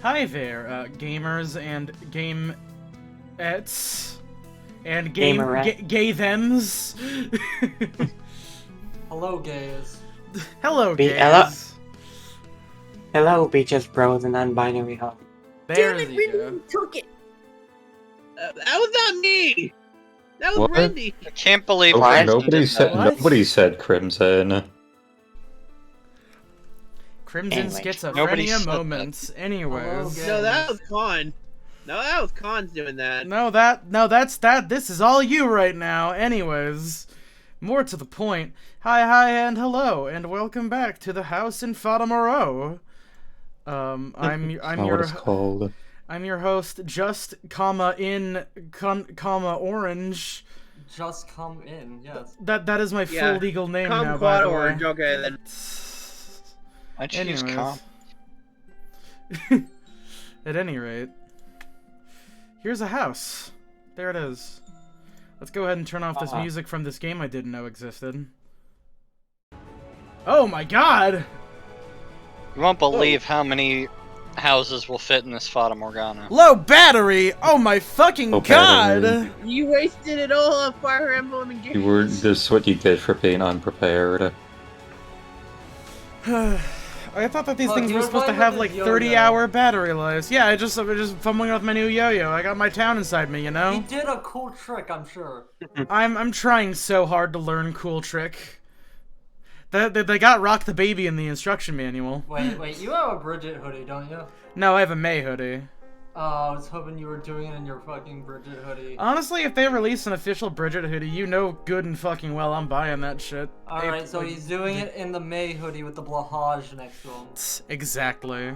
Hi there, gamers and game-ettes. And gay thems. Hello, gays. Hello, gays. Hello, bitches, bros, and non-binary home. There Damn it, you go. Rindy took it! That was not me! That was What? Rindy! I can't believe What? nobody What? said Crimson. Crimson Anyway. schizophrenia Nobody said moments. Anyways. Hello, No, that was Con. No, that was Con's doing that. No, that's that. This is all you right now. Anyways. More to the point. Hi, and hello, and welcome back to the house in FATA. I'm What it's called. I'm your host, just orange. Just come in, yes. That is my full legal name now, by Quad the way. Orange, okay then. I choose Anyways. calm. At any rate, here's a house. There it is. Let's go ahead and turn off this music from this game I didn't know existed. Oh my god! You won't believe how many houses will fit in this Fata Morgana. Low battery! Oh my fucking Low god! battery. You wasted it all on Fire Emblem and games. This is what you get for being unprepared. I thought that these Look, things you were were supposed to playing have with like his yo-yo. 30-hour battery lives. Yeah, I'm just fumbling with my new yo-yo. I got my town inside me, you He know? did a cool trick, I'm sure. I'm trying so hard to learn cool trick. They got Rock the Baby in the instruction manual. Wait, you have a Bridget hoodie, don't you? No, I have a May hoodie. I was hoping you were doing it in your fucking Bridget hoodie. Honestly, if they release an official Bridget hoodie, you know good and fucking well I'm buying that shit. Alright, so he's doing it in the May hoodie with the blahage next to him. Exactly.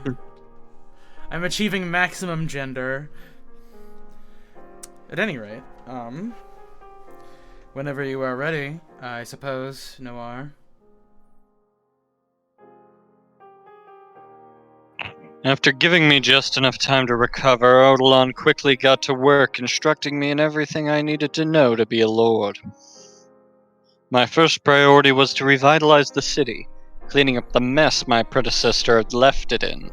I'm achieving maximum gender. At any rate, whenever you are ready, I suppose, Noir. After giving me just enough time to recover, Odilon quickly got to work instructing me in everything I needed to know to be a lord. My first priority was to revitalize the city, cleaning up the mess my predecessor had left it in.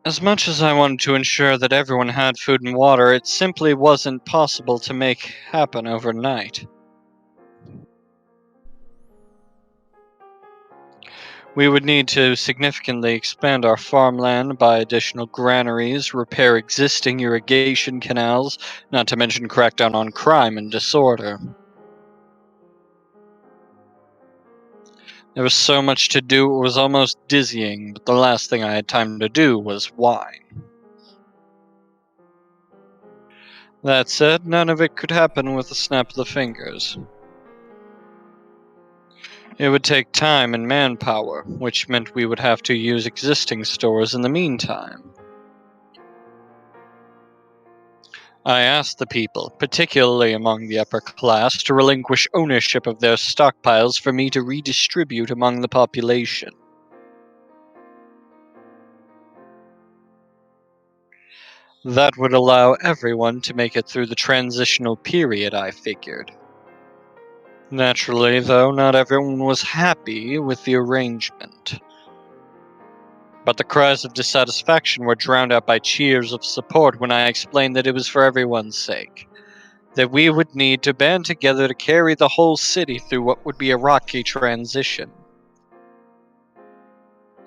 As much as I wanted to ensure that everyone had food and water, it simply wasn't possible to make happen overnight. We would need to significantly expand our farmland, buy additional granaries, repair existing irrigation canals, not to mention crack down on crime and disorder. There was so much to do it was almost dizzying, but the last thing I had time to do was whine. That said, none of it could happen with a snap of the fingers. It would take time and manpower, which meant we would have to use existing stores in the meantime. I asked the people, particularly among the upper class, to relinquish ownership of their stockpiles for me to redistribute among the population. That would allow everyone to make it through the transitional period, I figured. Naturally, though, not everyone was happy with the arrangement. But the cries of dissatisfaction were drowned out by cheers of support when I explained that it was for everyone's sake. That we would need to band together to carry the whole city through what would be a rocky transition.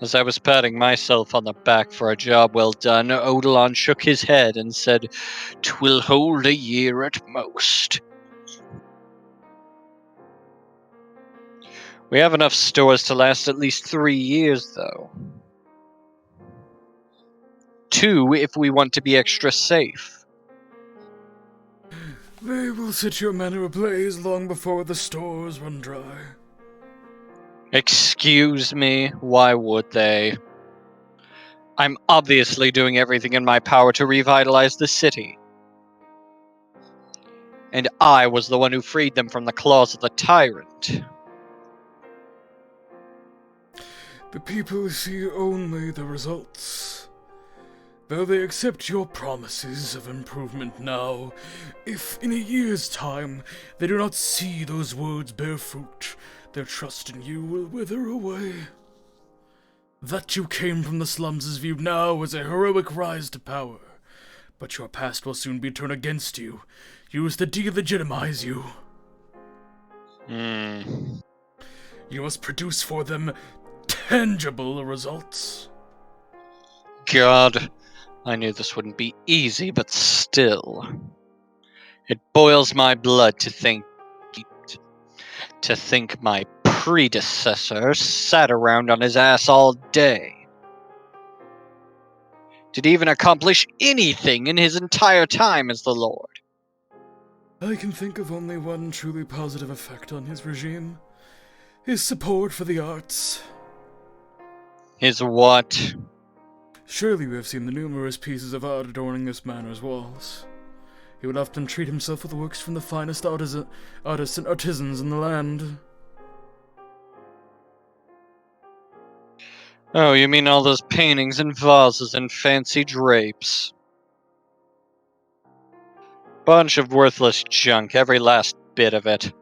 As I was patting myself on the back for a job well done, Odilon shook his head and said, "'Twill hold a year at most." We have enough stores to last at least 3 years, though. 2 if we want to be extra safe. They will set your manor ablaze long before the stores run dry. Excuse me, why would they? I'm obviously doing everything in my power to revitalize the city. And I was the one who freed them from the claws of the tyrant. The people see only the results. Though they accept your promises of improvement now, if in a year's time they do not see those words bear fruit, their trust in you will wither away. That you came from the slums is viewed now as a heroic rise to power, but your past will soon be turned against you, used to delegitimize you. You must produce for them tangible results. God, I knew this wouldn't be easy, but still. It boils my blood to think my predecessor sat around on his ass all day. Did he even accomplish anything in his entire time as the Lord? I can think of only one truly positive effect on his regime. His support for the arts. His what? Surely you have seen the numerous pieces of art adorning this manor's walls. He would often treat himself with works from the finest artists and artisans in the land. Oh, you mean all those paintings and vases and fancy drapes? Bunch of worthless junk, every last bit of it.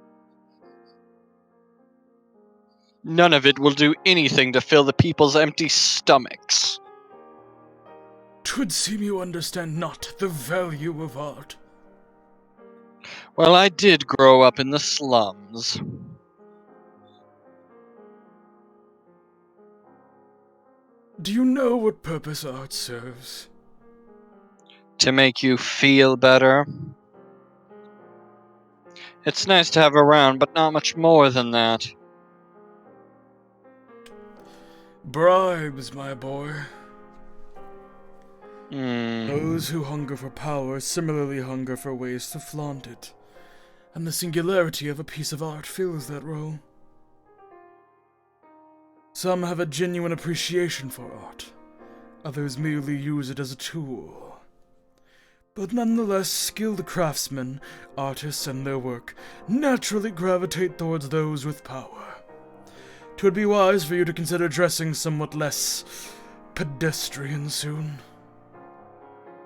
None of it will do anything to fill the people's empty stomachs. 'Twould seem you understand not the value of art. Well, I did grow up in the slums. Do you know what purpose art serves? To make you feel better. It's nice to have around, but not much more than that. Bribes, my boy. Hmm. Those who hunger for power similarly hunger for ways to flaunt it, and the singularity of a piece of art fills that role. Some have a genuine appreciation for art, others merely use it as a tool. But nonetheless, skilled craftsmen, artists, and their work naturally gravitate towards those with power. 'Twould be wise for you to consider dressing somewhat less pedestrian soon.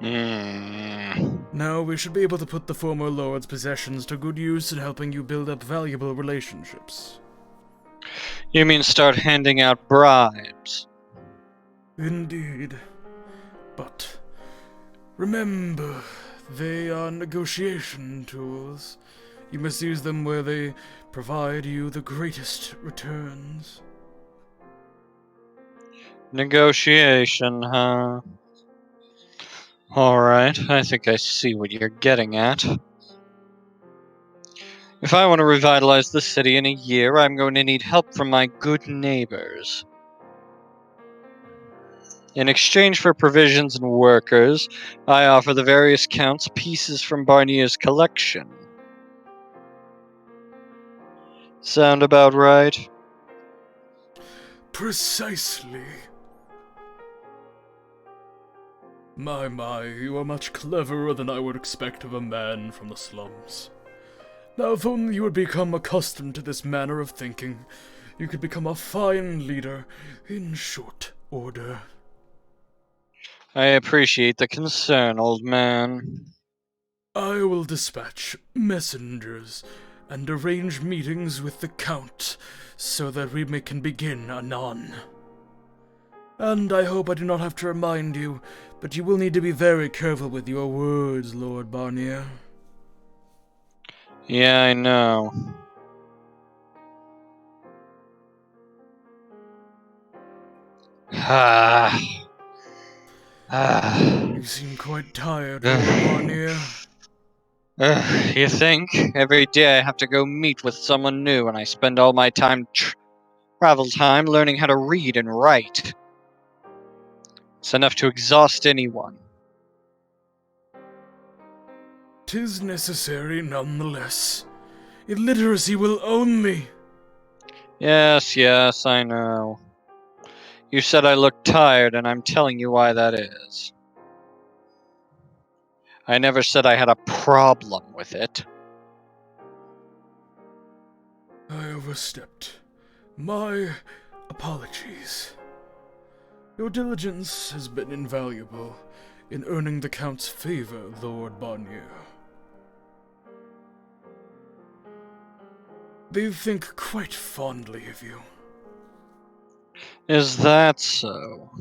Now we should be able to put the former lord's possessions to good use in helping you build up valuable relationships. You mean start handing out bribes? Indeed. But remember, they are negotiation tools. You must use them where they provide you the greatest returns. Negotiation, huh? Alright, I think I see what you're getting at. If I want to revitalize the city in a year, I'm going to need help from my good neighbors. In exchange for provisions and workers, I offer the various counts pieces from Barnier's collection. Sound about right? Precisely. My, you are much cleverer than I would expect of a man from the slums. Now, if only you would become accustomed to this manner of thinking, you could become a fine leader in short order. I appreciate the concern, old man. I will dispatch messengers and arrange meetings with the Count so that we can begin anon. And I hope I do not have to remind you, but you will need to be very careful with your words, Lord Barnier. Yeah, I know. You seem quite tired, Lord Barnier. You think? Every day I have to go meet with someone new, and I spend all my travel time learning how to read and write. It's enough to exhaust anyone. 'Tis necessary nonetheless. Illiteracy will own me. Yes, I know. You said I look tired, and I'm telling you why that is. I never said I had a problem with it. I overstepped. My apologies. Your diligence has been invaluable, in earning the Count's favor, Lord Barnier. They think quite fondly of you. Is that so?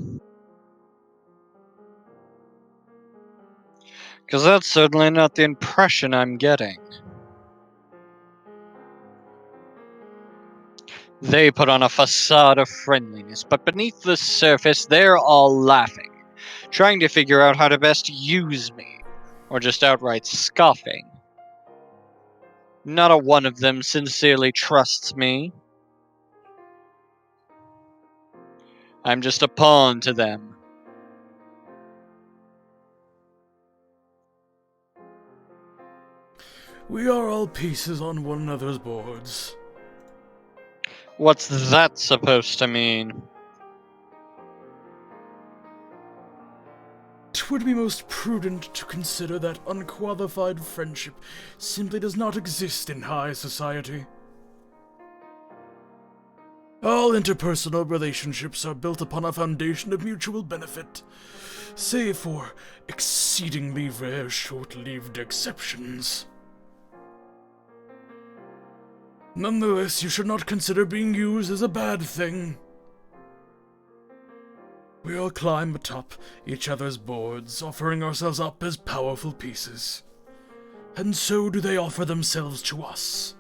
Because that's certainly not the impression I'm getting. They put on a facade of friendliness, but beneath the surface, they're all laughing, trying to figure out how to best use me, or just outright scoffing. Not a one of them sincerely trusts me. I'm just a pawn to them. We are all pieces on one another's boards. What's that supposed to mean? It would be most prudent to consider that unqualified friendship simply does not exist in high society. All interpersonal relationships are built upon a foundation of mutual benefit, save for exceedingly rare short-lived exceptions. Nonetheless, you should not consider being used as a bad thing. We all climb atop each other's boards, offering ourselves up as powerful pieces. And so do they offer themselves to us.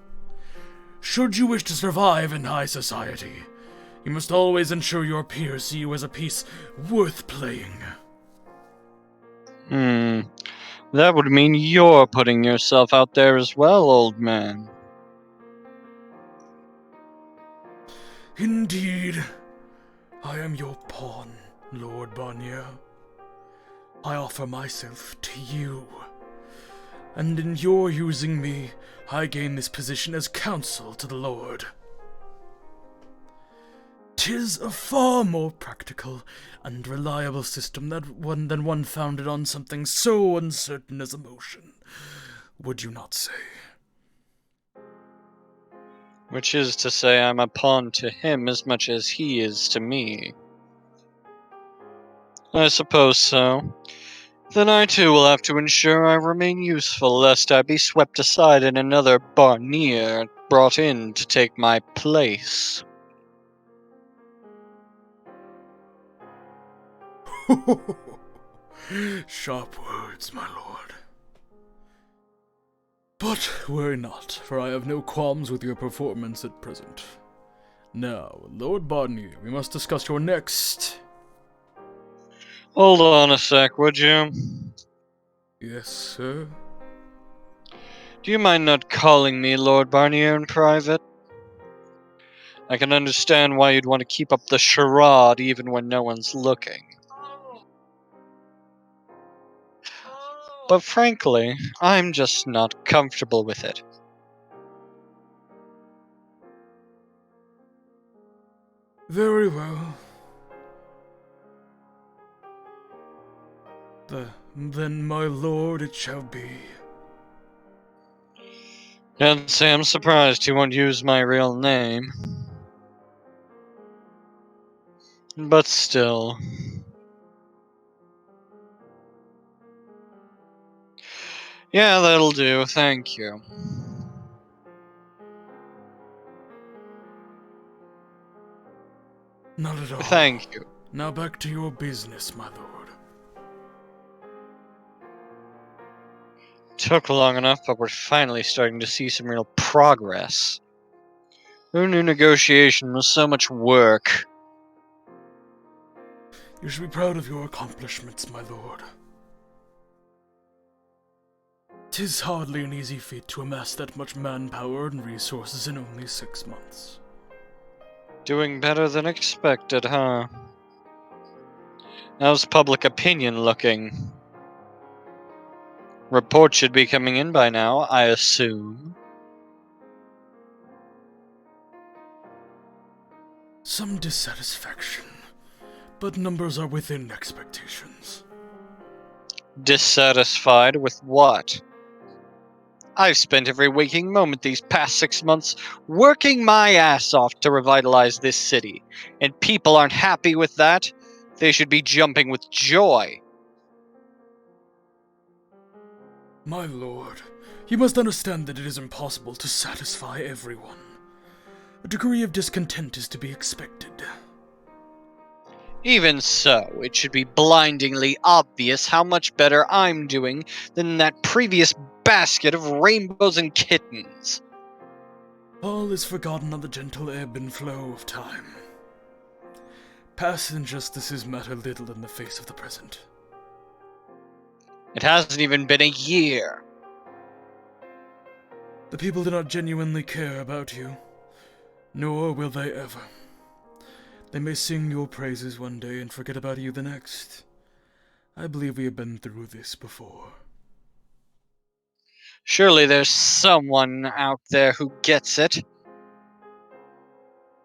Should you wish to survive in high society, you must always ensure your peers see you as a piece worth playing. That would mean you're putting yourself out there as well, old man. Indeed, I am your pawn, Lord Barnier. I offer myself to you, and in your using me, I gain this position as counsel to the Lord. 'Tis a far more practical and reliable system than one founded on something so uncertain as emotion, would you not say? Which is to say, I'm a pawn to him as much as he is to me. I suppose so. Then I too will have to ensure I remain useful, lest I be swept aside and another Barnier brought in to take my place. Sharp words, my lord. But worry not, for I have no qualms with your performance at present. Now, Lord Barnier, we must discuss your next... Hold on a sec, would you? Yes, sir? Do you mind not calling me Lord Barnier in private? I can understand why you'd want to keep up the charade even when no one's looking. But frankly, I'm just not comfortable with it. Very well. Then, my lord, it shall be. Can't say I'm surprised you won't use my real name. But still. Yeah, that'll do, thank you. Not at all. Thank you. Now back to your business, my lord. Took long enough, but we're finally starting to see some real progress. Who knew negotiation was so much work? You should be proud of your accomplishments, my lord. 'Tis hardly an easy feat to amass that much manpower and resources in only 6 months. Doing better than expected, huh? How's public opinion looking? Reports should be coming in by now, I assume. Some dissatisfaction, but numbers are within expectations. Dissatisfied with what? I've spent every waking moment these past 6 months working my ass off to revitalize this city, and people aren't happy with that. They should be jumping with joy. My lord, you must understand that it is impossible to satisfy everyone. A degree of discontent is to be expected. Even so, it should be blindingly obvious how much better I'm doing than that previous basket of rainbows and kittens. All is forgotten on the gentle ebb and flow of time. Past injustices matter little in the face of the present. It hasn't even been a year. The people do not genuinely care about you, nor will they ever. They may sing your praises one day and forget about you the next. I believe we have been through this before. Surely there's someone out there who gets it.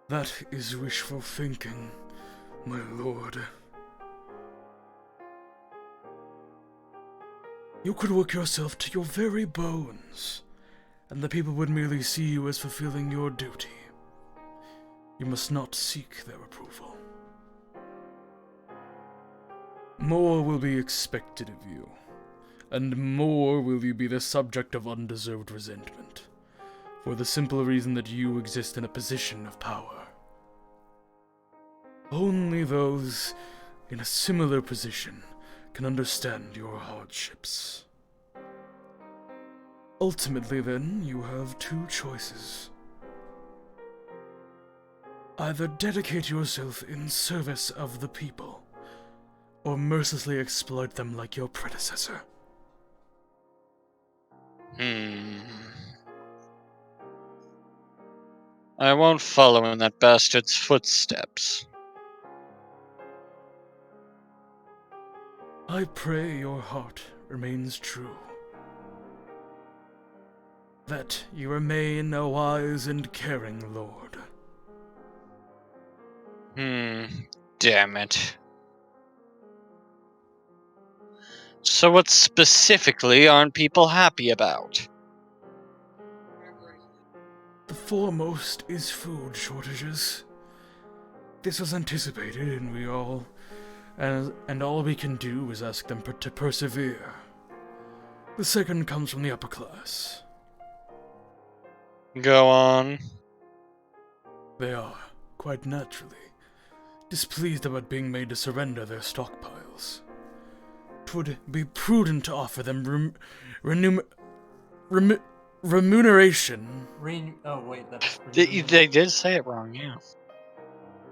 That is wishful thinking, my lord. You could work yourself to your very bones, and the people would merely see you as fulfilling your duty. You must not seek their approval. More will be expected of you, and more will you be the subject of undeserved resentment, for the simple reason that you exist in a position of power. Only those in a similar position can understand your hardships. Ultimately, then, you have two choices. Either dedicate yourself in service of the people, or mercilessly exploit them like your predecessor. I won't follow in that bastard's footsteps. I pray your heart remains true. That you remain a wise and caring lord. Damn it. So what specifically aren't people happy about? The foremost is food shortages. This was anticipated, and all we can do is ask them to persevere. The second comes from the upper class. Go on. They are, quite naturally, displeased about being made to surrender their stockpiles. 'Twould be prudent to offer them remuneration. Oh wait, that's. They did say it wrong, yeah.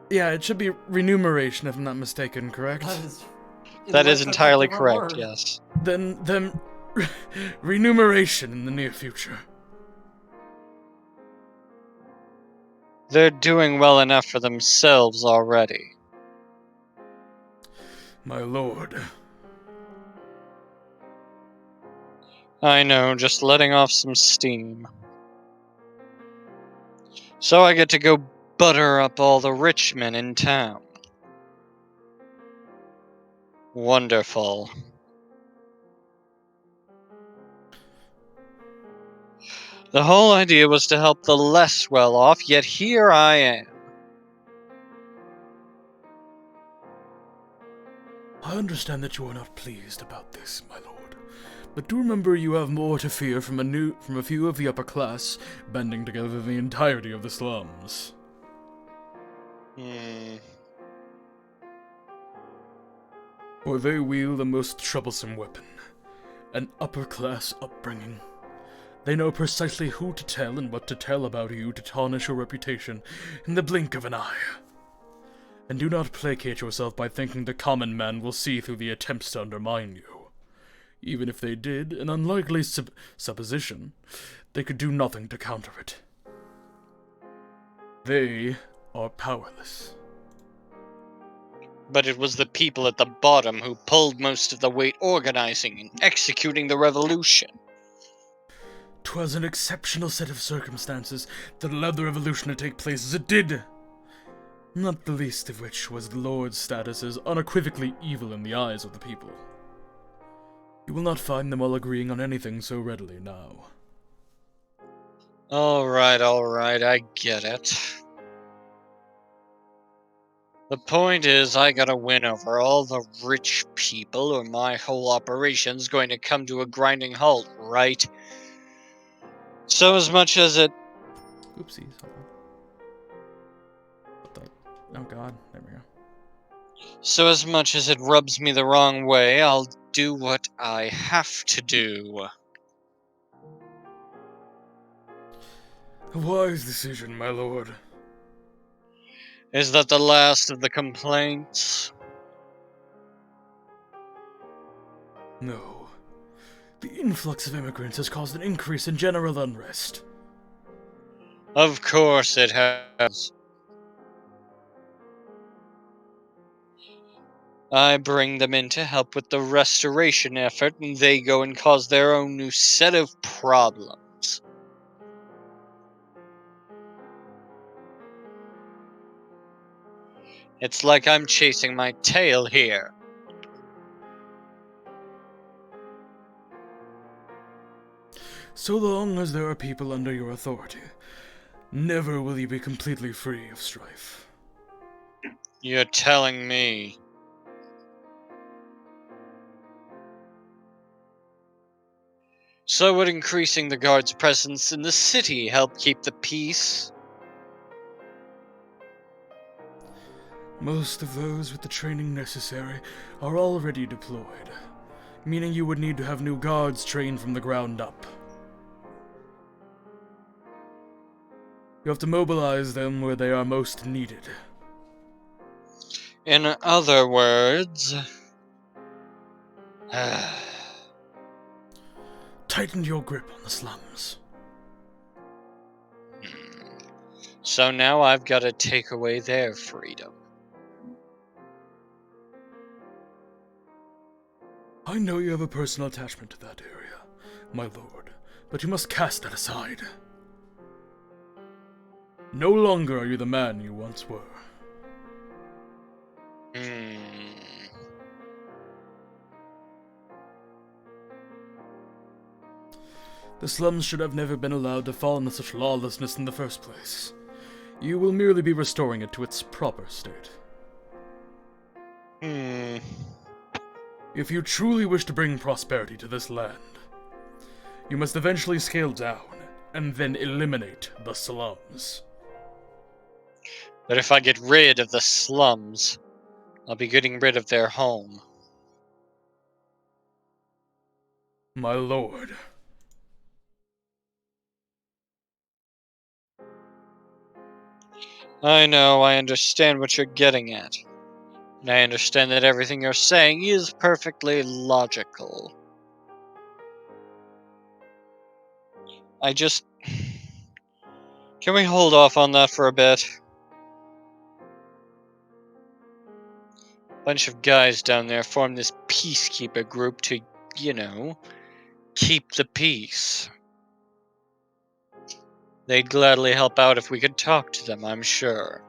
Yeah, it should be remuneration if I'm not mistaken, correct? That is that's a entirely different correct, word. yes. Then remuneration in the near future. They're doing well enough for themselves already. My lord. I know, just letting off some steam. So I get to go butter up all the rich men in town. Wonderful. The whole idea was to help the less well-off, yet here I am. I understand that you are not pleased about this, my lord. But do remember you have more to fear from a few of the upper class banding together the entirety of the slums. For they wield the most troublesome weapon, an upper-class upbringing. They know precisely who to tell and what to tell about you to tarnish your reputation in the blink of an eye. And do not placate yourself by thinking the common man will see through the attempts to undermine you. Even if they did, an unlikely supposition, they could do nothing to counter it. They are powerless. But it was the people at the bottom who pulled most of the weight organizing and executing the revolution. 'Twas an exceptional set of circumstances that allowed the revolution to take place as it did. Not the least of which was the Lord's status as unequivocally evil in the eyes of the people. You will not find them all agreeing on anything so readily now. Alright, I get it. The point is, I gotta win over all the rich people, or my whole operation's going to come to a grinding halt, right? So as much as it... Oopsies. Hold on. What the? Oh god. There we go. So as much as it rubs me the wrong way, I'll do what I have to do. A wise decision, my lord. Is that the last of the complaints? No. The influx of immigrants has caused an increase in general unrest. Of course it has. I bring them in to help with the restoration effort, and they go and cause their own new set of problems. It's like I'm chasing my tail here. So long as there are people under your authority, never will you be completely free of strife. You're telling me. So would increasing the guard's presence in the city help keep the peace? Most of those with the training necessary are already deployed, meaning you would need to have new guards trained from the ground up. You have to mobilize them where they are most needed. In other words... Tighten your grip on the slums. So now I've got to take away their freedom. I know you have a personal attachment to that area, my lord, but you must cast that aside. No longer are you the man you once were. The slums should have never been allowed to fall into such lawlessness in the first place. You will merely be restoring it to its proper state. If you truly wish to bring prosperity to this land, you must eventually scale down and then eliminate the slums. But if I get rid of the slums, I'll be getting rid of their home. My lord. I know, I understand what you're getting at. And I understand that everything you're saying is perfectly logical. I just... Can we hold off on that for a bit? Bunch of guys down there formed this peacekeeper group to, you know, keep the peace. They'd gladly help out if we could talk to them, I'm sure.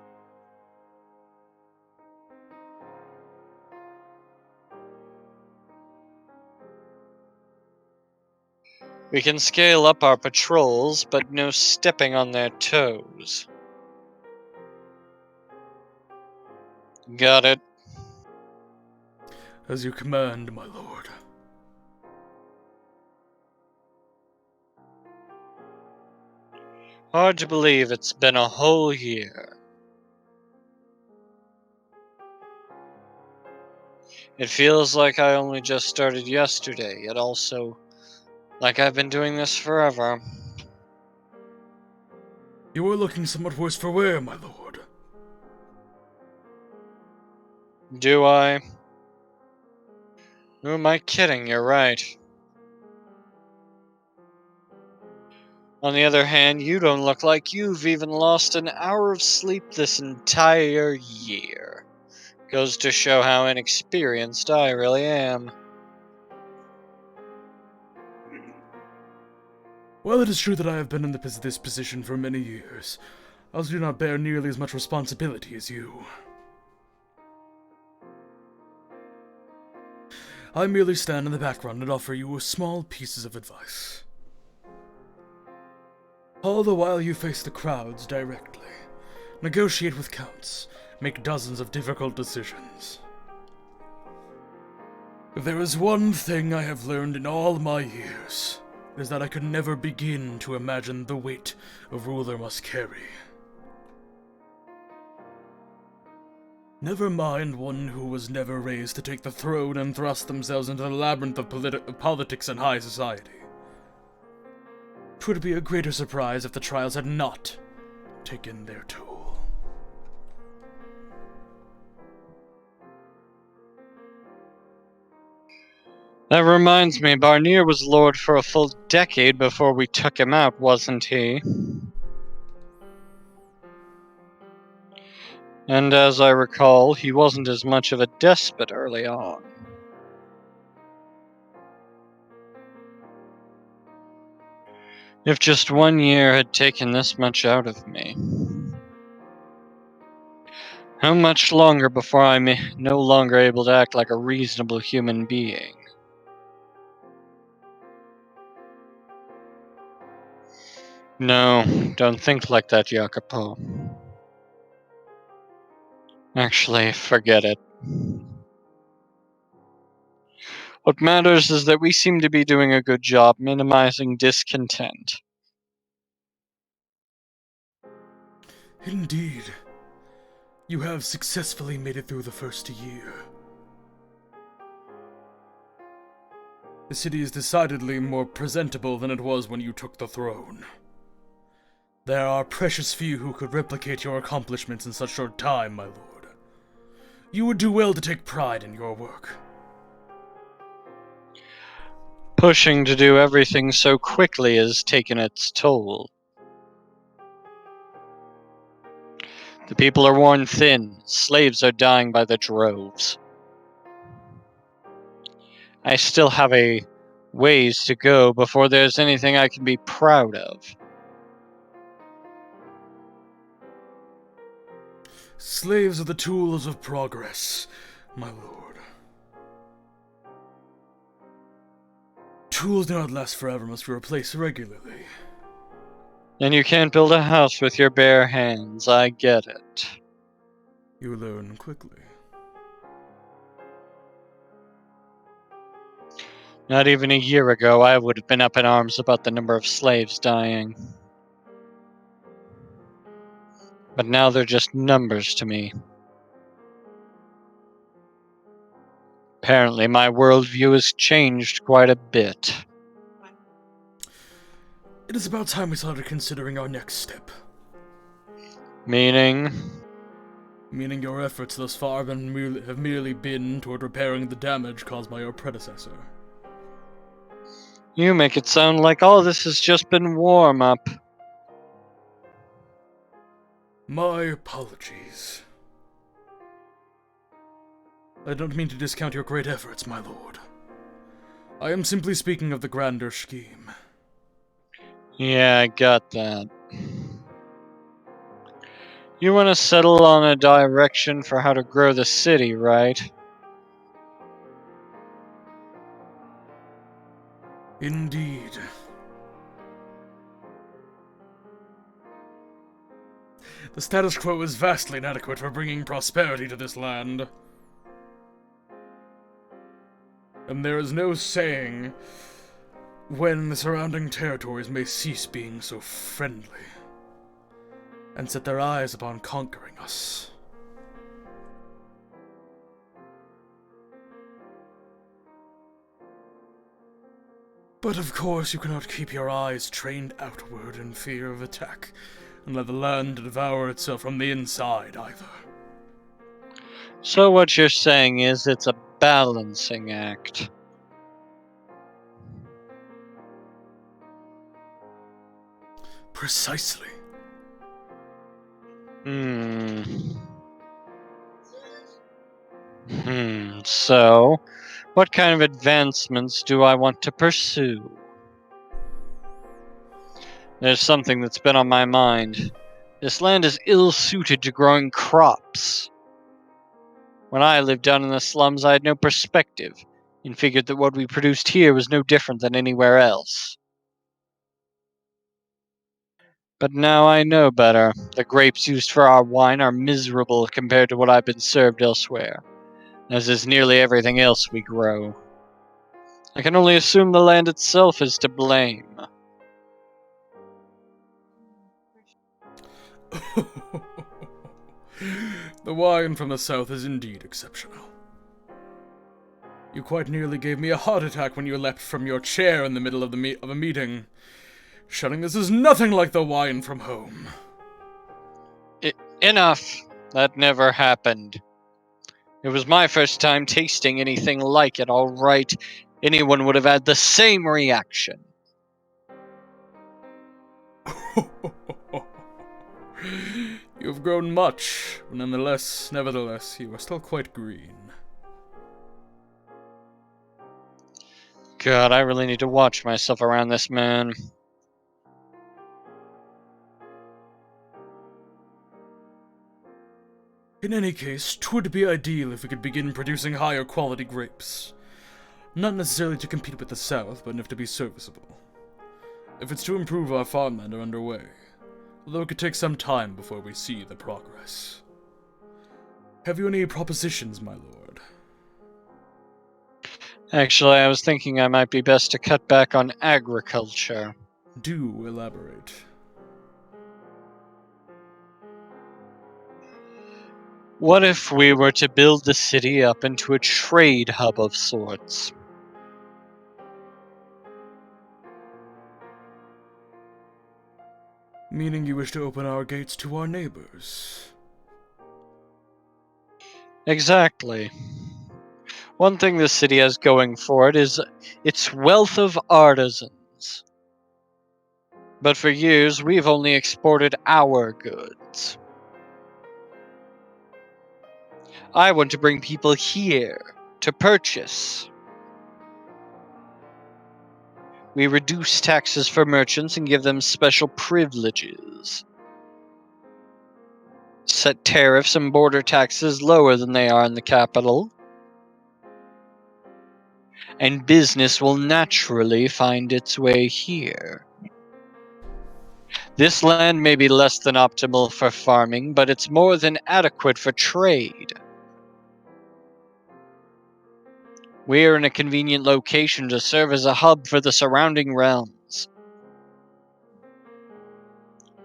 We can scale up our patrols, but no stepping on their toes. Got it. As you command, my lord. Hard to believe it's been a whole year. It feels like I only just started yesterday, yet also like I've been doing this forever. You are looking somewhat worse for wear, my lord. Do I? Who am I kidding? You're right. On the other hand, you don't look like you've even lost an hour of sleep this entire year. Goes to show how inexperienced I really am. While it is true that I have been in this position for many years, I also do not bear nearly as much responsibility as you. I merely stand in the background and offer you small pieces of advice. All the while you face the crowds directly, negotiate with counts, make dozens of difficult decisions. If there is one thing I have learned in all my years, it is that I could never begin to imagine the weight a ruler must carry. Never mind one who was never raised to take the throne and thrust themselves into the labyrinth of politics and high society. 'Twould be a greater surprise if the trials had not taken their toll. That reminds me, Barnier was Lord for a full decade before we took him out, wasn't he? And as I recall, he wasn't as much of a despot early on. If just 1 year had taken this much out of me. How much longer before I'm no longer able to act like a reasonable human being? No, don't think like that, Jacopo. Actually, forget it. What matters is that we seem to be doing a good job minimizing discontent. Indeed. You have successfully made it through the first year. The city is decidedly more presentable than it was when you took the throne. There are precious few who could replicate your accomplishments in such short time, my lord. You would do well to take pride in your work. Pushing to do everything so quickly has taken its toll. The people are worn thin, slaves are dying by the droves. I still have a ways to go before there's anything I can be proud of. Slaves are the tools of progress, my lord. Tools do not last forever, must be replaced regularly. And you can't build a house with your bare hands, I get it. You learn quickly. Not even a year ago, I would have been up in arms about the number of slaves dying. But now they're just numbers to me. Apparently, my worldview has changed quite a bit. It is about time we started considering our next step. Meaning? Meaning your efforts thus far have merely been toward repairing the damage caused by your predecessor. You make it sound like all this has just been warm-up. My apologies. I don't mean to discount your great efforts, my lord. I am simply speaking of the grander scheme. Yeah, I got that. You want to settle on a direction for how to grow the city, right? Indeed. The status quo is vastly inadequate for bringing prosperity to this land. And there is no saying when the surrounding territories may cease being so friendly and set their eyes upon conquering us. But of course you cannot keep your eyes trained outward in fear of attack, and let the land devour itself from the inside either. So what you're saying is it's a balancing act. Precisely. So, what kind of advancements do I want to pursue? There's something that's been on my mind. This land is ill-suited to growing crops. When I lived down in the slums, I had no perspective, and figured that what we produced here was no different than anywhere else. But now I know better. The grapes used for our wine are miserable compared to what I've been served elsewhere, as is nearly everything else we grow. I can only assume the land itself is to blame. The wine from the south is indeed exceptional. You quite nearly gave me a heart attack when you leapt from your chair in the middle of a meeting. Shouting, "This is nothing like the wine from home." Enough! That never happened. It was my first time tasting anything like it, alright. Anyone would have had the same reaction. You have grown much, but nevertheless, you are still quite green. God, I really need to watch myself around this man. In any case, 'twould be ideal if we could begin producing higher quality grapes. Not necessarily to compete with the south, but enough to be serviceable. Efforts to improve our farmland are underway, although it could take some time before we see the progress. Have you any propositions, my lord? Actually, I was thinking I might be best to cut back on agriculture. Do elaborate. What if we were to build the city up into a trade hub of sorts? Meaning you wish to open our gates to our neighbors? Exactly. One thing the city has going for it is its wealth of artisans. But for years, we've only exported our goods. I want to bring people here to purchase. We reduce taxes for merchants and give them special privileges. Set tariffs and border taxes lower than they are in the capital. And business will naturally find its way here. This land may be less than optimal for farming, but it's more than adequate for trade. We're in a convenient location to serve as a hub for the surrounding realms.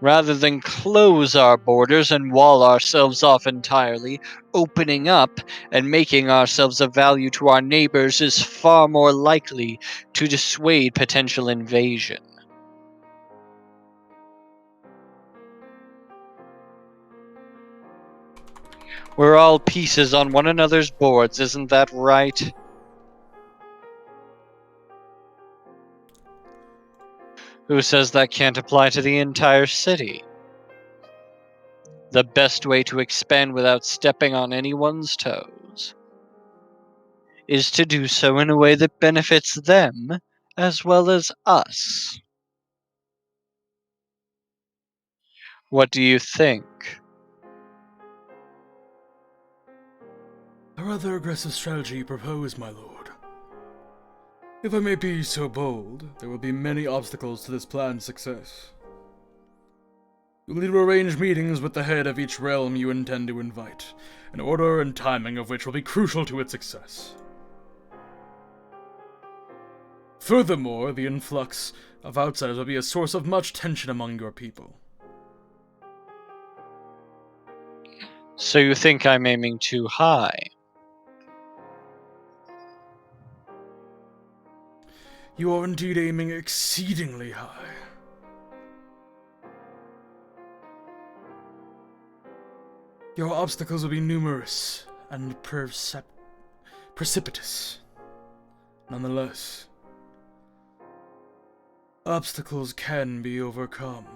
Rather than close our borders and wall ourselves off entirely, opening up and making ourselves of value to our neighbors is far more likely to dissuade potential invasion. We're all pieces on one another's boards, isn't that right? Who says that can't apply to the entire city? The best way to expand without stepping on anyone's toes is to do so in a way that benefits them as well as us. What do you think? A rather aggressive strategy you propose, my lord. If I may be so bold, there will be many obstacles to this plan's success. You'll need to arrange meetings with the head of each realm you intend to invite, an order and timing of which will be crucial to its success. Furthermore, the influx of outsiders will be a source of much tension among your people. So you think I'm aiming too high? You are indeed aiming exceedingly high. Your obstacles will be numerous and precipitous. Nonetheless, obstacles can be overcome.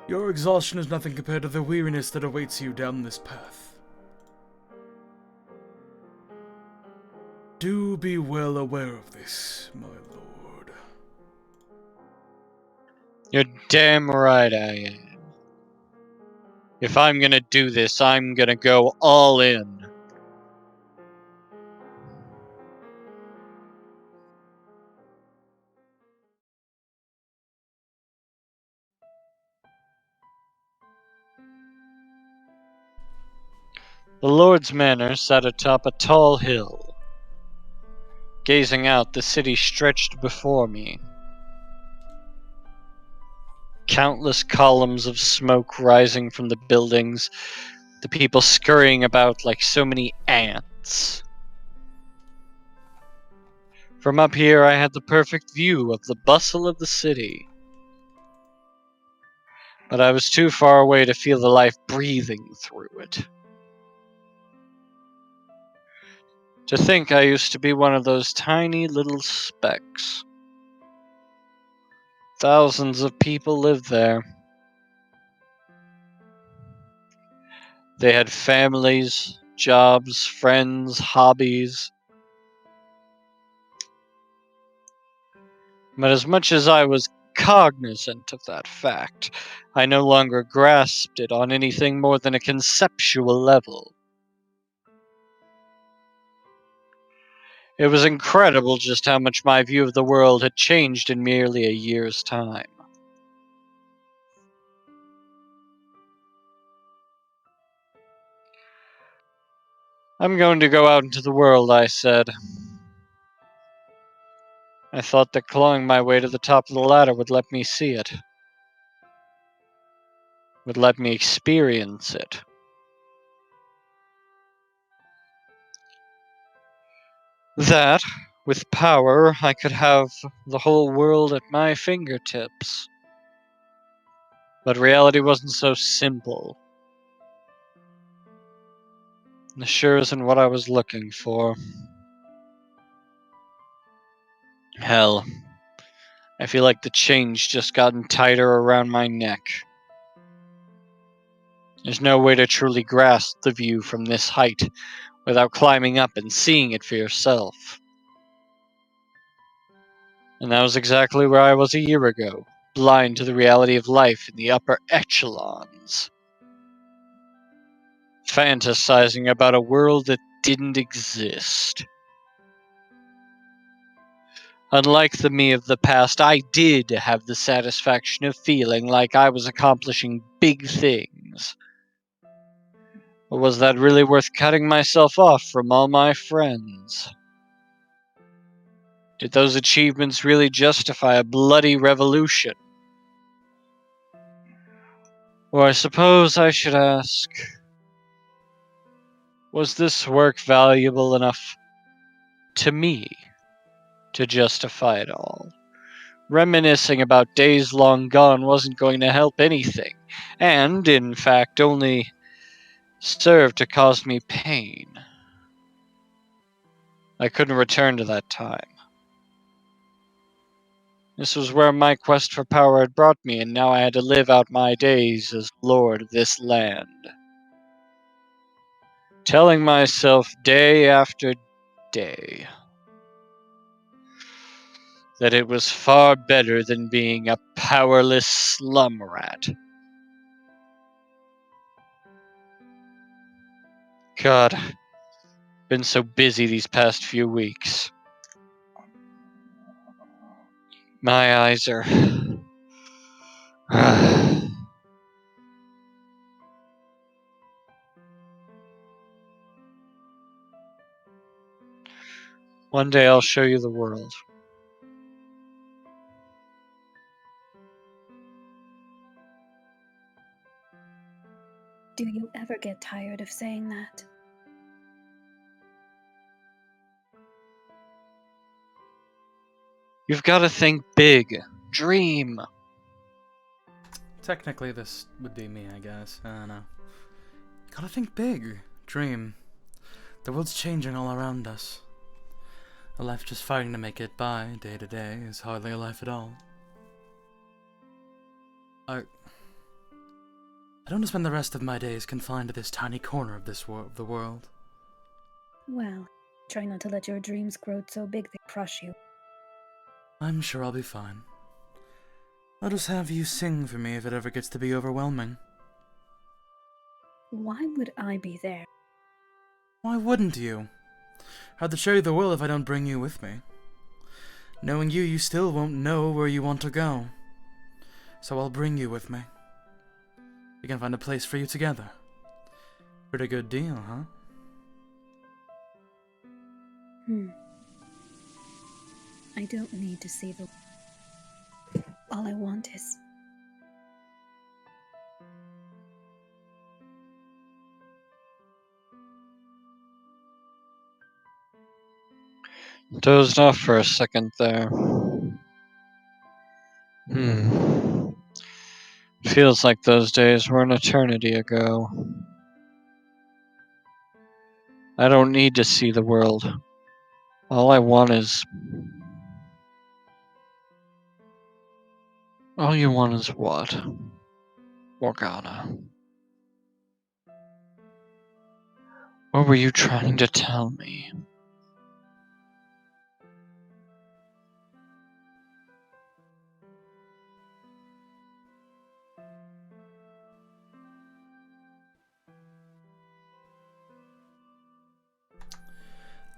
Your exhaustion is nothing compared to the weariness that awaits you down this path. Do be well aware of this, my lord. You're damn right I am. If I'm gonna do this, I'm gonna go all in. The Lord's Manor sat atop a tall hill. Gazing out, the city stretched before me. Countless columns of smoke rising from the buildings, the people scurrying about like so many ants. From up here, I had the perfect view of the bustle of the city. But I was too far away to feel the life breathing through it. To think I used to be one of those tiny little specks. Thousands of people lived there. They had families, jobs, friends, hobbies. But as much as I was cognizant of that fact, I no longer grasped it on anything more than a conceptual level. It was incredible just how much my view of the world had changed in merely a year's time. I'm going to go out into the world, I said. I thought that clawing my way to the top of the ladder would let me see it. Would let me experience it. That, with power, I could have the whole world at my fingertips. But reality wasn't so simple. It sure isn't what I was looking for. Hell, I feel like the chain's just gotten tighter around my neck. There's no way to truly grasp the view from this height without climbing up and seeing it for yourself. And that was exactly where I was a year ago, blind to the reality of life in the upper echelons. Fantasizing about a world that didn't exist. Unlike the me of the past, I did have the satisfaction of feeling like I was accomplishing big things. But was that really worth cutting myself off from all my friends? Did those achievements really justify a bloody revolution? Or I suppose I should ask, was this work valuable enough to me to justify it all? Reminiscing about days long gone wasn't going to help anything, and, in fact, only served to cause me pain. I couldn't return to that time. This was where my quest for power had brought me, and now I had to live out my days as lord of this land. Telling myself day after day that it was far better than being a powerless slum rat. God, been so busy these past few weeks. My eyes are... One day I'll show you the world. Do you ever get tired of saying that? You've got to think big. Dream. Technically, this would be me, I guess. I don't know. Gotta think big. Dream. The world's changing all around us. A life just fighting to make it by, day to day, is hardly a life at all. I don't want to spend the rest of my days confined to this tiny corner of the world. Well, try not to let your dreams grow so big they crush you. I'm sure I'll be fine. I'll just have you sing for me if it ever gets to be overwhelming. Why would I be there? Why wouldn't you? How'd to show you the will if I don't bring you with me? Knowing you, you still won't know where you want to go. So I'll bring you with me. We can find a place for you together. Pretty good deal, huh? I don't need to see the... All I want is... Dozed off for a second there. Feels like those days were an eternity ago. I don't need to see the world. All I want is... All you want is what? Morgana. What were you trying to tell me?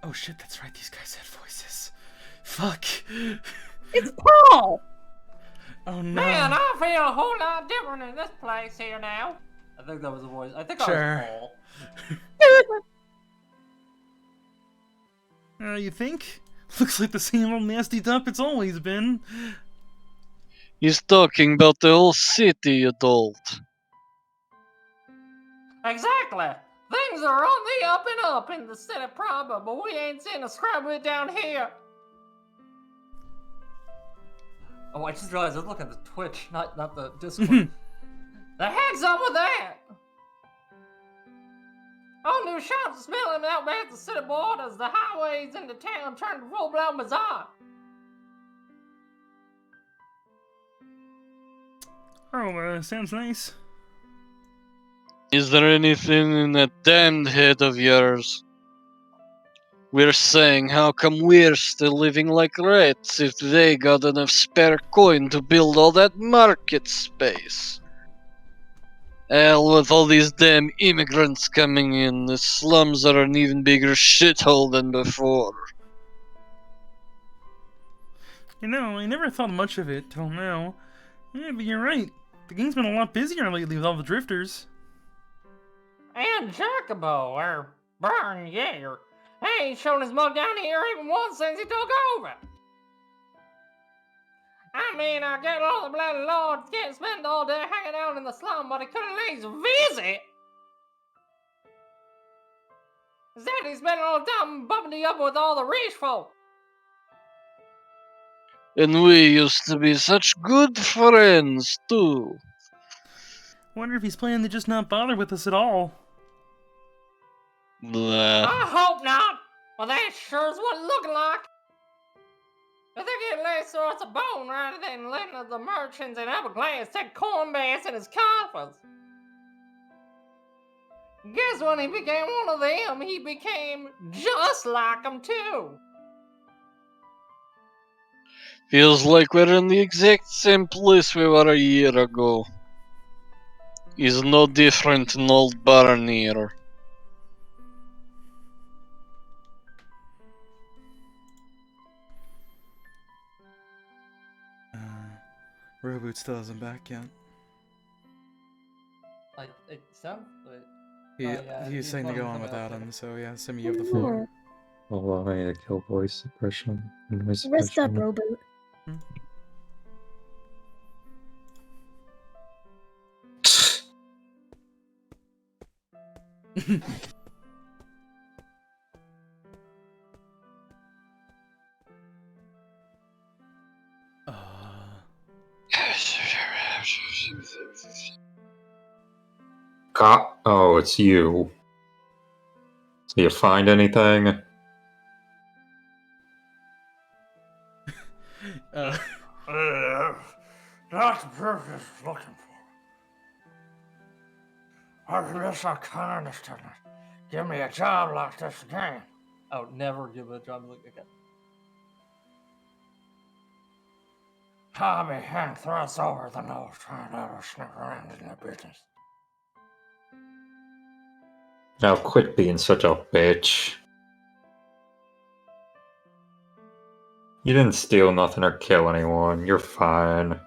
Oh shit, that's right, these guys had voices. Fuck! It's Paul! Oh no. Man, I feel a whole lot different in this place here now. I think that was a voice. I think Sure. I was Paul. You think? Looks like the same old nasty dump it's always been. He's talking about the whole city, adult. Exactly. Things are on the up and up in the city proper, but we ain't seen a scrub of it down here. Oh, I just realized I was looking at the Twitch, not the Discord. The heck's up with that? All new shops are smelling out back at the city borders. The highways into town turned full-blown bazaar. Oh, sounds nice. Is there anything in that damned head of yours? We're saying how come we're still living like rats if they got enough spare coin to build all that market space? Hell, with all these damn immigrants coming in, the slums are an even bigger shithole than before. You know, I never thought much of it till now. Yeah, but you're right. The game's been a lot busier lately with all the drifters. And Jacobo, or Burn Yeager, he ain't shown his mug down here even once since he took over. I mean, I get all the bloody lords can't spend all day hanging out in the slum, but he could at least visit. Instead, he's spending all the time bumping up with all the rich folk. And we used to be such good friends, too. Wonder if he's planning to just not bother with us at all. Blah. I hope not. Well, that sure is what it's looking like. If they get less sorts of bone rather than letting the merchants in Everglades take corn bass in his coffers. Guess when he became one of them, he became just like them too. Feels like we're in the exact same place we were a year ago. He's no different than old Barnier. Reboot still isn't back yet. It sounds like... He's saying to go on without him, so yeah, Simi, you have the Yeah. floor. Allow me to kill voice suppression and noise Rest up, suppression. Roboot. Oh, it's you. So you find anything? That's the purpose looking for. I guess I can't understand it. Give me a job like this again. I would never give a job like again. I'll be hand thrusts over the nose trying to ever sneak around in their business. Now quit being such a bitch. You didn't steal nothing or kill anyone. You're fine.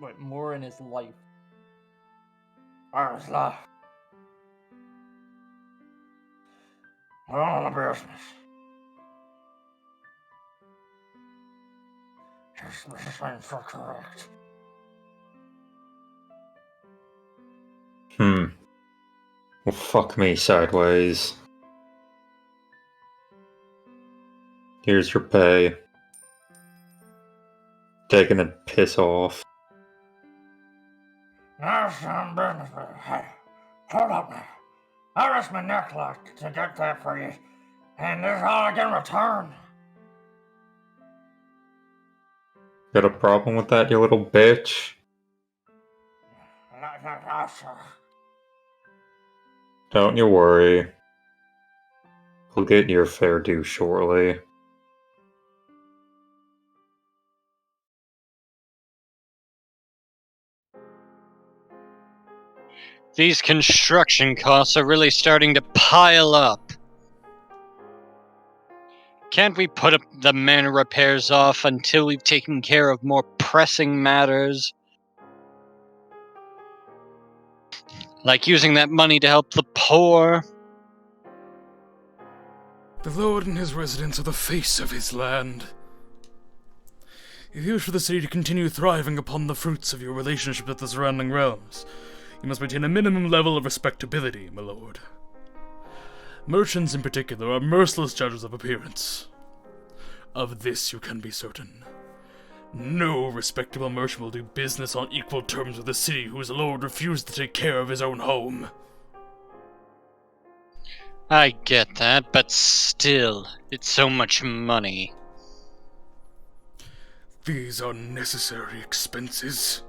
Wait, more in his life. Where's life? All the business. This ain't for correct. Well, fuck me sideways. Here's your pay. Taking a piss off. Now some business, but hey, hold up now. I risked my neck like to get that for you, and this is all I get in return. Got a problem with that, you little bitch? No, sir. Don't you worry. You'll get your fair due shortly. These construction costs are really starting to pile up. Can't we put the manor repairs off until we've taken care of more pressing matters? Like using that money to help the poor? The Lord and his residents are the face of his land. If you wish for the city to continue thriving upon the fruits of your relationship with the surrounding realms, you must maintain a minimum level of respectability, my lord. Merchants in particular are merciless judges of appearance. Of this you can be certain. No respectable merchant will do business on equal terms with a city whose lord refused to take care of his own home. I get that, but still, it's so much money. These are necessary expenses.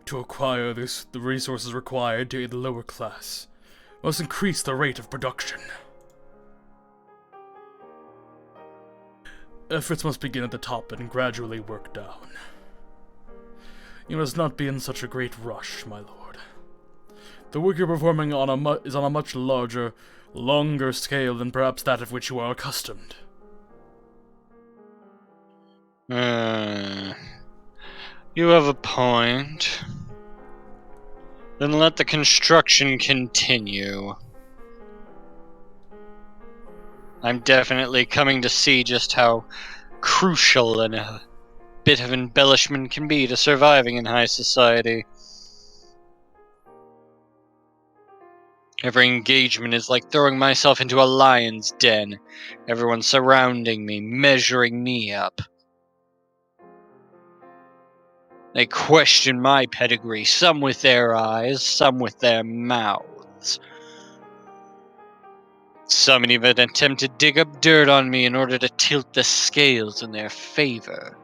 To acquire this, the resources required to aid the lower class must increase the rate of production. Efforts must begin at the top and gradually work down. You must not be in such a great rush, my lord. The work you're performing is on a much larger, longer scale than perhaps that of which you are accustomed. You have a point. Then let the construction continue. I'm definitely coming to see just how crucial a bit of embellishment can be to surviving in high society. Every engagement is like throwing myself into a lion's den. Everyone surrounding me, measuring me up. They question my pedigree, some with their eyes, some with their mouths. Some even attempt to dig up dirt on me in order to tilt the scales in their favor.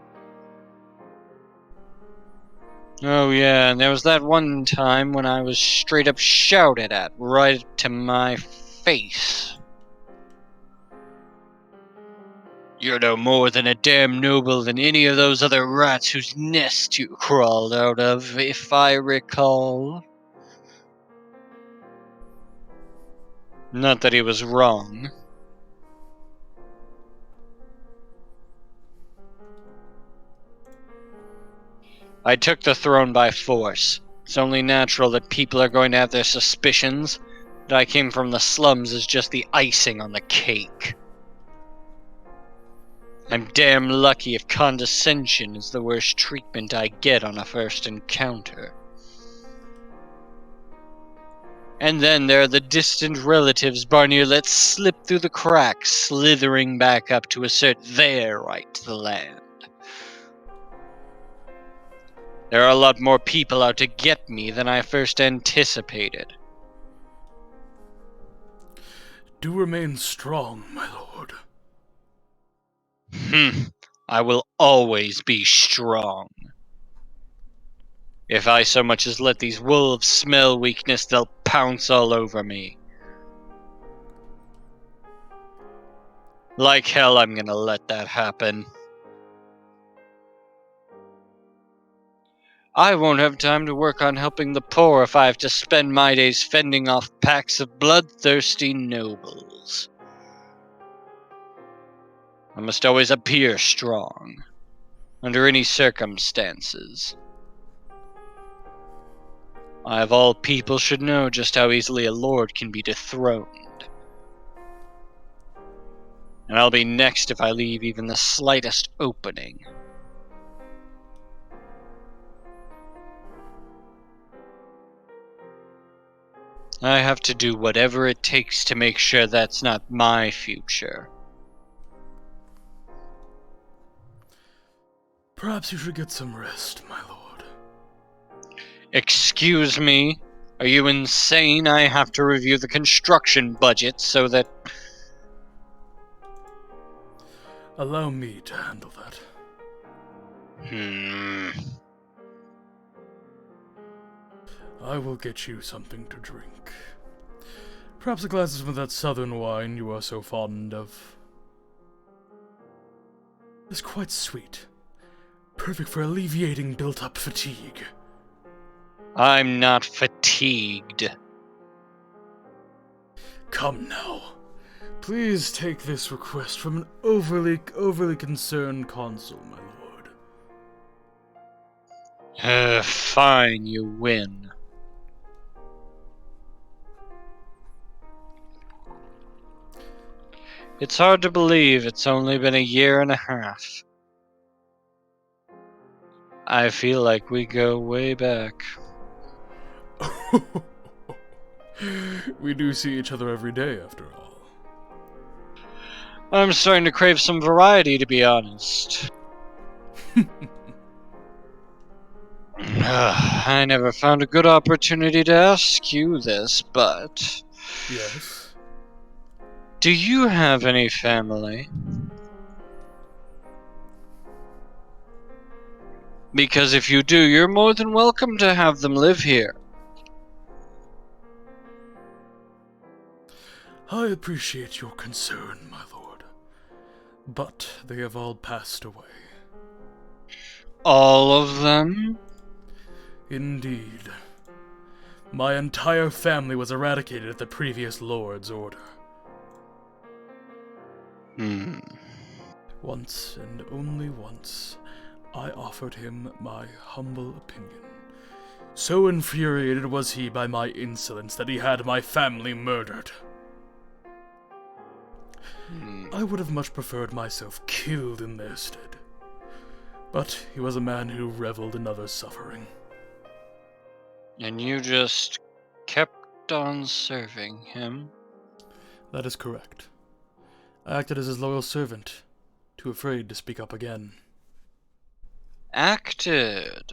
Oh yeah, and there was that one time when I was straight up shouted at right to my face. You're no more than a damn noble than any of those other rats whose nest you crawled out of, if I recall. Not that he was wrong. I took the throne by force. It's only natural that people are going to have their suspicions. That I came from the slums is just the icing on the cake. I'm damn lucky if condescension is the worst treatment I get on a first encounter. And then there are the distant relatives Barnier lets slip through the cracks, slithering back up to assert their right to the land. There are a lot more people out to get me than I first anticipated. Do remain strong, my lord. I will always be strong. If I so much as let these wolves smell weakness, they'll pounce all over me. Like hell, I'm gonna let that happen. I won't have time to work on helping the poor if I have to spend my days fending off packs of bloodthirsty nobles. I must always appear strong, under any circumstances. I, of all people, should know just how easily a lord can be dethroned. And I'll be next if I leave even the slightest opening. I have to do whatever it takes to make sure that's not my future. Perhaps you should get some rest, my lord. Excuse me? Are you insane? I have to review the construction budget so that... Allow me to handle that. I will get you something to drink. Perhaps a glass of some of that southern wine you are so fond of. It's quite sweet. Perfect for alleviating built-up fatigue. I'm not fatigued. Come now. Please take this request from an overly concerned consul, my lord. Fine, you win. It's hard to believe it's only been a year and a half. I feel like we go way back. We do see each other every day, after all. I'm starting to crave some variety, to be honest. I never found a good opportunity to ask you this, but... Yes? Do you have any family? Because if you do, you're more than welcome to have them live here. I appreciate your concern, my lord. But they have all passed away. All of them? Indeed. My entire family was eradicated at the previous lord's order. Once, and only once, I offered him my humble opinion. So infuriated was he by my insolence that he had my family murdered. I would have much preferred myself killed in their stead. But he was a man who reveled in others' suffering. And you just kept on serving him? That is correct. I acted as his loyal servant, too afraid to speak up again. Acted?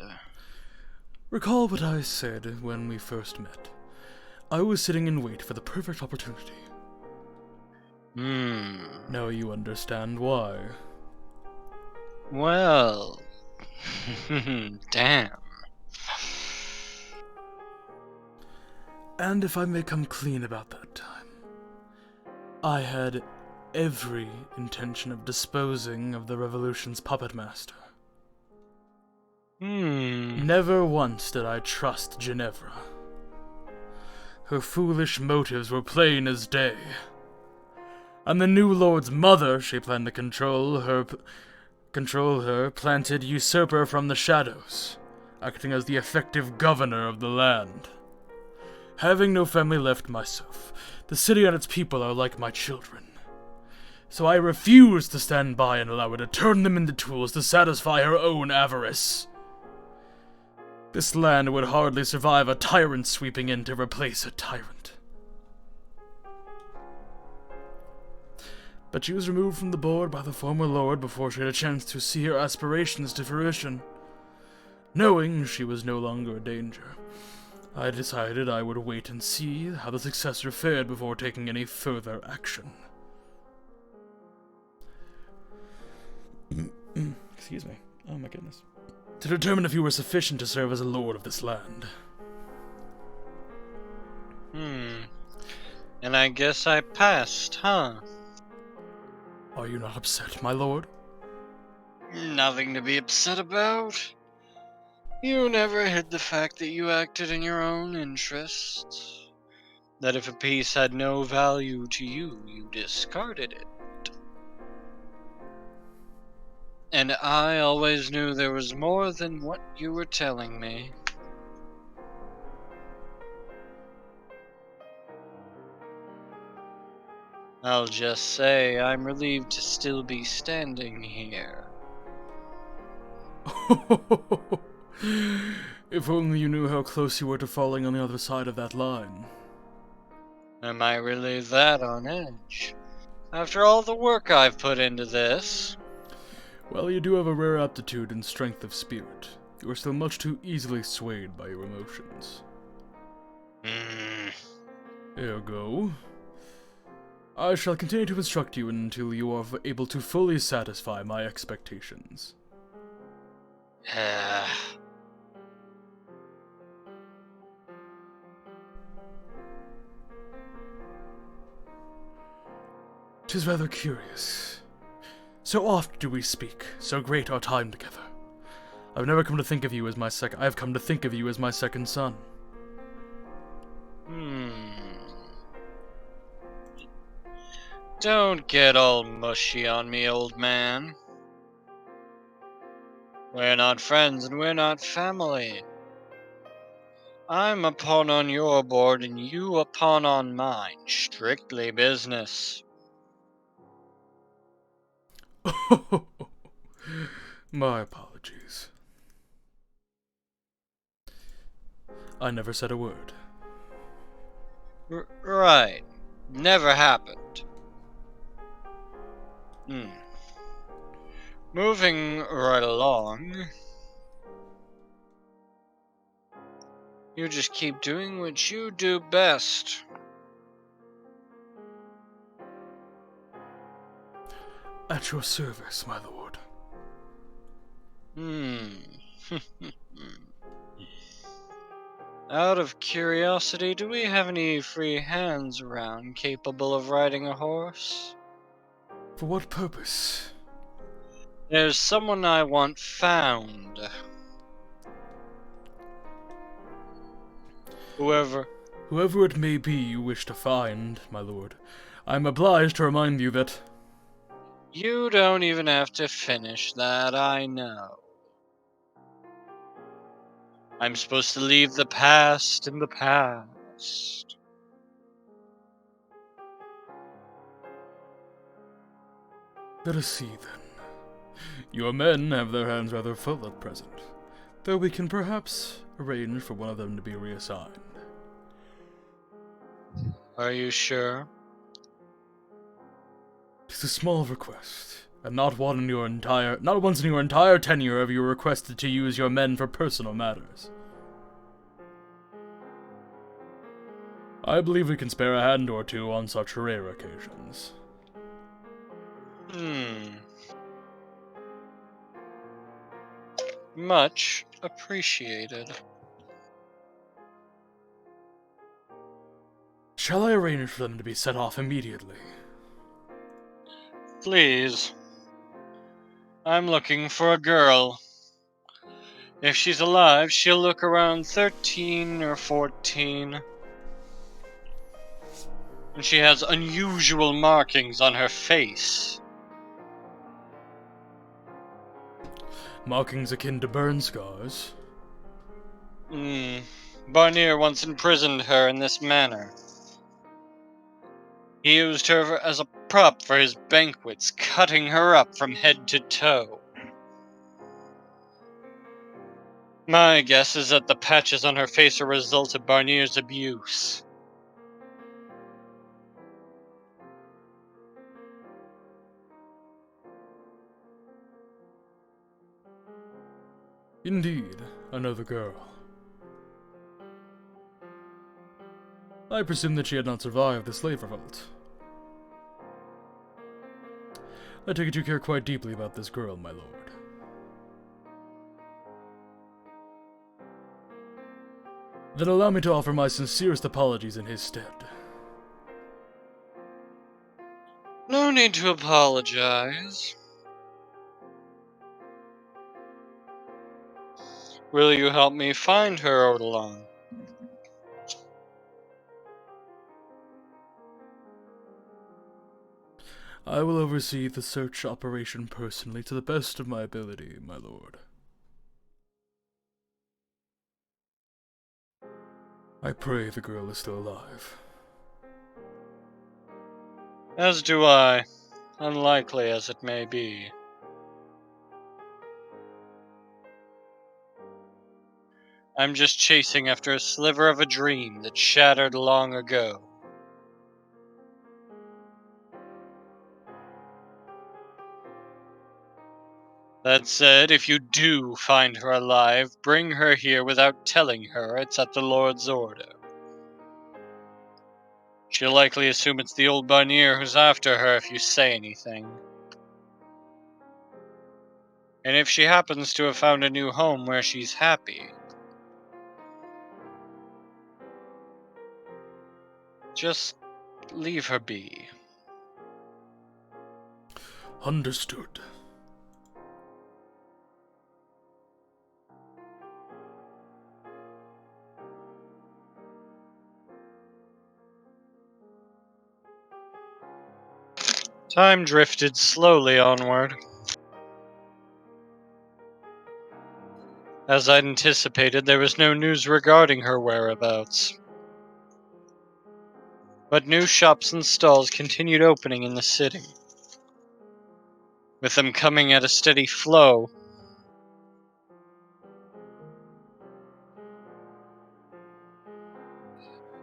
Recall what I said when we first met. I was sitting in wait for the perfect opportunity. Now you understand why. Well... damn. And if I may come clean about that time, I had every intention of disposing of the revolution's puppet master. Never once did I trust Ginevra. Her foolish motives were plain as day. And the new lord's mother she planned to control her planted usurper from the shadows, acting as the effective governor of the land. Having no family left myself, the city and its people are like my children. So I refuse to stand by and allow her to turn them into tools to satisfy her own avarice. This land would hardly survive a tyrant sweeping in to replace a tyrant. But she was removed from the board by the former lord before she had a chance to see her aspirations to fruition. Knowing she was no longer a danger, I decided I would wait and see how the successor fared before taking any further action. Excuse me. Oh my goodness. To determine if you were sufficient to serve as a lord of this land. And I guess I passed, huh? Are you not upset, my lord? Nothing to be upset about. You never hid the fact that you acted in your own interests. That if a piece had no value to you, you discarded it. And I always knew there was more than what you were telling me. I'll just say I'm relieved to still be standing here. If only you knew how close you were to falling on the other side of that line. Am I really that on edge? After all the work I've put into this? Well, you do have a rare aptitude and strength of spirit. You are still much too easily swayed by your emotions. Ergo, I shall continue to instruct you until you are able to fully satisfy my expectations. 'Tis rather curious. So oft do we speak, so great our time together. I've never come to think of you as my second. I've come to think of you as my second son. Don't get all mushy on me, old man. We're not friends and we're not family. I'm a pawn on your board and you a pawn on mine. Strictly business. My apologies. I never said a word. Right. Never happened. Moving right along. You just keep doing what you do best. At your service, my lord. Out of curiosity, do we have any free hands around capable of riding a horse? For what purpose? There's someone I want found. Whoever it may be you wish to find, my lord, I'm obliged to remind you that... You don't even have to finish that, I know. I'm supposed to leave the past in the past. Let us see, then. Your men have their hands rather full at present, though we can perhaps arrange for one of them to be reassigned. Are you sure? 'Tis a small request, and not once in your entire tenure have you requested to use your men for personal matters. I believe we can spare a hand or two on such rare occasions. Much appreciated. Shall I arrange for them to be set off immediately? Please. I'm looking for a girl. If she's alive, she'll look around 13 or 14. And she has unusual markings on her face. Markings akin to burn scars? Barnier once imprisoned her in this manner. He used her as a prop for his banquets, cutting her up from head to toe. My guess is that the patches on her face are a result of Barnier's abuse. Indeed, another girl. I presume that she had not survived the slave revolt. I take it you care quite deeply about this girl, my lord. Then allow me to offer my sincerest apologies in his stead. No need to apologize. Will you help me find her, Odalon? I will oversee the search operation personally to the best of my ability, my lord. I pray the girl is still alive. As do I, unlikely as it may be. I'm just chasing after a sliver of a dream that shattered long ago. That said, if you do find her alive, bring her here without telling her it's at the Lord's order. She'll likely assume it's the old Barnier who's after her if you say anything. And if she happens to have found a new home where she's happy, just leave her be. Understood. Time drifted slowly onward. As I'd anticipated, there was no news regarding her whereabouts. But new shops and stalls continued opening in the city, with them coming at a steady flow.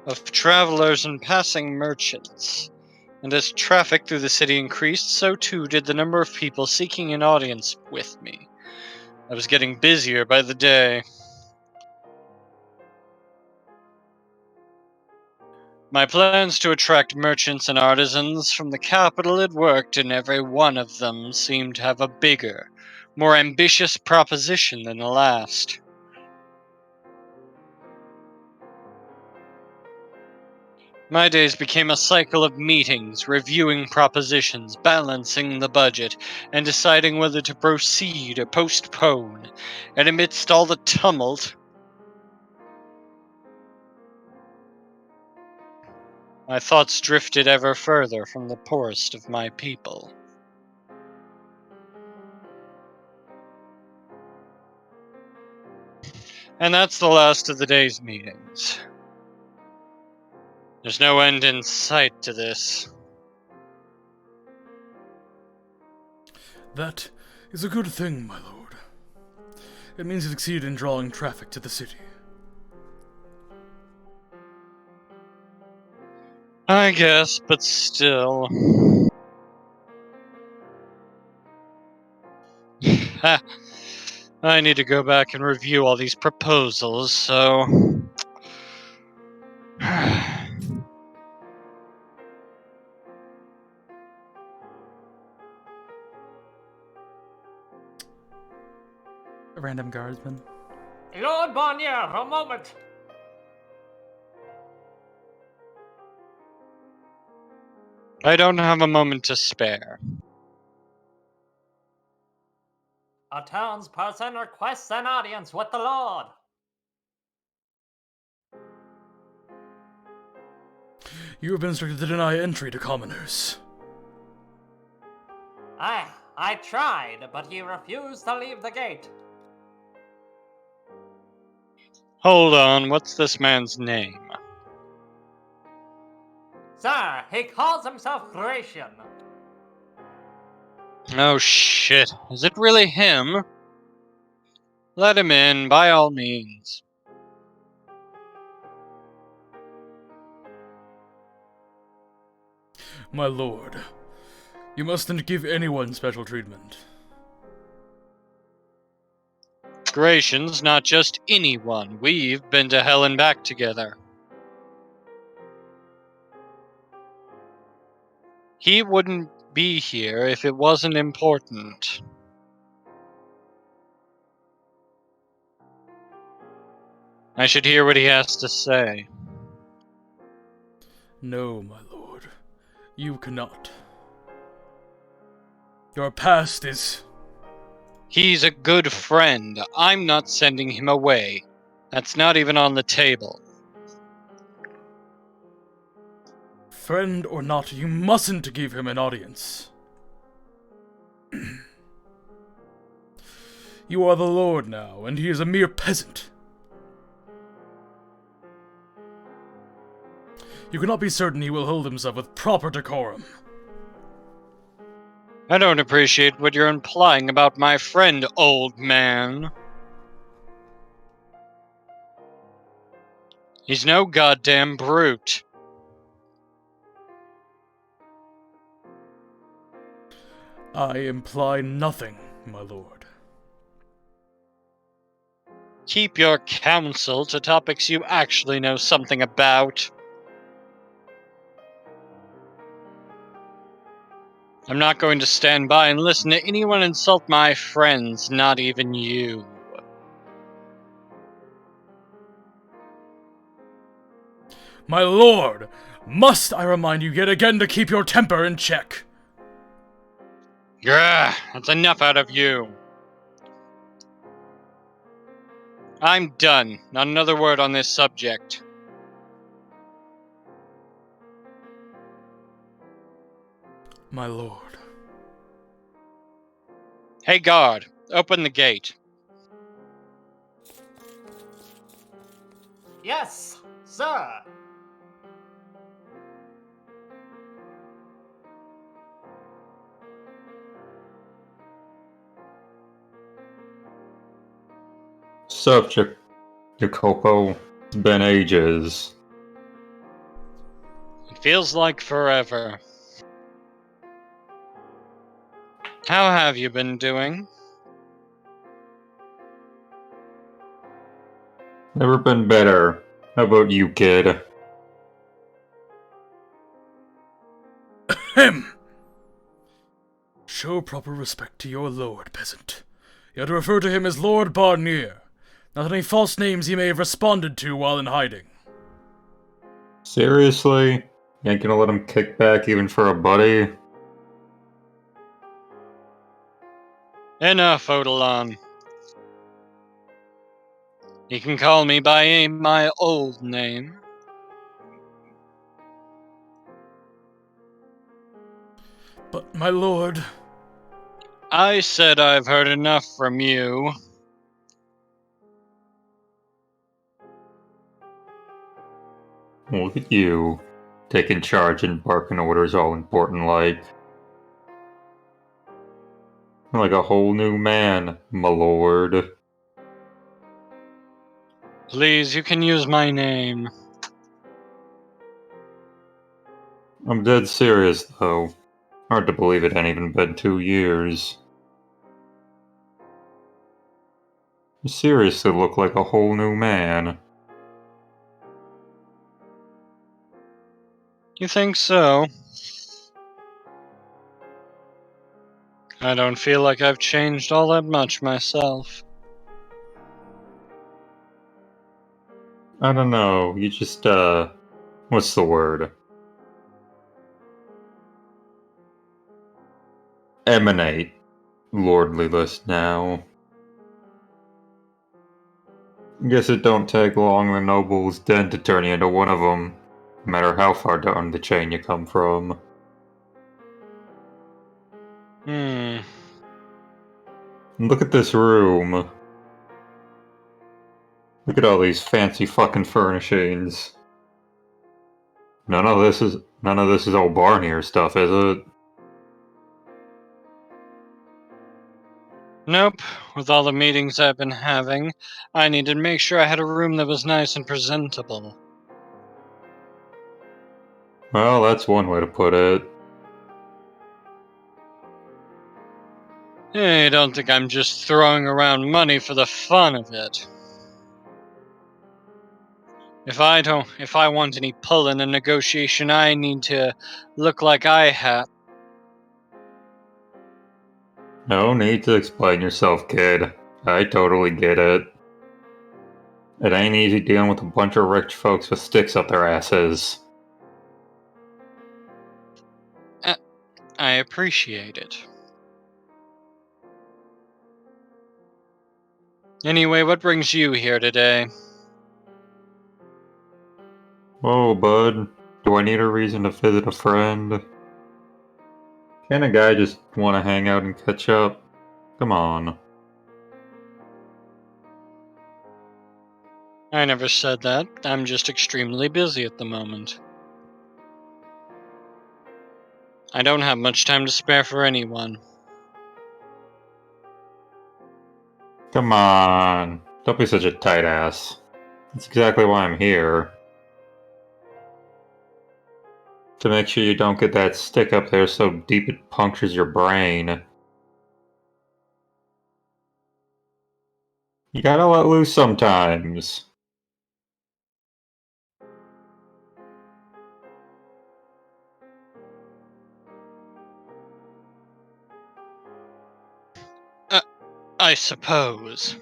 Of travelers and passing merchants. And as traffic through the city increased, so too did the number of people seeking an audience with me. I was getting busier by the day. My plans to attract merchants and artisans from the capital had worked, and every one of them seemed to have a bigger, more ambitious proposition than the last. My days became a cycle of meetings, reviewing propositions, balancing the budget, and deciding whether to proceed or postpone. And amidst all the tumult, my thoughts drifted ever further from the poorest of my people. And that's the last of the day's meetings. There's no end in sight to this. That is a good thing, my lord. It means you succeeded in drawing traffic to the city. I guess, but still. I need to go back and review all these proposals, so... A random guardsman. Lord Barnier, a moment. I don't have a moment to spare. A townsperson requests an audience with the Lord. You have been instructed to deny entry to commoners. I tried, but he refused to leave the gate. Hold on, what's this man's name? Sir, he calls himself Gratian. Oh shit, is it really him? Let him in, by all means. My lord, you mustn't give anyone special treatment. Gratian's not just anyone. We've been to hell and back together. He wouldn't be here if it wasn't important. I should hear what he has to say. No, my lord, you cannot. Your past is He's a good friend. I'm not sending him away. That's not even on the table. Friend or not, you mustn't give him an audience. You are the Lord now, and he is a mere peasant. You cannot be certain he will hold himself with proper decorum. I don't appreciate what you're implying about my friend, old man. He's no goddamn brute. I imply nothing, my lord. Keep your counsel to topics you actually know something about. I'm not going to stand by and listen to anyone insult my friends, not even you. My lord, must I remind you yet again to keep your temper in check? Grr, that's enough out of you. I'm done. Not another word on this subject. My lord. Hey guard, open the gate. Yes, sir. Sup, Jacopo? It's been ages. It feels like forever. How have you been doing? Never been better. How about you, kid? Him! Show proper respect to your lord, peasant. You are to refer to him as Lord Barnier, not any false names he may have responded to while in hiding. Seriously? You ain't gonna let him kick back even for a buddy? Enough, Odilon. You can call me by my old name. But, my lord... I said I've heard enough from you. Look at you. Taking charge and barking orders all important like. Like a whole new man, my lord. Please, you can use my name. I'm dead serious, though. Hard to believe it ain't even been 2 years. You seriously look like a whole new man. You think so? I don't feel like I've changed all that much myself. I don't know, you just, what's the word? Emanate. Lordliness now. Guess it don't take long the noble's den to turn you into one of them, no matter how far down the chain you come from. Look at this room. Look at all these fancy fucking furnishings. None of this is old Barnier stuff, is it? Nope. With all the meetings I've been having, I needed to make sure I had a room that was nice and presentable. Well, that's one way to put it. I don't think I'm just throwing around money for the fun of it. If I want any pull in a negotiation, I need to look like I have. No need to explain yourself, kid. I totally get it. It ain't easy dealing with a bunch of rich folks with sticks up their asses. I appreciate it. Anyway, what brings you here today? Whoa, bud. Do I need a reason to visit a friend? Can a guy just want to hang out and catch up? Come on. I never said that. I'm just extremely busy at the moment. I don't have much time to spare for anyone. Come on. Don't be such a tight ass. That's exactly why I'm here. To make sure you don't get that stick up there so deep it punctures your brain. You gotta let loose sometimes. I suppose.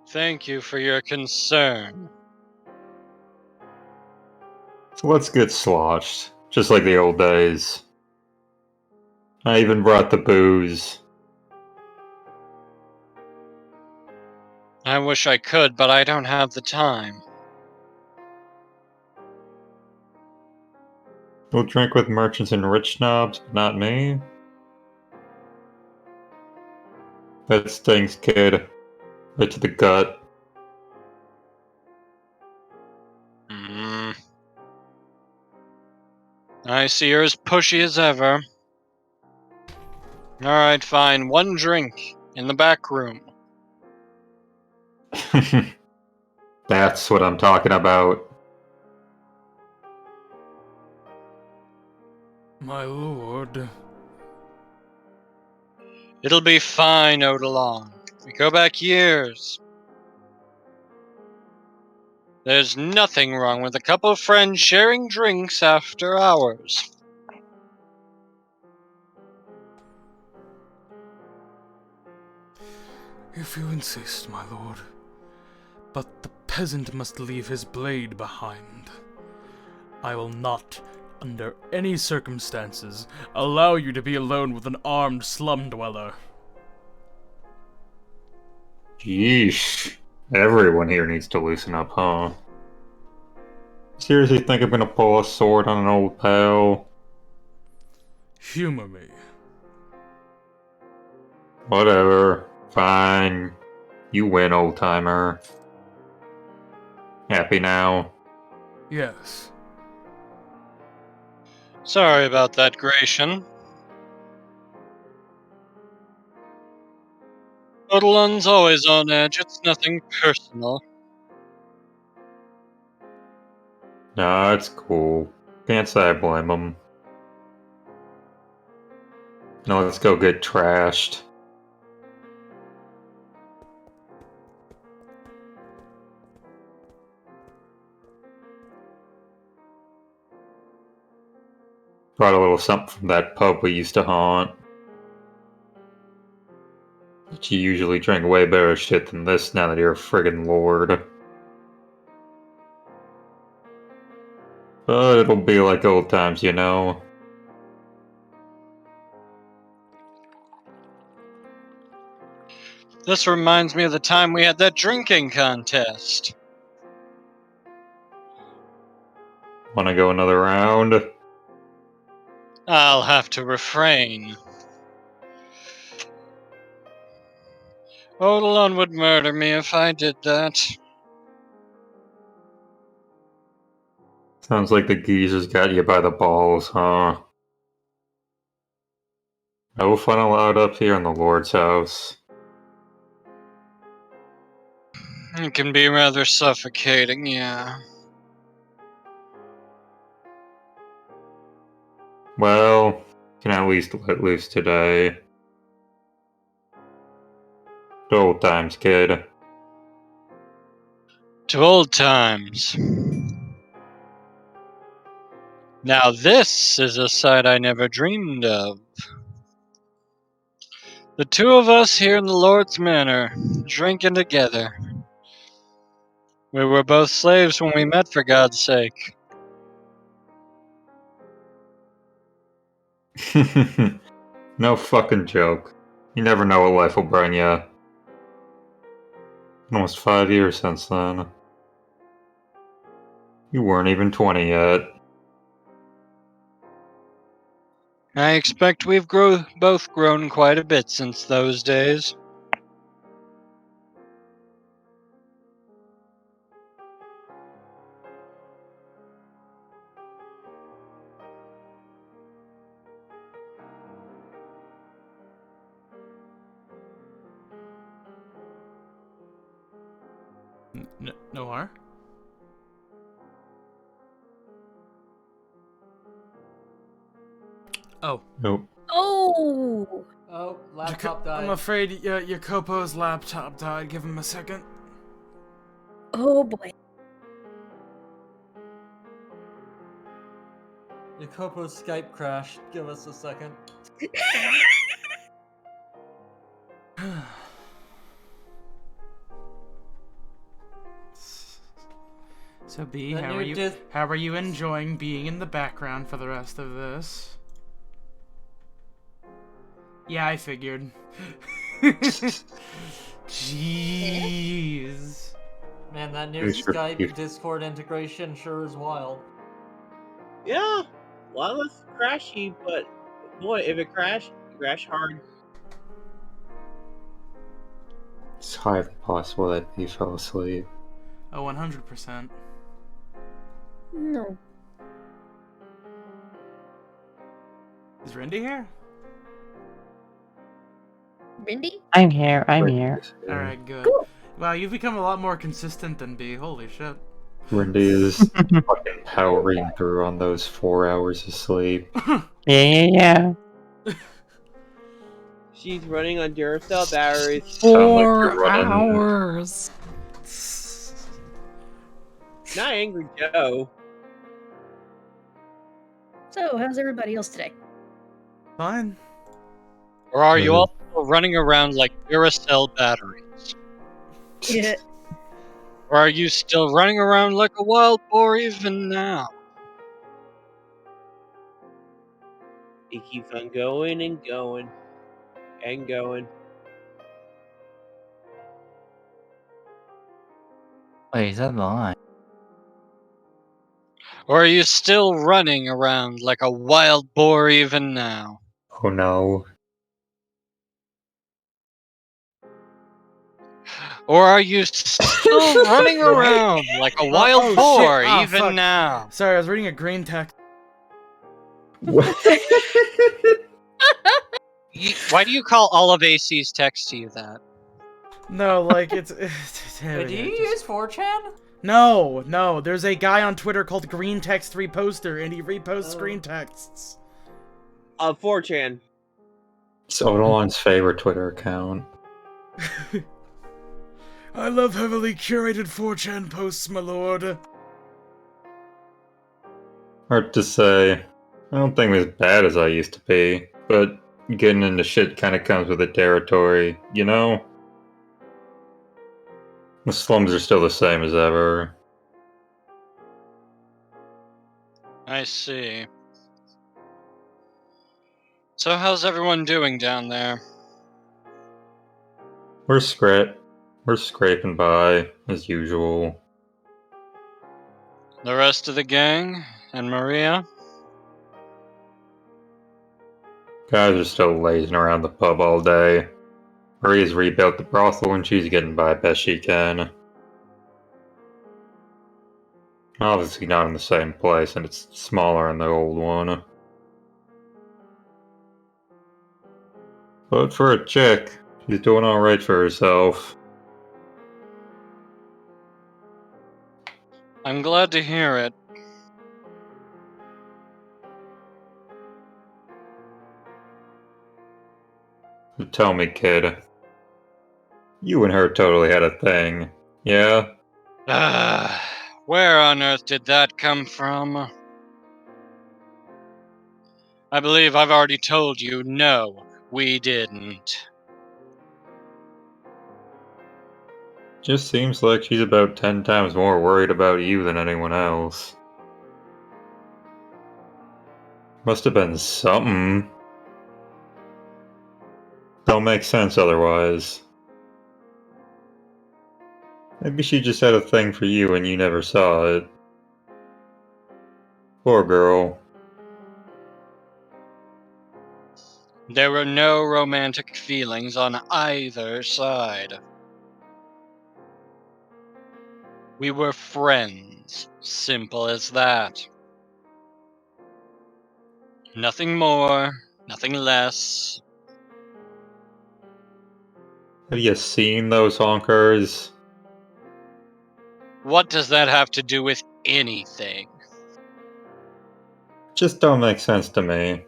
Thank you for your concern. Let's get sloshed. Just like the old days. I even brought the booze. I wish I could, but I don't have the time. We'll drink with merchants and rich snobs, but not me. That stings, kid. Right to the gut. I see you're as pushy as ever. Alright, fine. One drink. In the back room. That's what I'm talking about. My lord. It'll be fine, Odalon. We go back years. There's nothing wrong with a couple of friends sharing drinks after hours. If you insist, my lord. But the peasant must leave his blade behind. I will not, under any circumstances, allow you to be alone with an armed slum dweller. Yeesh. Everyone here needs to loosen up, huh? Seriously think I'm gonna pull a sword on an old pal? Humor me. Whatever. Fine. You win, old timer. Happy now? Yes. Sorry about that, Gratian. Odalon's always on edge. It's nothing personal. Nah, it's cool. Can't say I blame him. Now let's go get trashed. Brought a little something from that pub we used to haunt. But you usually drink way better shit than this now that you're a friggin' lord. But it'll be like old times, you know. This reminds me of the time we had that drinking contest. Wanna go another round? I'll have to refrain. Odalon would murder me if I did that. Sounds like the geezers got you by the balls, huh? No fun allowed up here in the Lord's house. It can be rather suffocating, yeah. Well, can at least let loose today. Good old times, kid. To old times. Now this is a sight I never dreamed of. The two of us here in the Lord's Manor, drinking together. We were both slaves when we met, for God's sake. No fucking joke. You never know what life will bring you. Almost 5 years since then. You weren't even 20 yet. I expect we've both grown quite a bit since those days. Noir? Oh. Nope. Oh! Oh, laptop died. I'm afraid Jacopo's laptop died. Give him a second. Oh boy. Jacopo's Skype crashed. Give us a second. So B, Then how are you enjoying being in the background for the rest of this? Yeah, I figured. Jeez. Man, that new Skype Discord integration sure is wild. Yeah, a lot less crashy, but boy, if it crashed, it crashed hard. It's highly possible that he fell asleep. Oh, 100%. No. Is Rindy here? Rindy? I'm here. I'm here. Alright, good. Cool. Wow, you've become a lot more consistent than B. Holy shit. Rindy is fucking powering through on those 4 hours of sleep. Yeah. She's running on Duracell batteries. Sound like you're running- hours. Not Angry Joe. So, how's everybody else today? Fine. Or are you all still running around like Duracell batteries? Yeah. Or are you still running around like a wild boar even now? He keeps on going and going and going. Wait, is that the line? Or are you still running around like a wild boar even now? Oh no. Or are you still running around like a wild oh, boar shit. Oh, even fuck. now? Sorry, I was reading a green text. Why do you call all of AC's text to you that? No, like, it's... Wait, do you use 4chan? No, there's a guy on Twitter called Green Text Reposter, and he reposts green texts. 4chan. It's Odilon's favorite Twitter account. I love heavily curated 4chan posts, my lord. Hard to say. I don't think I'm as bad as I used to be, but getting into shit kind of comes with the territory, you know? The slums are still the same as ever. I see. So how's everyone doing down there? We're scraping by, as usual. The rest of the gang? And Maria? Guys are still lazing around the pub all day. Maria's rebuilt the brothel and she's getting by best she can. Obviously not in the same place, and it's smaller than the old one. But for a chick, she's doing alright for herself. I'm glad to hear it. So tell me, kid. You and her totally had a thing, yeah? Where on earth did that come from? I believe I've already told you, no, we didn't. Just seems like she's about 10 times more worried about you than anyone else. Must have been something. Don't make sense otherwise. Maybe she just had a thing for you and you never saw it. Poor girl. There were no romantic feelings on either side. We were friends. Simple as that. Nothing more, nothing less. Have you seen those honkers? What does that have to do with anything? Just don't make sense to me.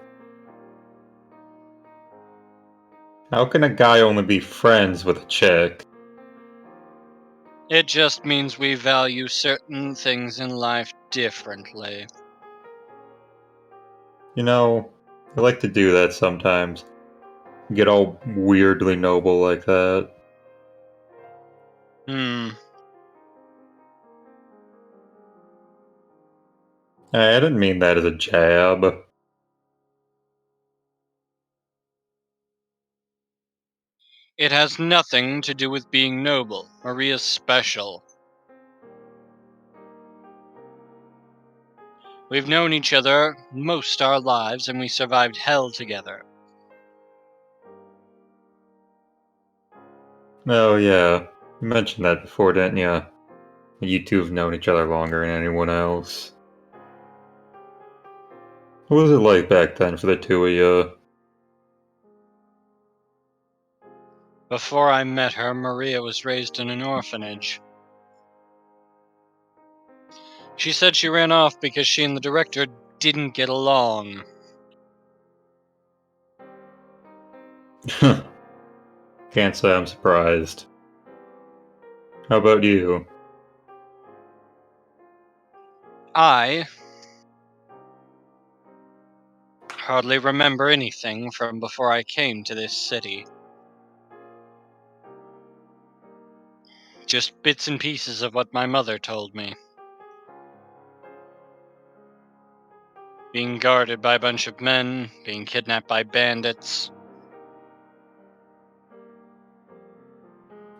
How can a guy only be friends with a chick? It just means we value certain things in life differently. You know, I like to do that sometimes. Get all weirdly noble like that. I didn't mean that as a jab. It has nothing to do with being noble. Maria's special. We've known each other most our lives, and we survived hell together. Oh yeah, you mentioned that before, didn't you? You two have known each other longer than anyone else. What was it like back then for the two of you? Before I met her, Maria was raised in an orphanage. She said she ran off because she and the director didn't get along. Can't say I'm surprised. How about you? I hardly remember anything from before I came to this city. Just bits and pieces of what my mother told me. Being guarded by a bunch of men, being kidnapped by bandits.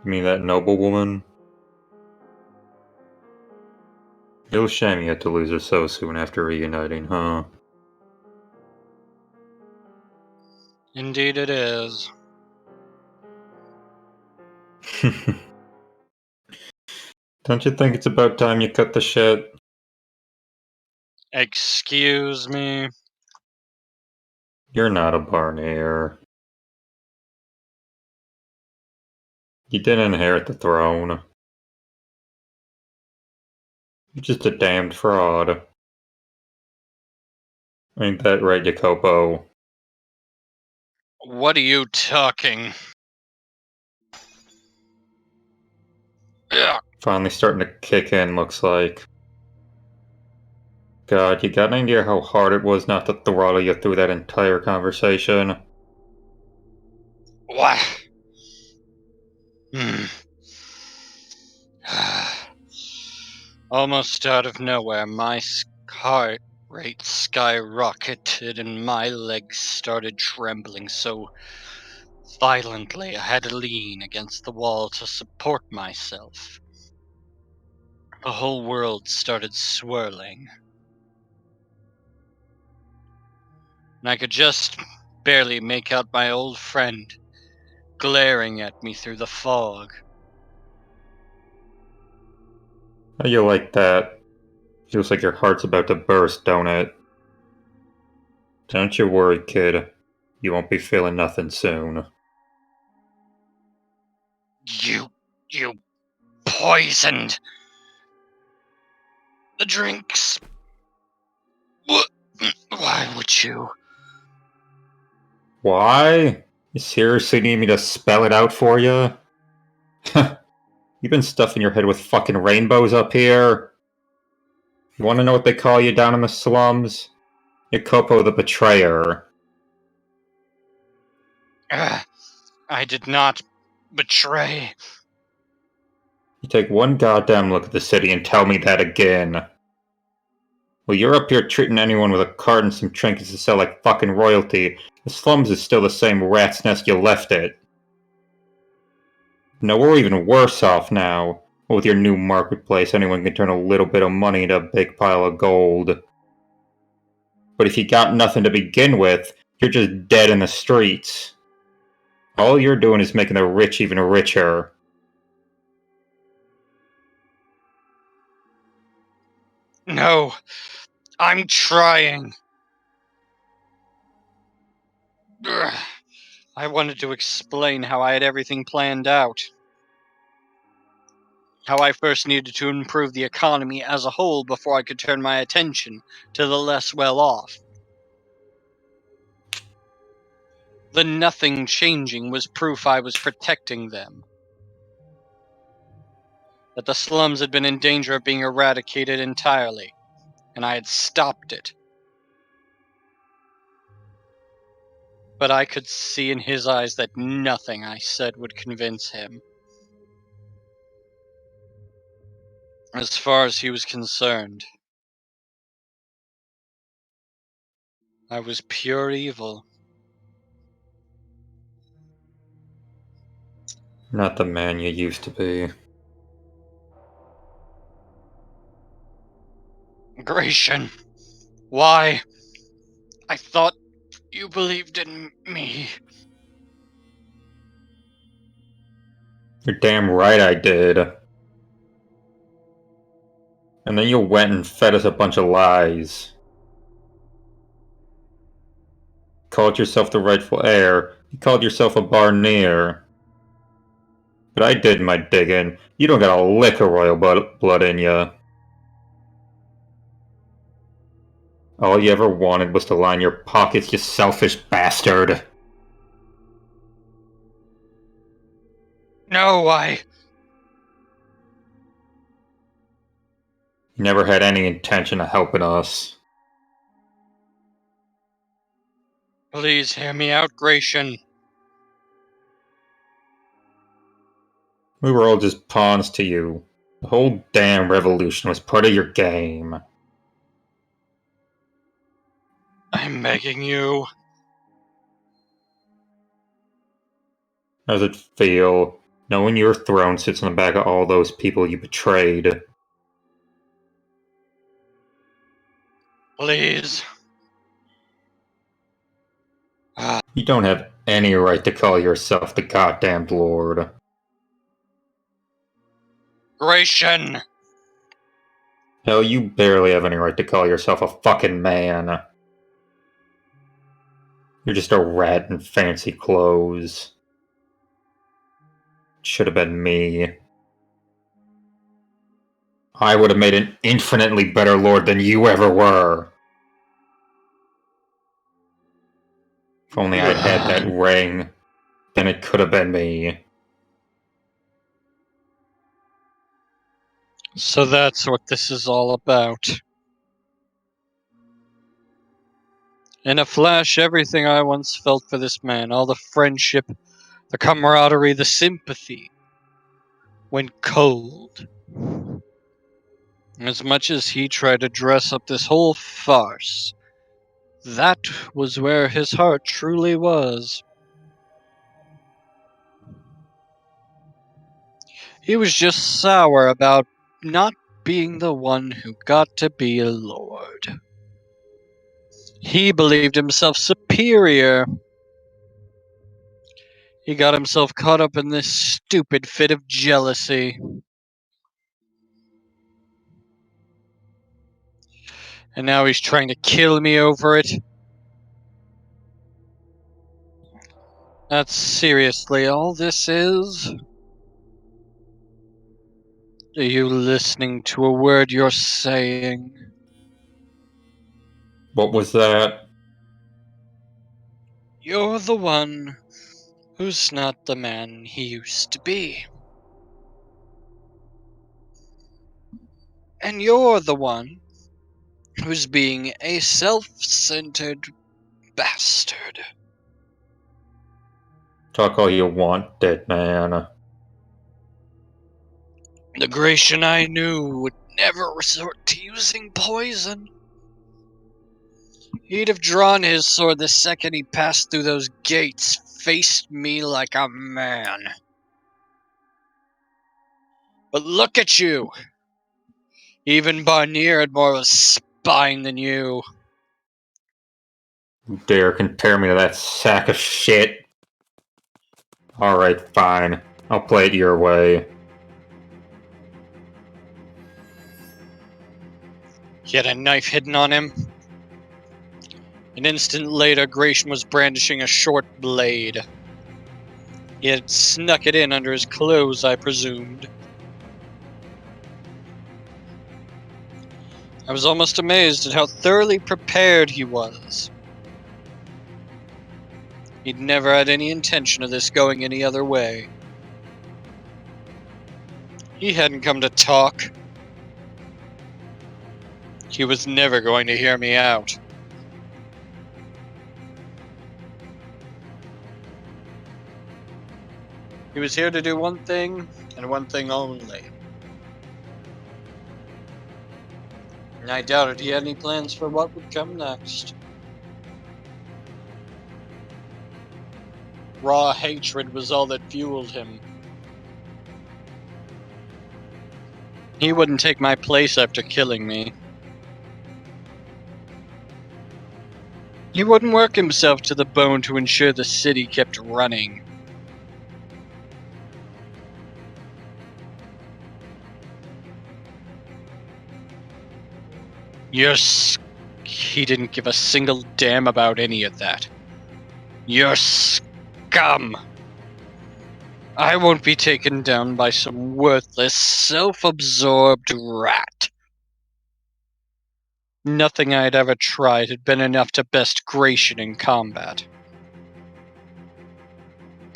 You mean that noble woman? Real shame you had to lose her so soon after reuniting, huh? Indeed it is. Don't you think it's about time you cut the shit? Excuse me? You're not a Barnier. You didn't inherit the throne. You're just a damned fraud. Ain't that right, Jacopo? What are you talking? Ugh. Finally starting to kick in, looks like. God, you got an idea how hard it was not to throttle you through that entire conversation? What? Hmm. Almost out of nowhere, my heart rate skyrocketed and my legs started trembling so violently I had to lean against the wall to support myself. The whole world started swirling, and I could just barely make out my old friend glaring at me through the fog. How you like that? Feels like your heart's about to burst, don't it? Don't you worry, kid. You won't be feeling nothing soon. You poisoned the drinks. What? Why would you? Why? You seriously need me to spell it out for you? You've been stuffing your head with fucking rainbows up here. You wanna know what they call you down in the slums? Jacopo the Betrayer. I did not betray. You take one goddamn look at the city and tell me that again. Well, you're up here treating anyone with a card and some trinkets to sell like fucking royalty. The slums is still the same rat's nest you left it. No, we're even worse off now. With your new marketplace, anyone can turn a little bit of money into a big pile of gold. But if you got nothing to begin with, you're just dead in the streets. All you're doing is making the rich even richer. No, I'm trying. Ugh. I wanted to explain how I had everything planned out. How I first needed to improve the economy as a whole before I could turn my attention to the less well-off. The nothing changing was proof I was protecting them. That the slums had been in danger of being eradicated entirely, and I had stopped it. But I could see in his eyes that nothing I said would convince him. As far as he was concerned, I was pure evil. Not the man you used to be. Gratian, why? I thought you believed in me. You're damn right I did. And then you went and fed us a bunch of lies. Called yourself the rightful heir. You called yourself a Barnier. But I did my digging. You don't got a lick of royal blood in you. All you ever wanted was to line your pockets, you selfish bastard. No, You never had any intention of helping us. Please hear me out, Gratian. We were all just pawns to you. The whole damn revolution was part of your game. I'm begging you. How does it feel, knowing your throne sits on the back of all those people you betrayed? Please. You don't have any right to call yourself the goddamned Lord. Gratian! Hell, you barely have any right to call yourself a fucking man. You're just a rat in fancy clothes. Should have been me. I would have made an infinitely better lord than you ever were. If only I'd had that ring, then it could have been me. So that's what this is all about. In a flash, everything I once felt for this man, all the friendship, the camaraderie, the sympathy, went cold. As much as he tried to dress up this whole farce, that was where his heart truly was. He was just sour about not being the one who got to be a lord. He believed himself superior. He got himself caught up in this stupid fit of jealousy. And now he's trying to kill me over it. That's seriously all this is? Are you listening to a word you're saying? What was that? You're the one who's not the man he used to be. And you're the one who's being a self-centered bastard. Talk all you want, dead man. The Gratian I knew would never resort to using poison. He'd have drawn his sword the second he passed through those gates, faced me like a man. But look at you! Even Barnier had more of a spine than you. You dare compare me to that sack of shit? Alright, fine. I'll play it your way. He had a knife hidden on him. An instant later, Gratian was brandishing a short blade. He had snuck it in under his clothes, I presumed. I was almost amazed at how thoroughly prepared he was. He'd never had any intention of this going any other way. He hadn't come to talk. He was never going to hear me out. He was here to do one thing, and one thing only. And I doubted he had any plans for what would come next. Raw hatred was all that fueled him. He wouldn't take my place after killing me. He wouldn't work himself to the bone to ensure the city kept running. He didn't give a single damn about any of that. You're scum! I won't be taken down by some worthless, self-absorbed rat. Nothing I had ever tried had been enough to best Gratian in combat.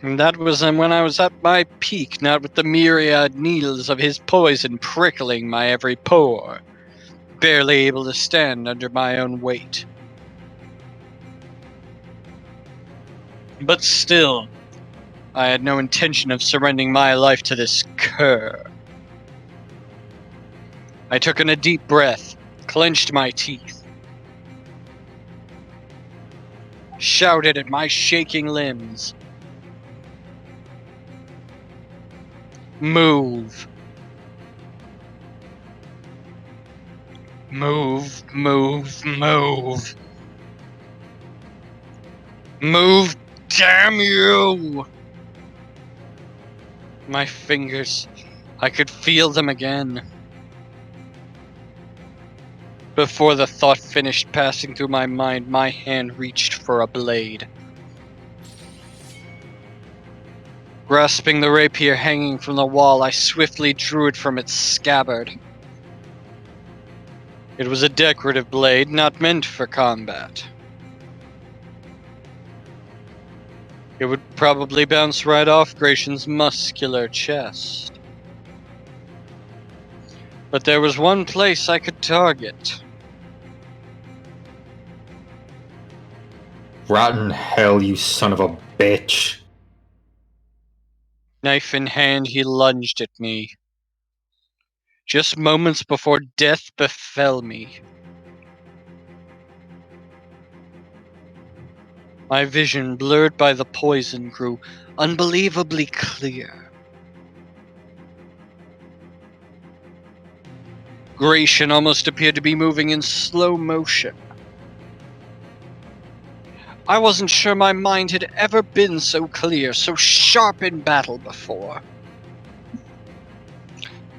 And that was when I was at my peak, not with the myriad needles of his poison prickling my every pore, barely able to stand under my own weight. But still, I had no intention of surrendering my life to this cur. I took in a deep breath, clenched my teeth, shouted at my shaking limbs. Move. Move, move, move. Move, damn you! My fingers, I could feel them again. Before the thought finished passing through my mind, my hand reached for a blade. Grasping the rapier hanging from the wall, I swiftly drew it from its scabbard. It was a decorative blade, not meant for combat. It would probably bounce right off Gratian's muscular chest. But there was one place I could target. Rotten hell, you son of a bitch. Knife in hand, he lunged at me. Just moments before death befell me. My vision, blurred by the poison, grew unbelievably clear. Gratian almost appeared to be moving in slow motion. I wasn't sure my mind had ever been so clear, so sharp in battle before.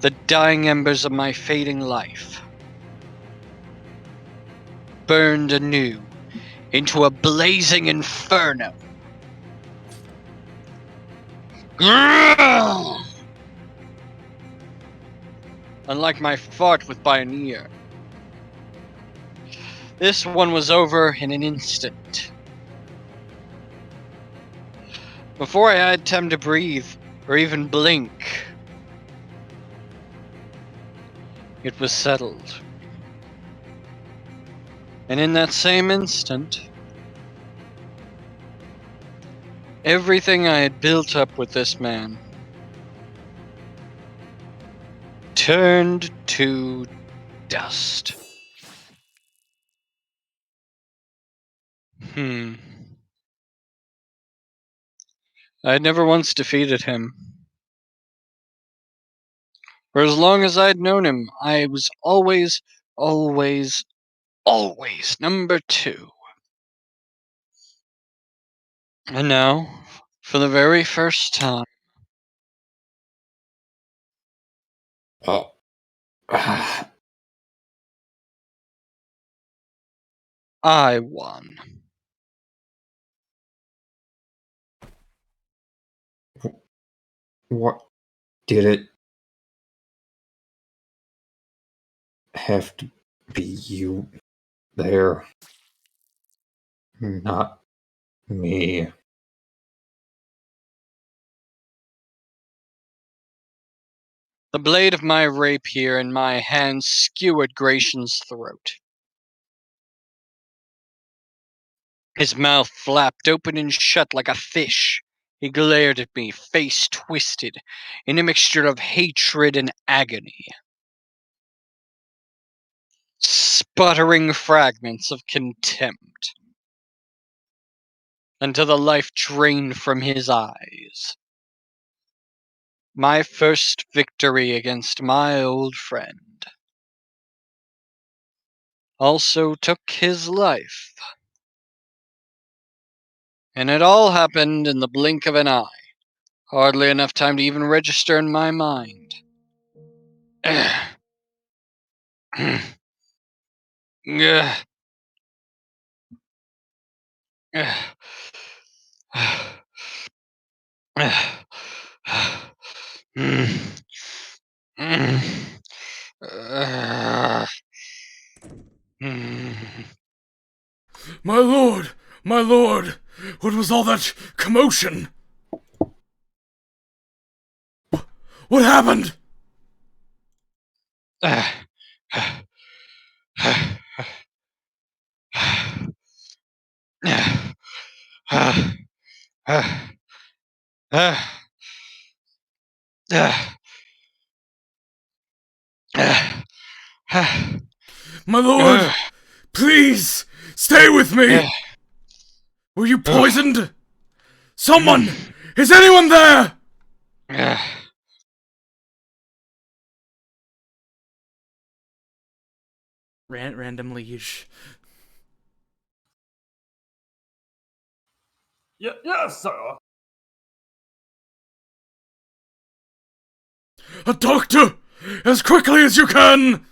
The dying embers of my fading life burned anew into a blazing inferno. Unlike my fight with Pioneer, this one was over in an instant. Before I had time to breathe, or even blink, it was settled. And in that same instant, everything I had built up with this man turned to dust. I had never once defeated him. For as long as I'd known him, I was always number 2. And now, for the very first time, Oh. I won. What did it have to be you there? Not me. The blade of my rapier in my hand skewered Gratian's throat. His mouth flapped open and shut like a fish. He glared at me, face twisted, in a mixture of hatred and agony. Sputtering fragments of contempt, until the life drained from his eyes. My first victory against my old friend. Also took his life. And it all happened in the blink of an eye. Hardly enough time to even register in my mind. My lord! My lord! What was all that commotion? What happened? My lord! Please! Stay with me! Were you poisoned? Someone! Is anyone there? Random liege. Yes, sir. A doctor! As quickly as you can!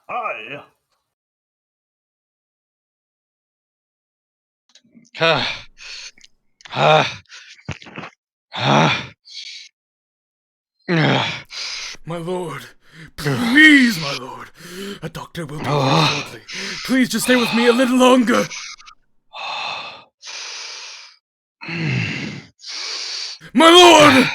Aye. My lord, please, my lord. A doctor will be here shortly. Please just stay with me a little longer. My lord!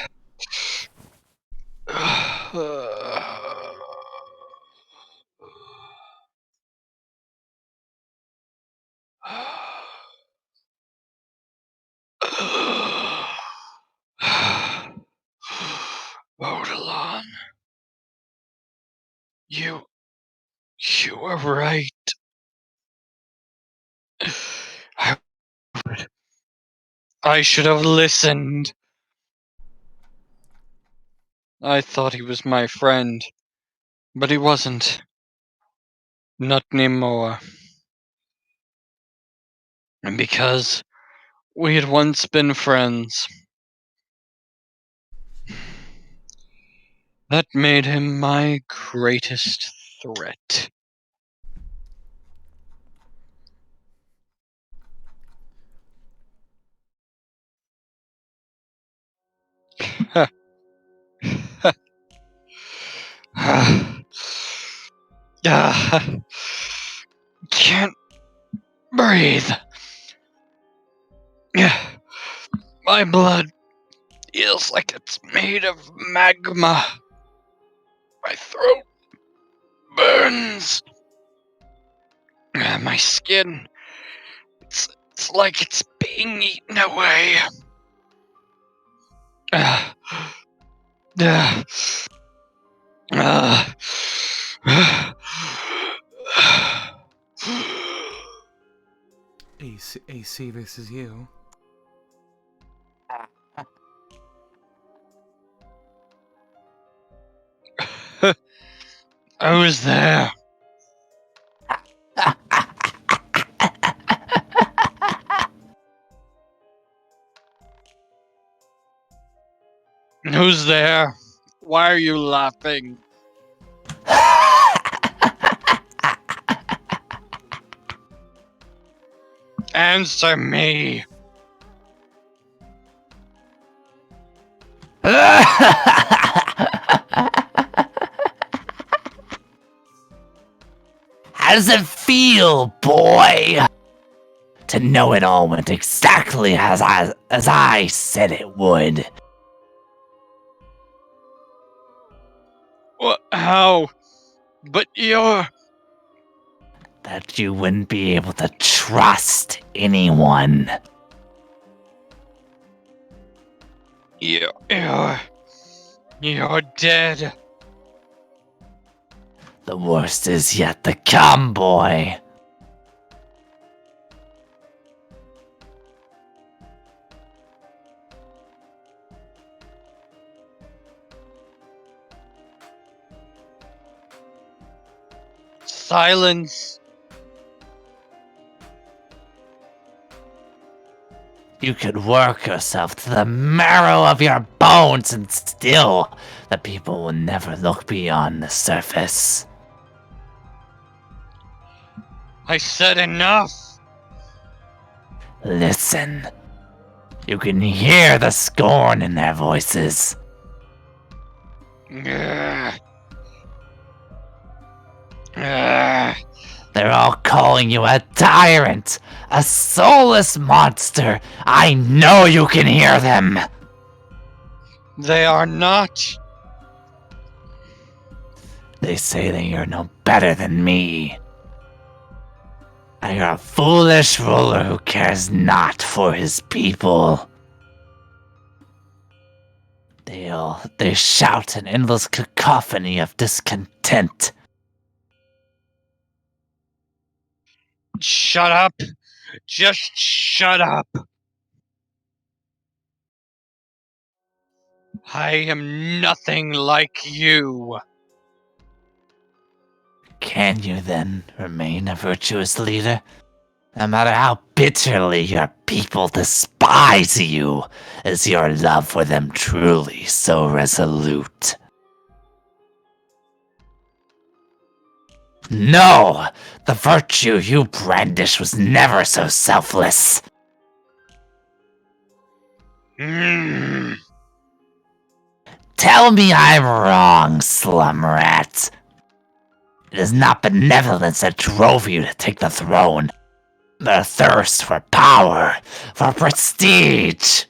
Baudelaire, you were right. I should have listened. I thought he was my friend, but he wasn't. Not anymore. And because we had once been friends, that made him my greatest threat. Can't breathe. My blood feels like it's made of magma. My throat burns. My skin, it's like it's being eaten away. AC, this is you. Who's there? Who's there? Why are you laughing? Answer me. How does it feel, boy? To know it all went exactly as I said it would. What? How? But you're... That you wouldn't be able to trust anyone. You're dead. The worst is yet to come, boy. Silence. You could work yourself to the marrow of your bones and still the people will never look beyond the surface. I said enough. Listen. You can hear the scorn in their voices. Ugh. Ugh. They're all calling you a tyrant, a soulless monster. I know you can hear them. They are not. They say that you're no better than me. You're a foolish ruler who cares not for his people. They shout an endless cacophony of discontent. Shut up. Just shut up. I am nothing like you. Can you then remain a virtuous leader? No matter how bitterly your people despise you, is your love for them truly so resolute? No! The virtue you brandish was never so selfless. Mm. Tell me I'm wrong, slum rat. It is not benevolence that drove you to take the throne. The thirst for power, for prestige.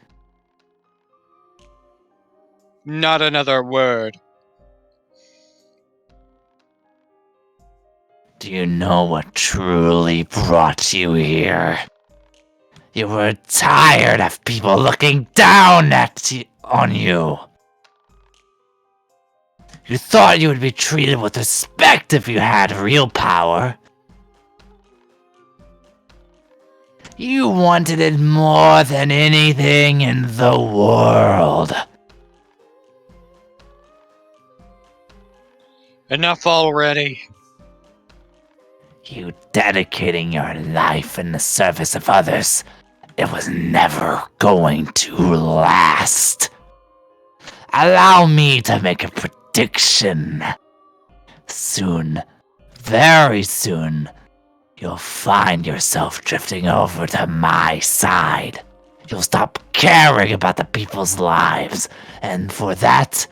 Not another word. Do you know what truly brought you here? You were tired of people looking down on you. You thought you would be treated with respect if you had real power. You wanted it more than anything in the world. Enough already. You dedicating your life in the service of others, it was never going to last. Allow me to make a prediction. Soon, very soon, you'll find yourself drifting over to my side. You'll stop caring about the people's lives, and for that,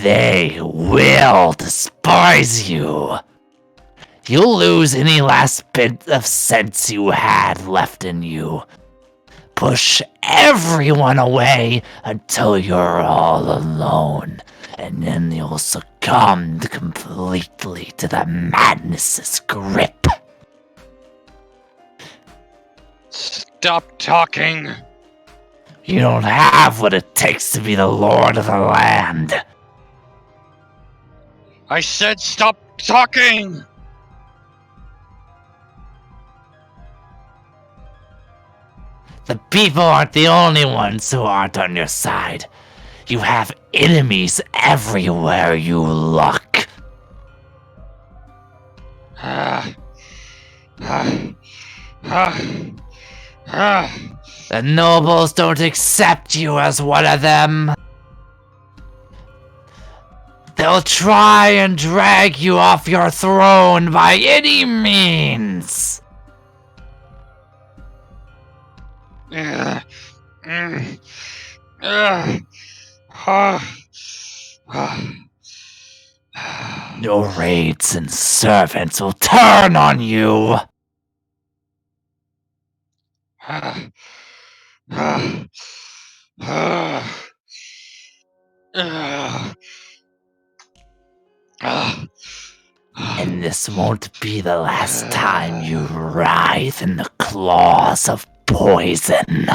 they will despise you. You'll lose any last bit of sense you had left in you. Push everyone away until you're all alone, and then you'll succumb completely to the madness's grip. Stop talking. You don't have what it takes to be the lord of the land. I said stop talking. The people aren't the only ones who aren't on your side. You have enemies everywhere you look. The nobles don't accept you as one of them. They'll try and drag you off your throne by any means. Your raids and servants will turn on you. And this won't be the last time you writhe in the claws of poison.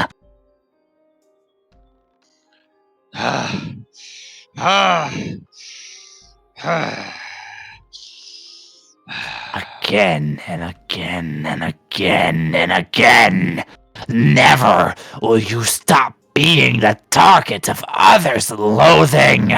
Again and again and again and again. Never will you stop being the target of others' loathing.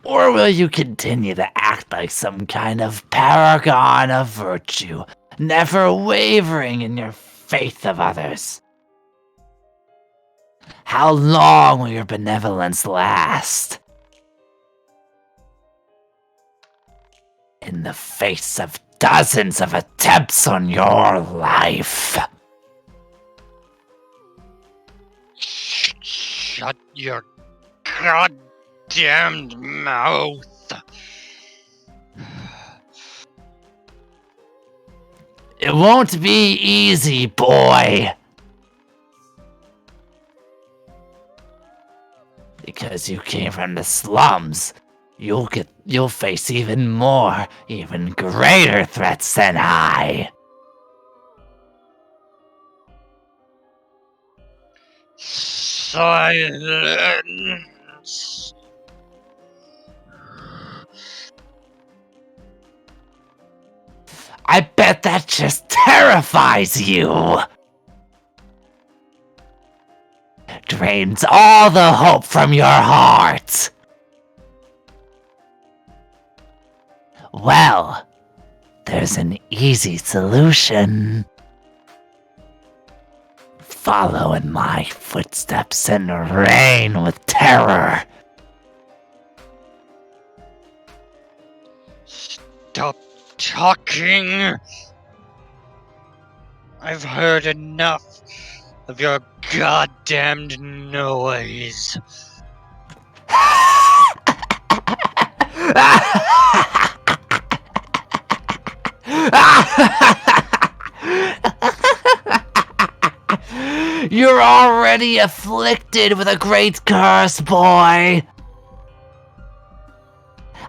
Or will you continue to act like some kind of paragon of virtue, never wavering in your faith of others? How long will your benevolence last? In the face of dozens of attempts on your life. Shut your goddamned mouth. It won't be easy, boy. Because you came from the slums, you'll face even more, even greater threats than I. Silence. I bet that just terrifies you. Drains all the hope from your heart. Well, there's an easy solution. Follow in my footsteps and reign with terror. Stop talking. I've heard enough of your goddamned noise. You're already afflicted with a great curse, boy.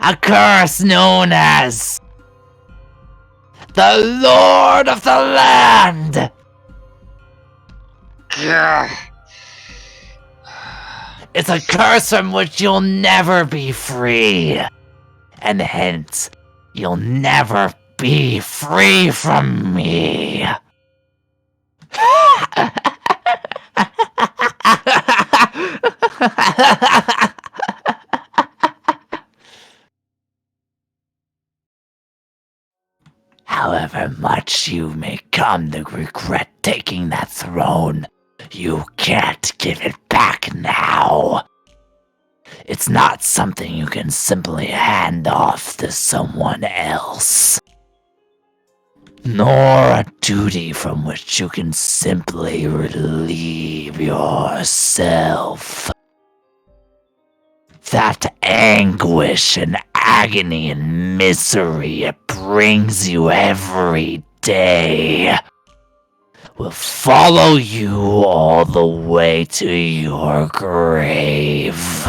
A curse known as the Lord of the Land. It's a curse from which you'll never be free. And hence, you'll never be free from me. However much you may come to regret taking that throne, you can't give it back now. It's not something you can simply hand off to someone else. Nor a duty from which you can simply relieve yourself. That anguish and agony and misery it brings you every day will follow you all the way to your grave.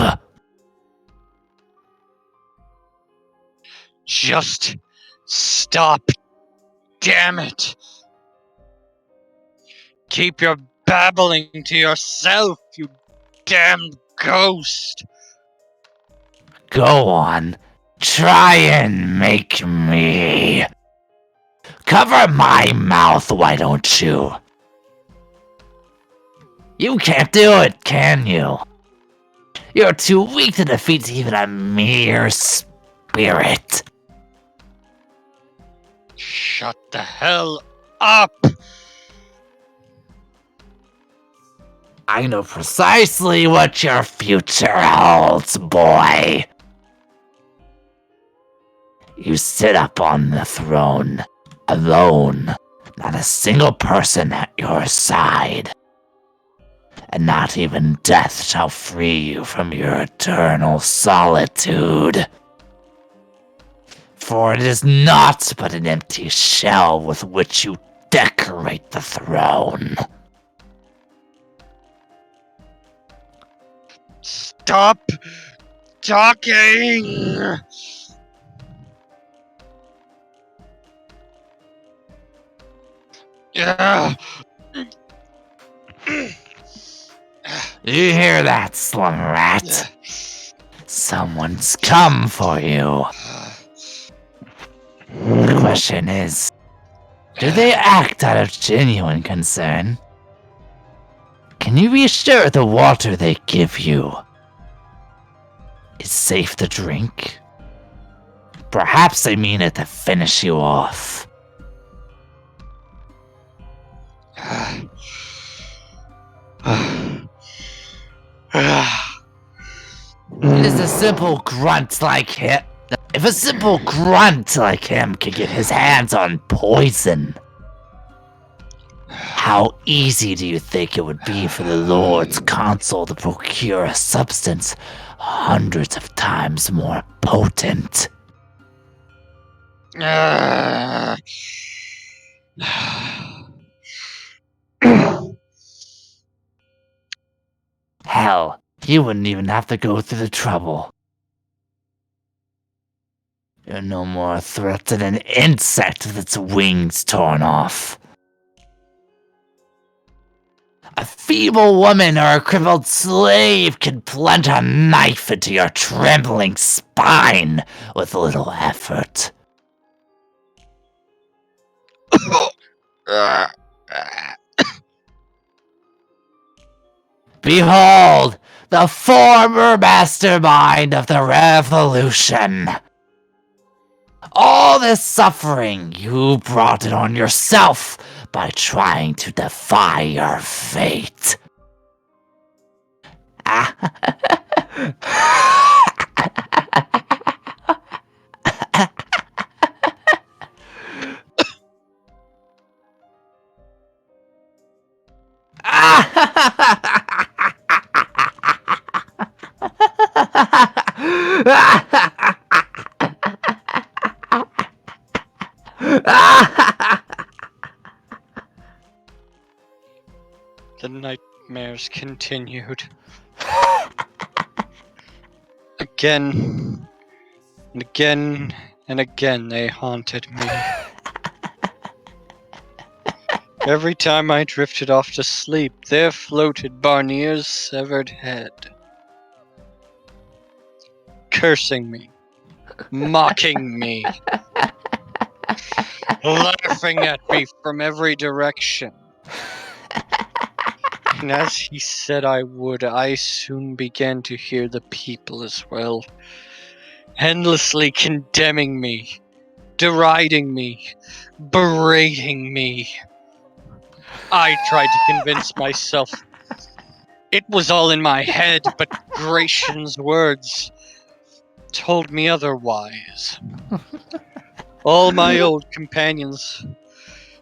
Just stop. Damn it. Keep your babbling to yourself, you damned ghost. Go on. Try and make me. Cover my mouth, why don't you? You can't do it, can you? You're too weak to defeat even a mere spirit. Shut the hell up! I know precisely what your future holds, boy. You sit up on the throne, alone, not a single person at your side. And not even death shall free you from your eternal solitude. For it is naught but an empty shell with which you decorate the throne. Stop talking! Yeah. You hear that, slum rat? Someone's come for you. The question is, do they act out of genuine concern? Can you be sure the water they give you is safe to drink? Perhaps they mean it to finish you off. It is a simple grunt like him. If a simple grunt like him could get his hands on poison, how easy do you think it would be for the Lord's Consul to procure a substance hundreds of times more potent? Hell, you wouldn't even have to go through the trouble. You're no more a threat than an insect with its wings torn off. A feeble woman or a crippled slave can plunge a knife into your trembling spine with little effort. Behold, the former mastermind of the revolution. All this suffering, you brought it on yourself by trying to defy your fate. The nightmares continued. Again and again and again they haunted me. Every time I drifted off to sleep, there floated Barnier's severed head, cursing me, mocking me, laughing at me from every direction. And as he said I would, I soon began to hear the people as well, endlessly condemning me, deriding me, berating me. I tried to convince myself it was all in my head, but Gratian's words told me otherwise. All my old companions,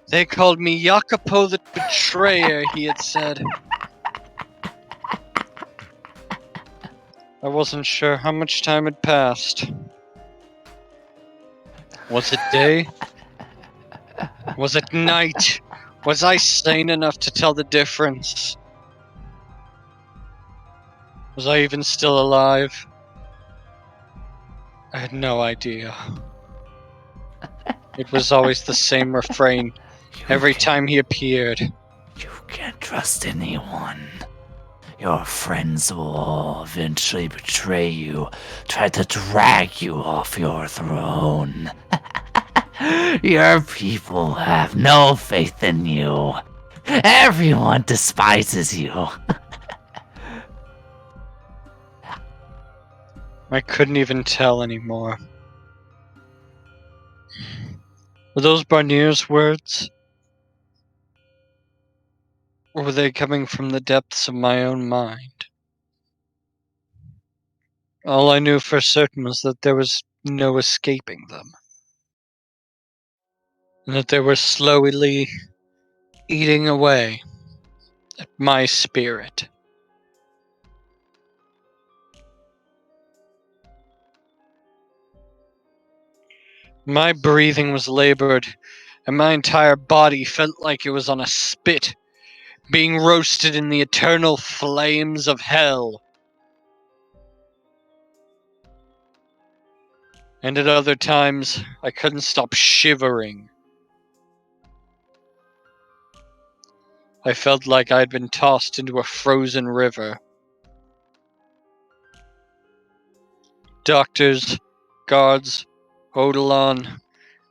they called me Jacopo the Betrayer, he had said. I wasn't sure how much time had passed. Was it day? Was it night? Was I sane enough to tell the difference? Was I even still alive? I had no idea. It was always the same refrain every time he appeared. You can't trust anyone. Your friends will eventually betray you, try to drag you off your throne. Your people have no faith in you. Everyone despises you. I couldn't even tell anymore. Were those Barnier's words? Or were they coming from the depths of my own mind? All I knew for certain was that there was no escaping them. And that they were slowly eating away at my spirit. My breathing was labored, and my entire body felt like it was on a spit, being roasted in the eternal flames of hell. And at other times, I couldn't stop shivering. I felt like I'd been tossed into a frozen river. Doctors, guards, Odilon,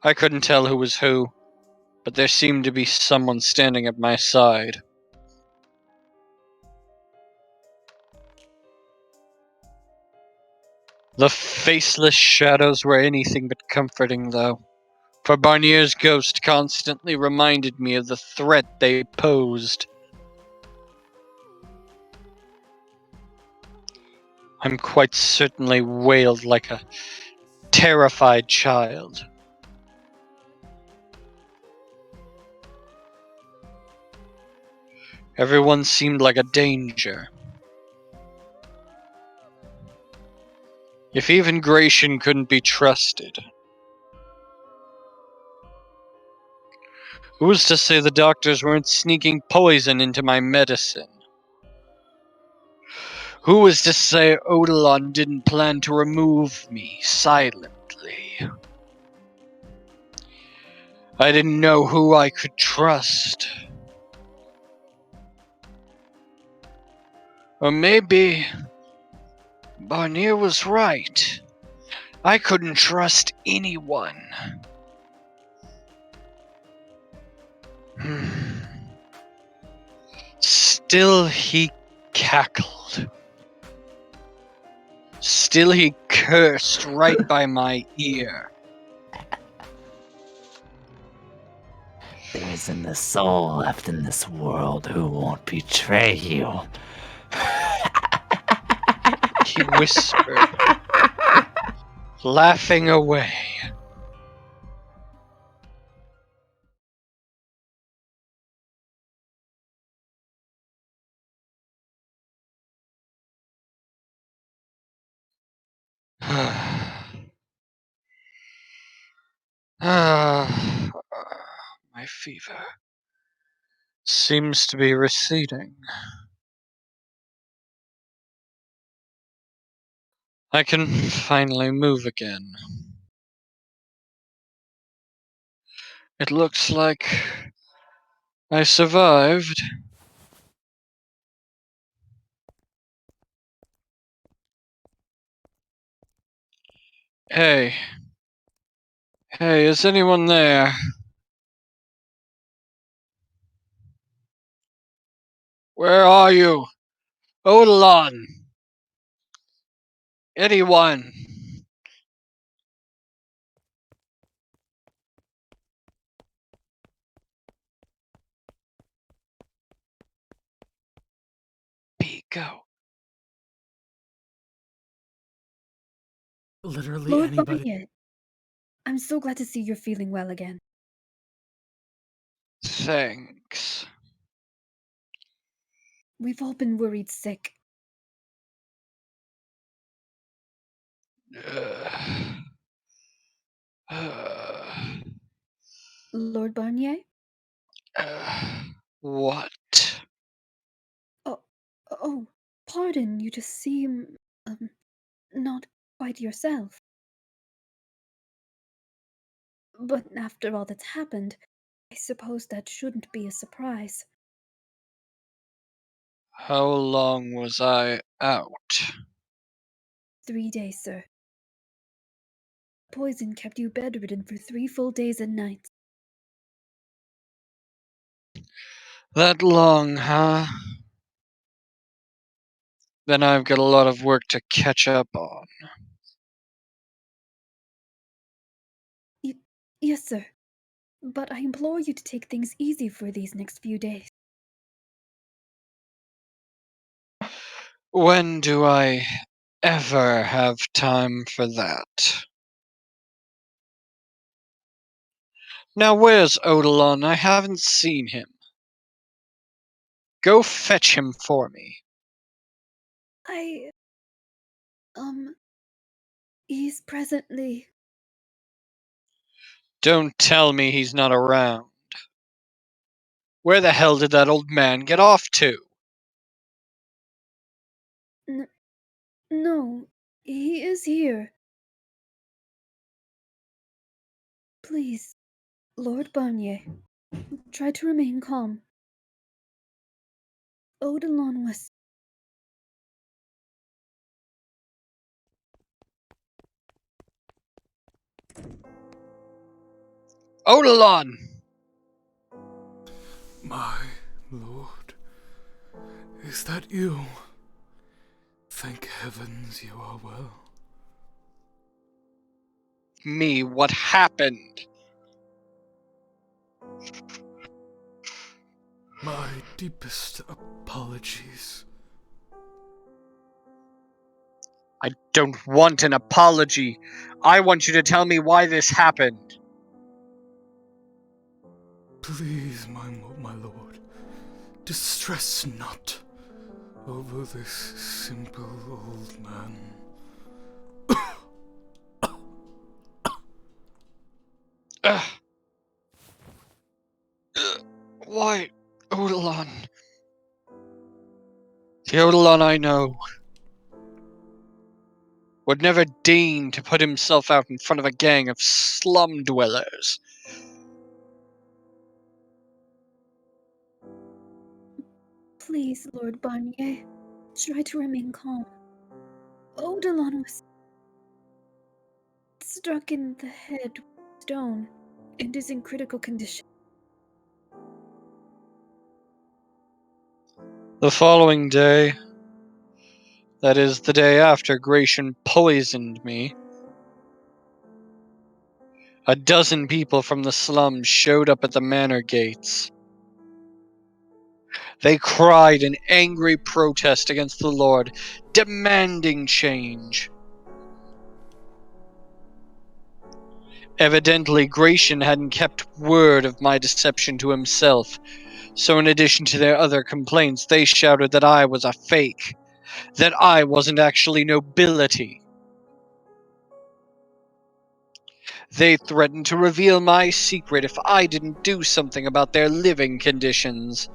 I couldn't tell who was who, but there seemed to be someone standing at my side. The faceless shadows were anything but comforting, though, for Barnier's ghost constantly reminded me of the threat they posed. I'm quite certainly wailed like a terrified child. Everyone seemed like a danger. If even Gratian couldn't be trusted, who's to say the doctors weren't sneaking poison into my medicine? Who was to say Odilon didn't plan to remove me silently? I didn't know who I could trust. Or maybe Barnier was right. I couldn't trust anyone. Still he cackled. Still he cursed right by my ear. There isn't a soul left in this world who won't betray you. He whispered, laughing away. My fever seems to be receding. I can finally move again. It looks like I survived. Hey. Hey, is anyone there? Where are you? Odilon! Anyone? Go. Literally Lord anybody. Barnier, I'm so glad to see you're feeling well again. Thanks. We've all been worried sick. Lord Barnier? What? Oh, pardon, you just seem, not quite yourself. But after all that's happened, I suppose that shouldn't be a surprise. How long was I out? 3 days, sir. Poison kept you bedridden for 3 full days and nights. That long, huh? Then I've got a lot of work to catch up on. Yes, sir. But I implore you to take things easy for these next few days. When do I ever have time for that? Now where's Odilon? I haven't seen him. Go fetch him for me. He's presently... Don't tell me he's not around. Where the hell did that old man get off to? No, he is here. Please, Lord Barnier, try to remain calm. Odilon was... Odilon! My lord, is that you? Thank heavens you are well. Me, what happened? My deepest apologies. I don't want an apology. I want you to tell me why this happened. Please, my lord, distress not over this simple old man. Why, Odilon? The Odilon I know would never deign to put himself out in front of a gang of slum dwellers. Please, Lord Barnier, try to remain calm. Odilon was struck in the head with a stone and is in critical condition. The following day, that is, the day after Gratian poisoned me, a dozen people from the slums showed up at the manor gates. They cried in angry protest against the Lord, demanding change. Evidently, Gratian hadn't kept word of my deception to himself, so in addition to their other complaints, they shouted that I was a fake, that I wasn't actually nobility. They threatened to reveal my secret if I didn't do something about their living conditions.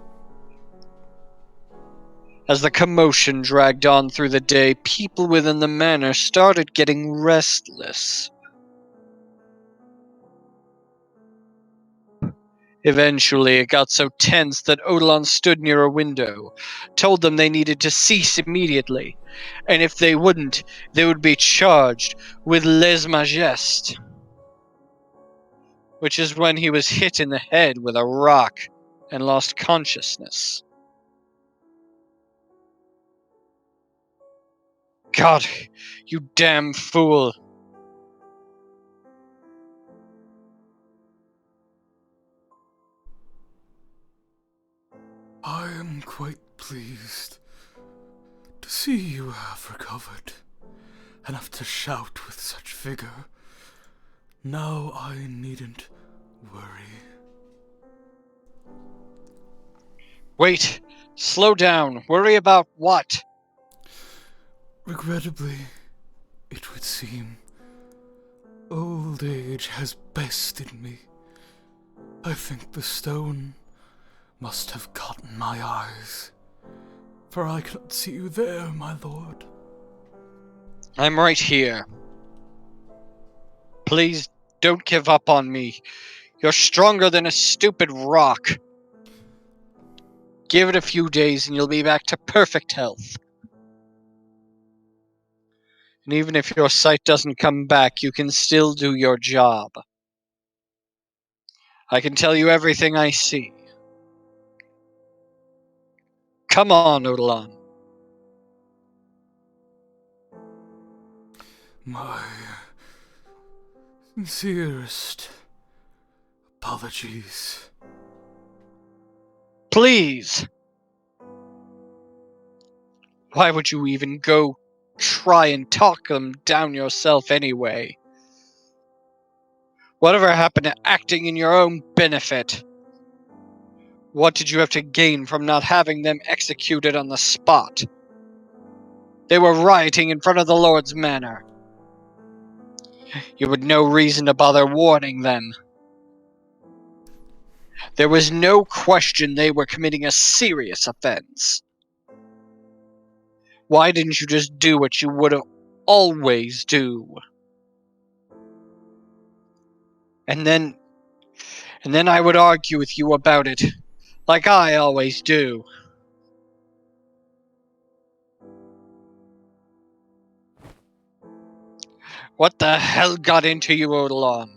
As the commotion dragged on through the day, people within the manor started getting restless. Eventually, it got so tense that Odilon stood near a window, told them they needed to cease immediately, and if they wouldn't, they would be charged with lèse-majesté, which is when he was hit in the head with a rock and lost consciousness. God, you damn fool. I am quite pleased to see you have recovered, enough to shout with such vigor. Now I needn't worry. Wait, slow down. Worry about what? Regrettably, it would seem, old age has bested me. I think the stone must have gotten my eyes, for I cannot see you there, my lord. I'm right here. Please don't give up on me. You're stronger than a stupid rock. Give it a few days and you'll be back to perfect health. And even if your sight doesn't come back, you can still do your job. I can tell you everything I see. Come on, Odilon. My sincerest apologies. Please! Why would you even go try and talk them down yourself anyway? Whatever happened to acting in your own benefit? What did you have to gain from not having them executed on the spot? They were rioting in front of the Lord's manor. You had no reason to bother warning them. There was no question they were committing a serious offense. Why didn't you just do what you would always do? And then I would argue with you about it, like I always do. What the hell got into you, Odilon?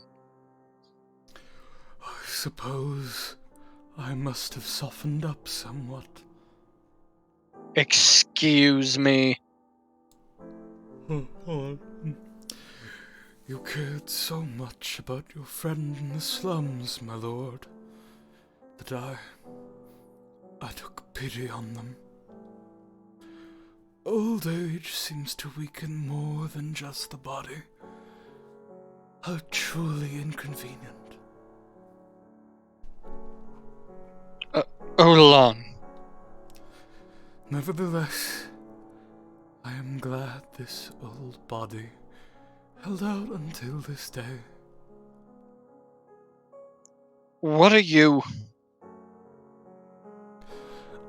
I suppose I must have softened up somewhat. Excuse me. You cared so much about your friend in the slums, my lord, that I took pity on them. Old age seems to weaken more than just the body. How truly inconvenient. Odilon. Nevertheless, I am glad this old body held out until this day. What are you?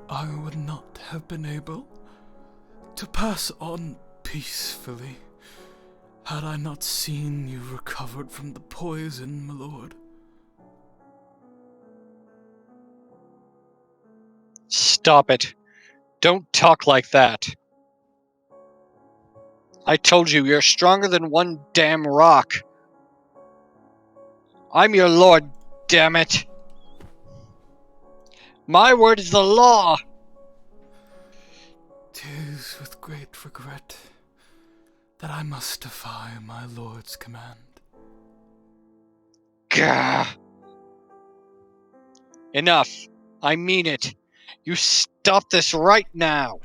I would not have been able to pass on peacefully had I not seen you recovered from the poison, my lord. Stop it. Don't talk like that. I told you, you're stronger than one damn rock. I'm your lord, damn it. My word is the law. 'Tis with great regret that I must defy my lord's command. Gah. Enough. I mean it. You stop this right now.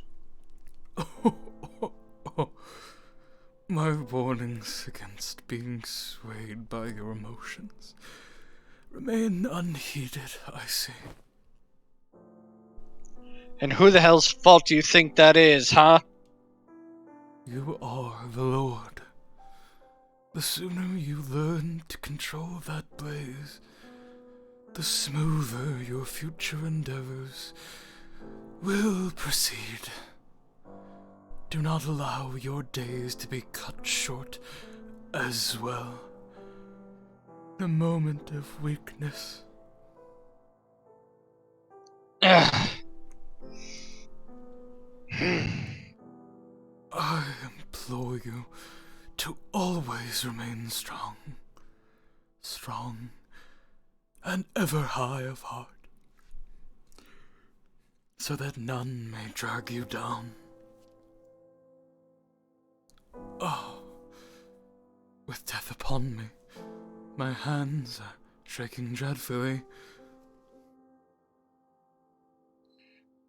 My warnings against being swayed by your emotions remain unheeded, I see. And who the hell's fault do you think that is, huh? You are the Lord. The sooner you learn to control that blaze, the smoother your future endeavors will proceed. Do not allow your days to be cut short as well. The moment of weakness. Ugh. I implore you to always remain strong. Strong and ever high of heart, so that none may drag you down. Oh, with death upon me, my hands are shaking dreadfully.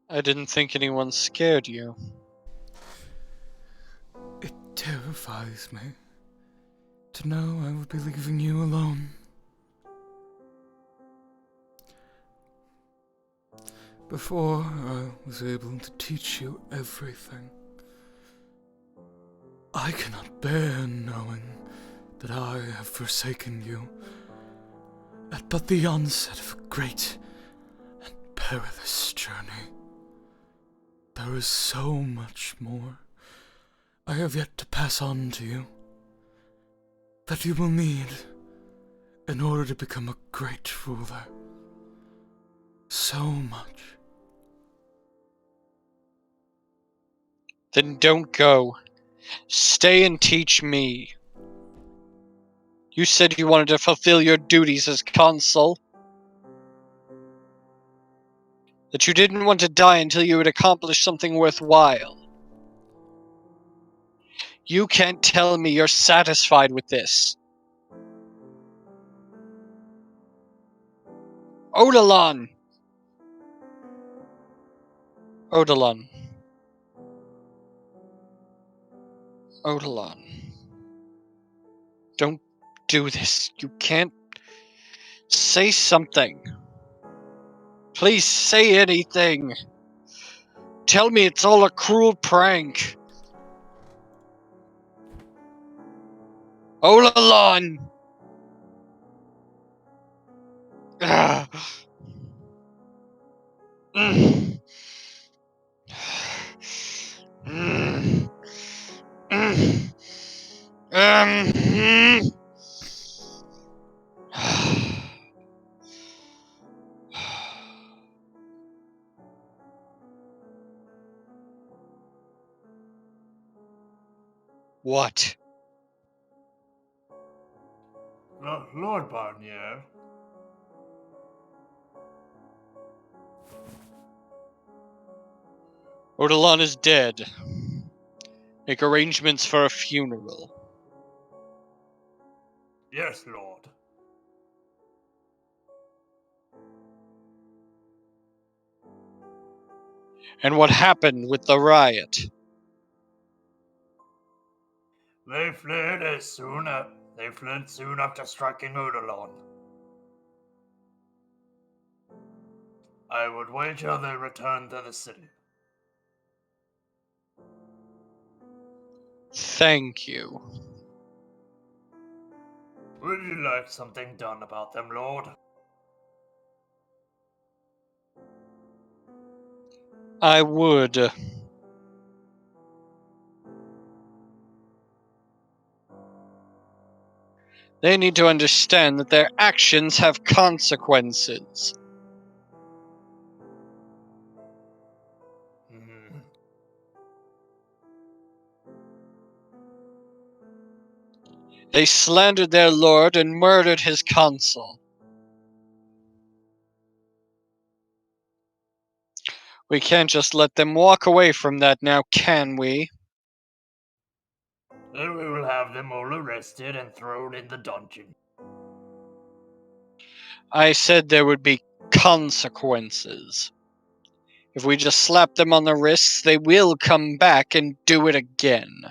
I didn't think anyone scared you. It terrifies me to know I will be leaving you alone. Before I was able to teach you everything, I cannot bear knowing that I have forsaken you at but the onset of a great and perilous journey. There is so much more I have yet to pass on to you that you will need in order to become a great ruler. So much. Then don't go. Stay and teach me. You said you wanted to fulfill your duties as consul. That you didn't want to die until you had accomplished something worthwhile. You can't tell me you're satisfied with this. Odalon! Odalon. Odalon. Don't do this. You can't... Say something. Please say anything. Tell me it's all a cruel prank. Odalon! Ah. Mm. Mm. Mm. Mm. What? Lord Barnier. Odalon is dead. Make arrangements for a funeral. Yes, Lord. And what happened with the riot? They fled soon after striking Odalon. I would wager they returned to the city. Thank you. Would you like something done about them, Lord? I would. They need to understand that their actions have consequences. They slandered their lord and murdered his consul. We can't just let them walk away from that now, can we? Then we will have them all arrested and thrown in the dungeon. I said there would be consequences. If we just slap them on the wrists, they will come back and do it again.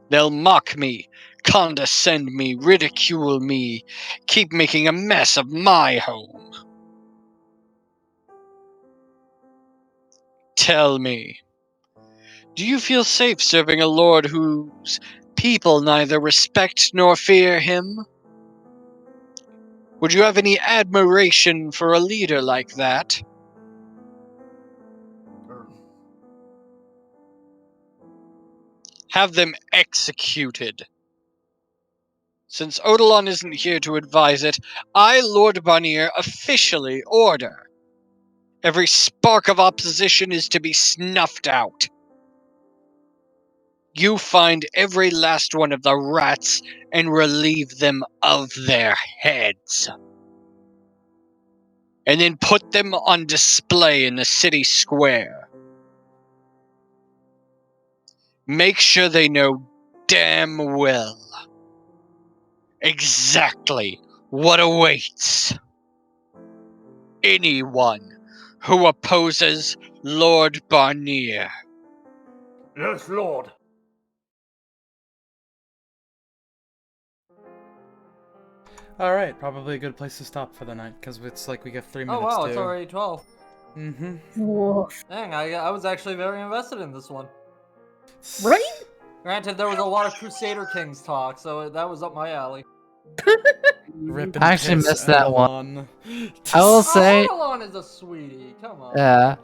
They'll mock me, condescend me, ridicule me, keep making a mess of my home. Tell me, do you feel safe serving a lord whose people neither respect nor fear him? Would you have any admiration for a leader like that? Have them executed. Since Odalon isn't here to advise it, I, Lord Barnier, officially order. Every spark of opposition is to be snuffed out. You find every last one of the rats and relieve them of their heads. And then put them on display in the city square. Make sure they know damn well exactly what awaits anyone who opposes Lord Barnier. Yes, Lord. Alright, probably a good place to stop for the night, because it's like we got 3 minutes Oh wow, to... it's already 12. Mm-hmm. Woof. Dang, I was actually very invested in this one. Right? Granted, there was a lot of Crusader Kings talk, so that was up my alley. Rip and I actually piss missed that Odalon. I will say, Odalon is a sweetie, come on. yeah,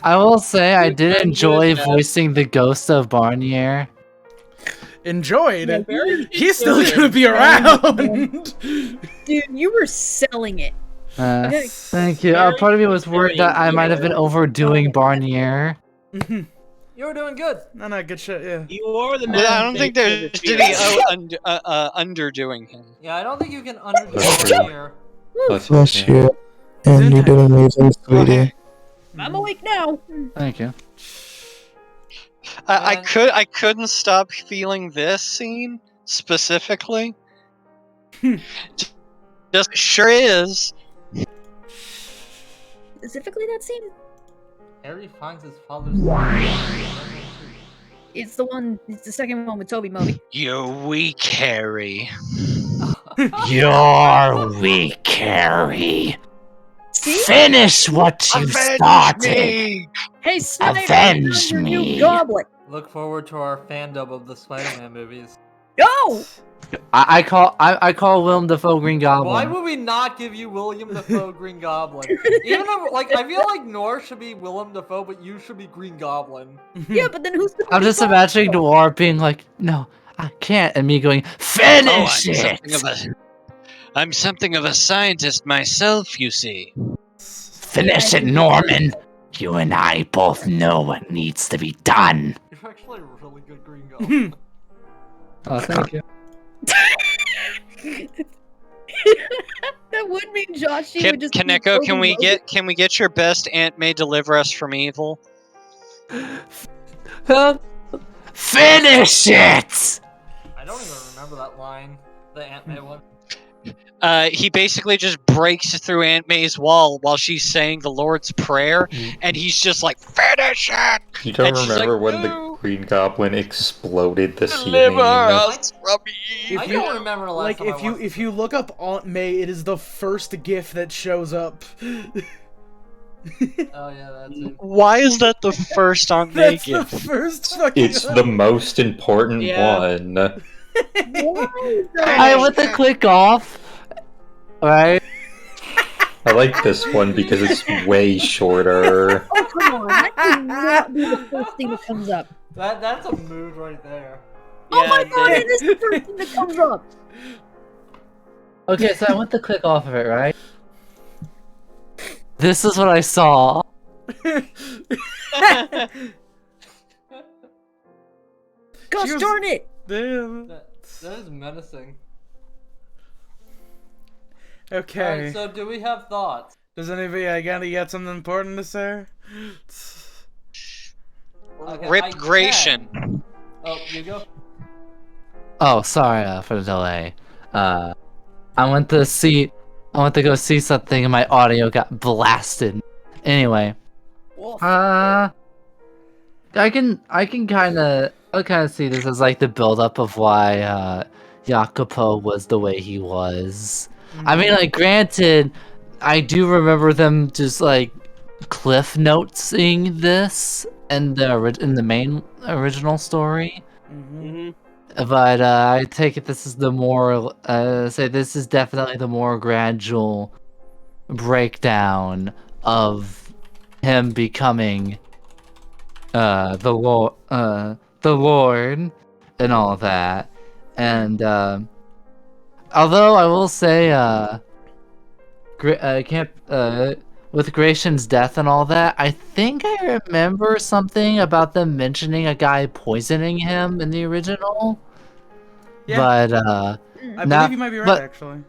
I will say I did I'm enjoy good, voicing the ghost of Barnier. Enjoyed? Yeah, very He's still enjoyed. gonna be around! Dude, you were selling it. Okay. Thank you. Part of me was worried that I might have been overdoing Barnier. You You were doing good. No, good shit, yeah. You are the man. Well, I don't think there's any underdoing him. Yeah, I don't think you can underdo it here. Bless you. And you did amazing, sweetie. I'm awake now. Thank you. I couldn't stop feeling this scene specifically. Just sure is. Specifically that scene? Harry finds his father's. It's the second one with Toby Moby. You're weak, Harry. You're weak, Harry. Finish what you started. Me. Hey, Snyder, Avenge your new me. goblet. Look forward to our fandom of the Spider-Man movies. Go! I call Willem Dafoe Green Goblin. Why would we not give you William Dafoe Green Goblin? Even though, like, I feel like Noir should be Willem Dafoe, but you should be Green Goblin. Yeah, but then who's the I'm just imagining Noir being like, no, I can't, and me going, finish it. I'm something of a scientist myself, you see. Finish it, Norman. You and I both know what needs to be done. You're actually a really good Green Goblin. Oh, thank you. That would mean Josh. Kaneko, can we get your best Aunt May deliver us from evil? Finish it! I don't even remember that line, the Aunt May one. He basically just breaks through Aunt May's wall while she's saying the Lord's Prayer, and he's just like, finish it! You don't remember like, when the Green Goblin exploded the ceiling? Deliver us from I don't remember the last time I watched if you look up Aunt May, it is the first GIF that shows up. Oh yeah, that's it. Why is that the first Aunt May That's GIF? the first fucking. It's the most important one. I went to click off. Right? I like this one because it's way shorter. Oh, come on. That cannot be the first thing that comes up. That's a mood right there. Oh my god, it is the first thing that comes up. Okay, so I went to click off of it, right? This is what I saw. Gosh darn it! Damn. That is menacing. Okay. Alright, so do we have thoughts? Does anybody got something important to say? Okay, Ripgration. Oh, you go? Oh, sorry for the delay. I went to go see something and my audio got blasted. Anyway. I can kind of see this as like the buildup of why Jacopo was the way he was. I mean, like, granted, I do remember them just like cliff notesing this in the main original story. But I take it this is the more this is definitely the more gradual breakdown of him becoming the Lord and all that. And although I will say with Gratian's death and all that, I think I remember something about them mentioning a guy poisoning him in the original. Yeah. But I believe you might be right, actually.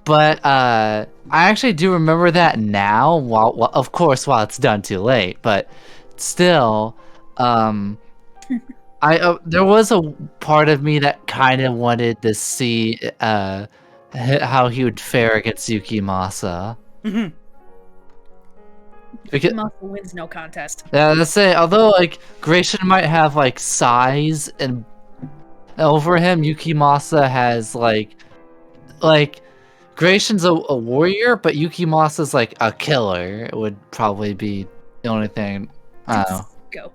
But I actually do remember that now. While of course, while it's done too late, but still, there was a part of me that kind of wanted to see how he would fare against Yukimasa. Yukimasa wins no contest. Yeah, let's say, although like Gratian might have like size and over him, Yukimasa has like Gratian's a warrior, but Yukimasa's like a killer. It would probably be the only thing. I don't know. Go.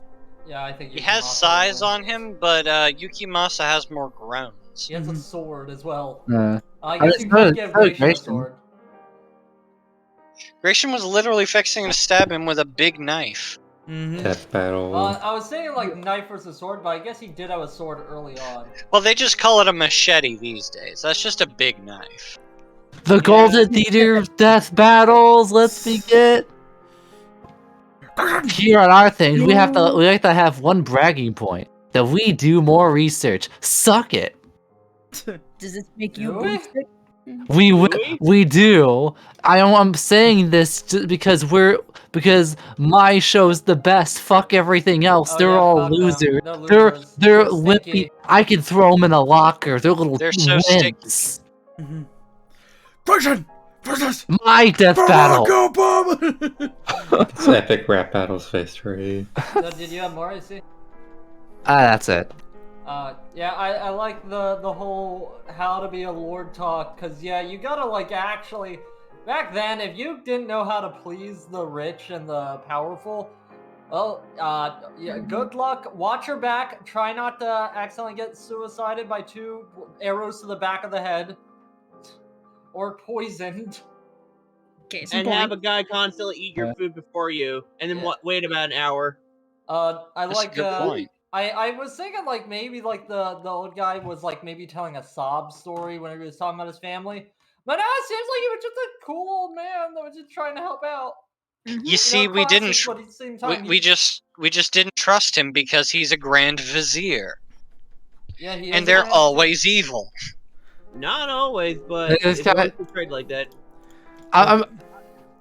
Yeah, I think He has size on him, but Yukimasa has more groans. He has a sword as well. I guess you could give Gratian a Gratian. sword. Gratian was literally fixing to stab him with a big knife. Death battle. I was saying like knife versus sword, but I guess he did have a sword early on. Well, they just call it a machete these days. That's just a big knife. The Golden Theater of Death battles. Let's begin. here on our things, we like to have one bragging point that we do more research. Suck it. Does this make you Do we? boosted? We do. I'm saying this because my show's the best. Fuck everything else. Oh, They're yeah, all fuck them. losers. They're They're losers. they're They're limpy. stinky. I can throw them in a locker. They're little They're so sticky. wimps. Grayson versus My death battle. Barack Obama. It's epic rap battles phase 3. So, did you have more, I see? That's it. Yeah, I like the whole how to be a lord talk, cause yeah, you gotta like actually, back then, if you didn't know how to please the rich and the powerful, well, yeah, good luck, watch your back, try not to accidentally get suicided by 2 arrows to the back of the head, or poisoned. Case And have a guy constantly eat your food before you, and then wait about an hour. I That's like a good point. I was thinking like maybe like the old guy was like maybe telling a sob story when he was talking about his family, but now it seems like he was just a cool old man that was just trying to help out. You see, we didn't. But at the same time, We just didn't trust him because he's a Grand Vizier, yeah, he is and a they're grand- always evil. Not always, but It's it's kinda- always portrayed like that.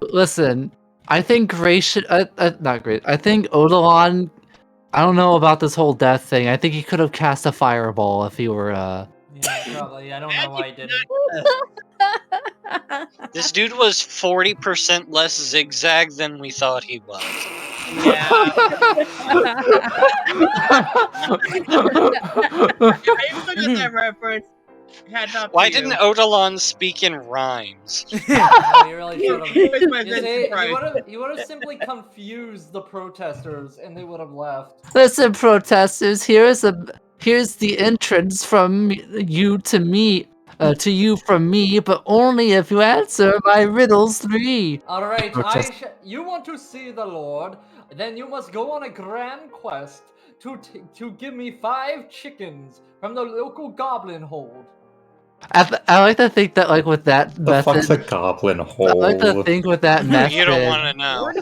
Listen, I think Gray should. Not Gray. I think Odilon. I don't know about this whole death thing. I think he could have cast a fireball if he were. Yeah, probably. I don't know why he didn't. This dude was 40% less zigzag than we thought he was. Yeah. I even look at that reference. Had not Why to you. didn't Odilon speak in rhymes? No, he really should have. It's my You best see, surprise. he would have simply confused the protesters, and they would have left. Listen, protesters. Here's the entrance from you to me. To you from me, but only if you answer my riddles 3. All right, Protest- you want to see the Lord? Then you must go on a grand quest to give me 5 chickens from the local goblin hold. I like to think that, like, with that The fuck's a method, goblin I hole? like to think with that method. You don't want to know.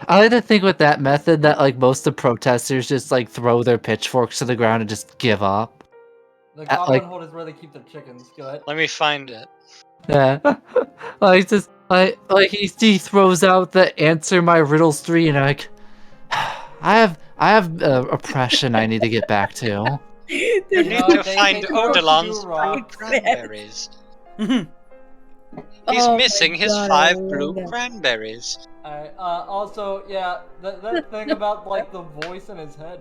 I like to think with that method that, like, most of the protesters just, like, throw their pitchforks to the ground and just give up. The goblin like- hold is where they keep their chickens. Go ahead. Let me find it. Yeah, like just like he throws out the answer my riddles 3, and I'm like, I have oppression I need to get back to. You need No, to they find throw Odilon's 2 blue rocks. cranberries. He's Oh my missing his God, I 5 love blue that. cranberries. Alright, also, yeah, that thing about, like, the voice in his head.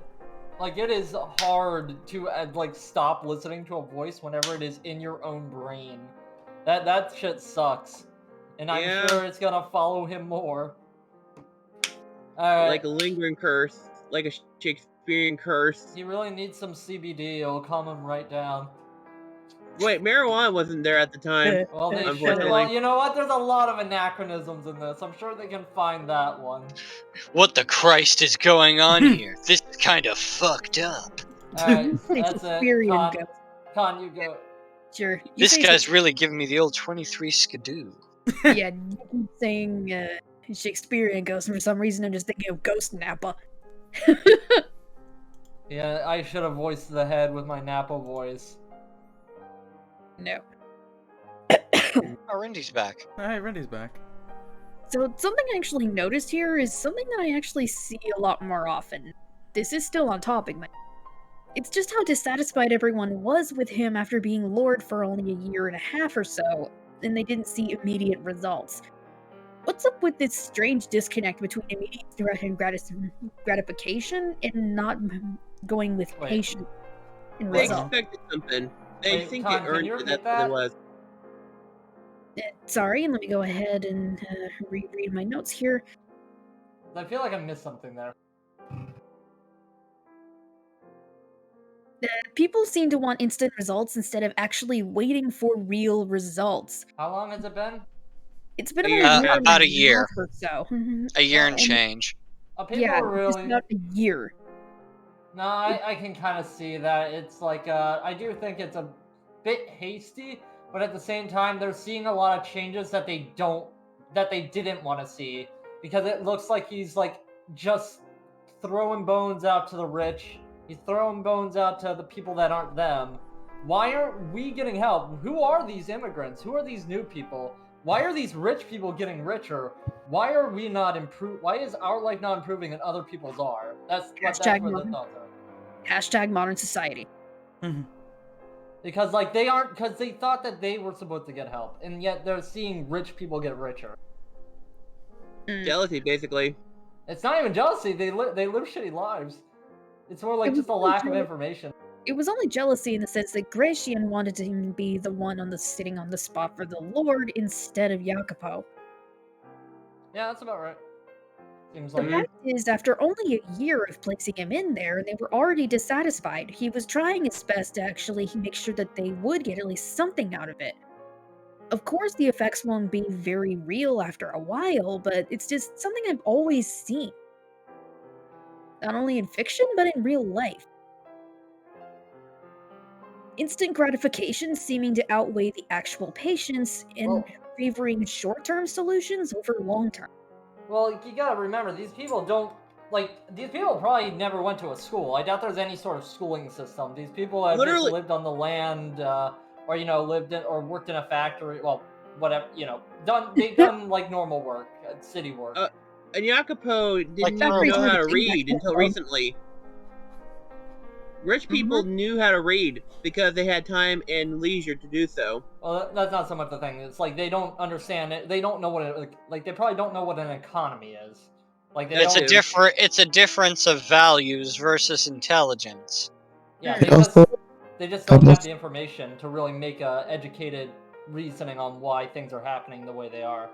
Like, it is hard to, like, stop listening to a voice whenever it is in your own brain. That shit sucks. And I'm Yeah. sure it's gonna follow him more. Alright. Like a lingering curse, like a Shakespearean curse. He really needs some CBD, it'll calm him right down. Wait, marijuana wasn't there at the time. Well, they should. Unfortunately. Well, you know what? There's a lot of anachronisms in this. I'm sure they can find that one. What the Christ is going on here? This is kind of fucked up. Alright, that's it. Shakespearean Con, ghost. Con, you go. Sure. You This say guy's really giving me the old 23 skidoo. Yeah, you keep saying Shakespearean ghost, and for some reason I'm just thinking of Ghost Nappa. Yeah, I should have voiced the head with my Napa voice. No. Oh, Randy's back. Hi, Randy's back. So something I actually noticed here is something that I actually see a lot more often. This is still on topic, man. It's just how dissatisfied everyone was with him after being Lord for only a year and a half or so, and they didn't see immediate results. What's up with this strange disconnect between immediate threat and gratification and not going with Wait. patience and They results? expected something. They Wait, think Con, it can earned you it. repeat That's what that? it was. Sorry, let me go ahead and reread my notes here. I feel like I missed something there. People seem to want instant results instead of actually waiting for real results. How long has it been? It's been A about year. a year, About a and year. half or so. A year and And- change. People Yeah, are just really. about a year. No, I can kind of see that. It's like, I do think it's a bit hasty, but at the same time, they're seeing a lot of changes that they didn't want to see. Because it looks like he's, like, just throwing bones out to the rich. He's throwing bones out to the people that aren't them. Why aren't we getting help? Who are these immigrants? Who are these new people? Why are these rich people getting richer? Why are we not Why is our life not improving and other people's are? That's where the thoughts are. Hashtag modern society. Because because they thought that they were supposed to get help, and yet they're seeing rich people get richer. Jealousy, basically. It's not even jealousy. They live shitty lives. It's more like just a lack of information. It was only jealousy in the sense that Gratian wanted him to be the one sitting on the spot for the Lord instead of Jacopo. Yeah, that's about right. Seems The like fact is, after only a year of placing him in there, they were already dissatisfied. He was trying his best to actually make sure that they would get at least something out of it. Of course, the effects won't be very real after a while, but it's just something I've always seen. Not only in fiction, but in real life. Instant gratification seeming to outweigh the actual patience and favoring short-term solutions over long-term. Well, you gotta remember, these people these people probably never went to a school. I doubt there's any sort of schooling system. These people have just lived on the land, or, lived in, or worked in a factory, well, whatever, they've done, like, normal work, city work. And Jacopo didn't even know how to read until recently. Rich people knew how to read because they had time and leisure to do so. Well, that's not so much the thing. It's like they don't understand it. They don't know what they probably don't know what an economy is. Like it's a difference of values versus intelligence. Yeah, they just don't have the information to really make a educated reasoning on why things are happening the way they are.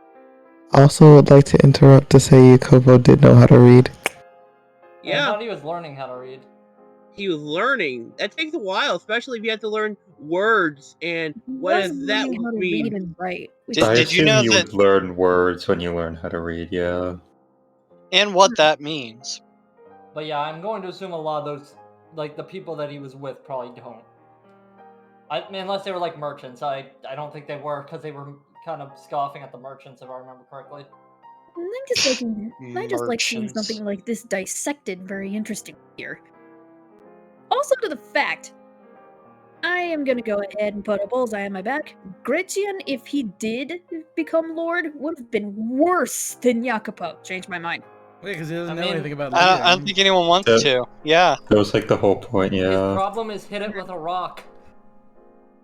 Also, would like to interrupt to say Jacopo did know how to read. Yeah, I thought he was learning how to read. He was learning. That takes a while, especially if you have to learn words and what does that mean. Read and write. Did you know that would learn words when you learn how to read? Yeah. And what that means. But yeah, I'm going to assume a lot of those, like the people that he was with, probably don't. Unless they were like merchants. I don't think they were, because they were kind of scoffing at the merchants, if I remember correctly. I just like seeing something like this dissected very interesting here. Also to the fact, I am gonna go ahead and put a bullseye on my back. Gratian, if he did become Lord, would have been worse than Jacopo. Changed my mind. Wait, because he doesn't know anything about I don't think anyone wants to. Yeah. That was like the whole point, His yeah. problem is hit it with a rock.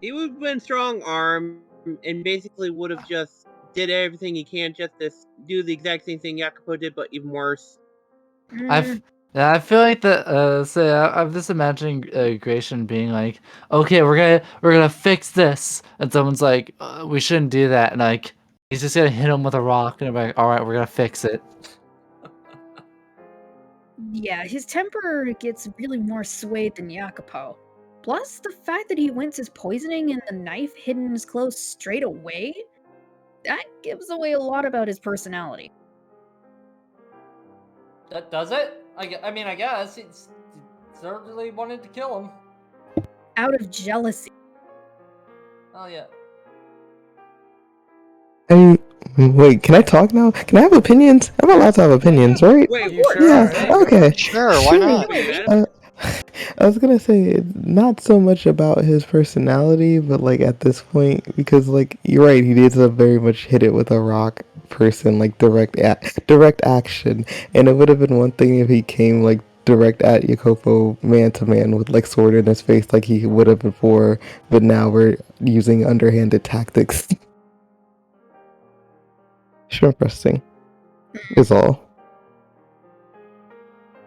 He would have been strong arm and basically would have just did everything he can just to do the exact same thing Jacopo did, but even worse. I feel like I'm just imagining Gratian being like, okay, we're gonna fix this, and someone's like, we shouldn't do that, and like he's just gonna hit him with a rock, and I'm like, all right, we're gonna fix it. Yeah, his temper gets really more swayed than Jacopo. Plus, the fact that he wins his poisoning and the knife hidden in his clothes straight away, that gives away a lot about his personality. That does it? I mean, I guess it's certainly wanted to kill him. Out of jealousy. Oh yeah. Hey, wait, can I talk now? Can I have opinions? I'm allowed to have opinions, right? Wait, yeah, okay. Sure, why not? I was gonna say, not so much about his personality, but like at this point, because like, you're right, he is a very much hit it with a rock person, like direct action, and it would have been one thing if he came like direct at Jacopo man to man with like sword in his face like he would have before, but now we're using underhanded tactics. Interesting is all.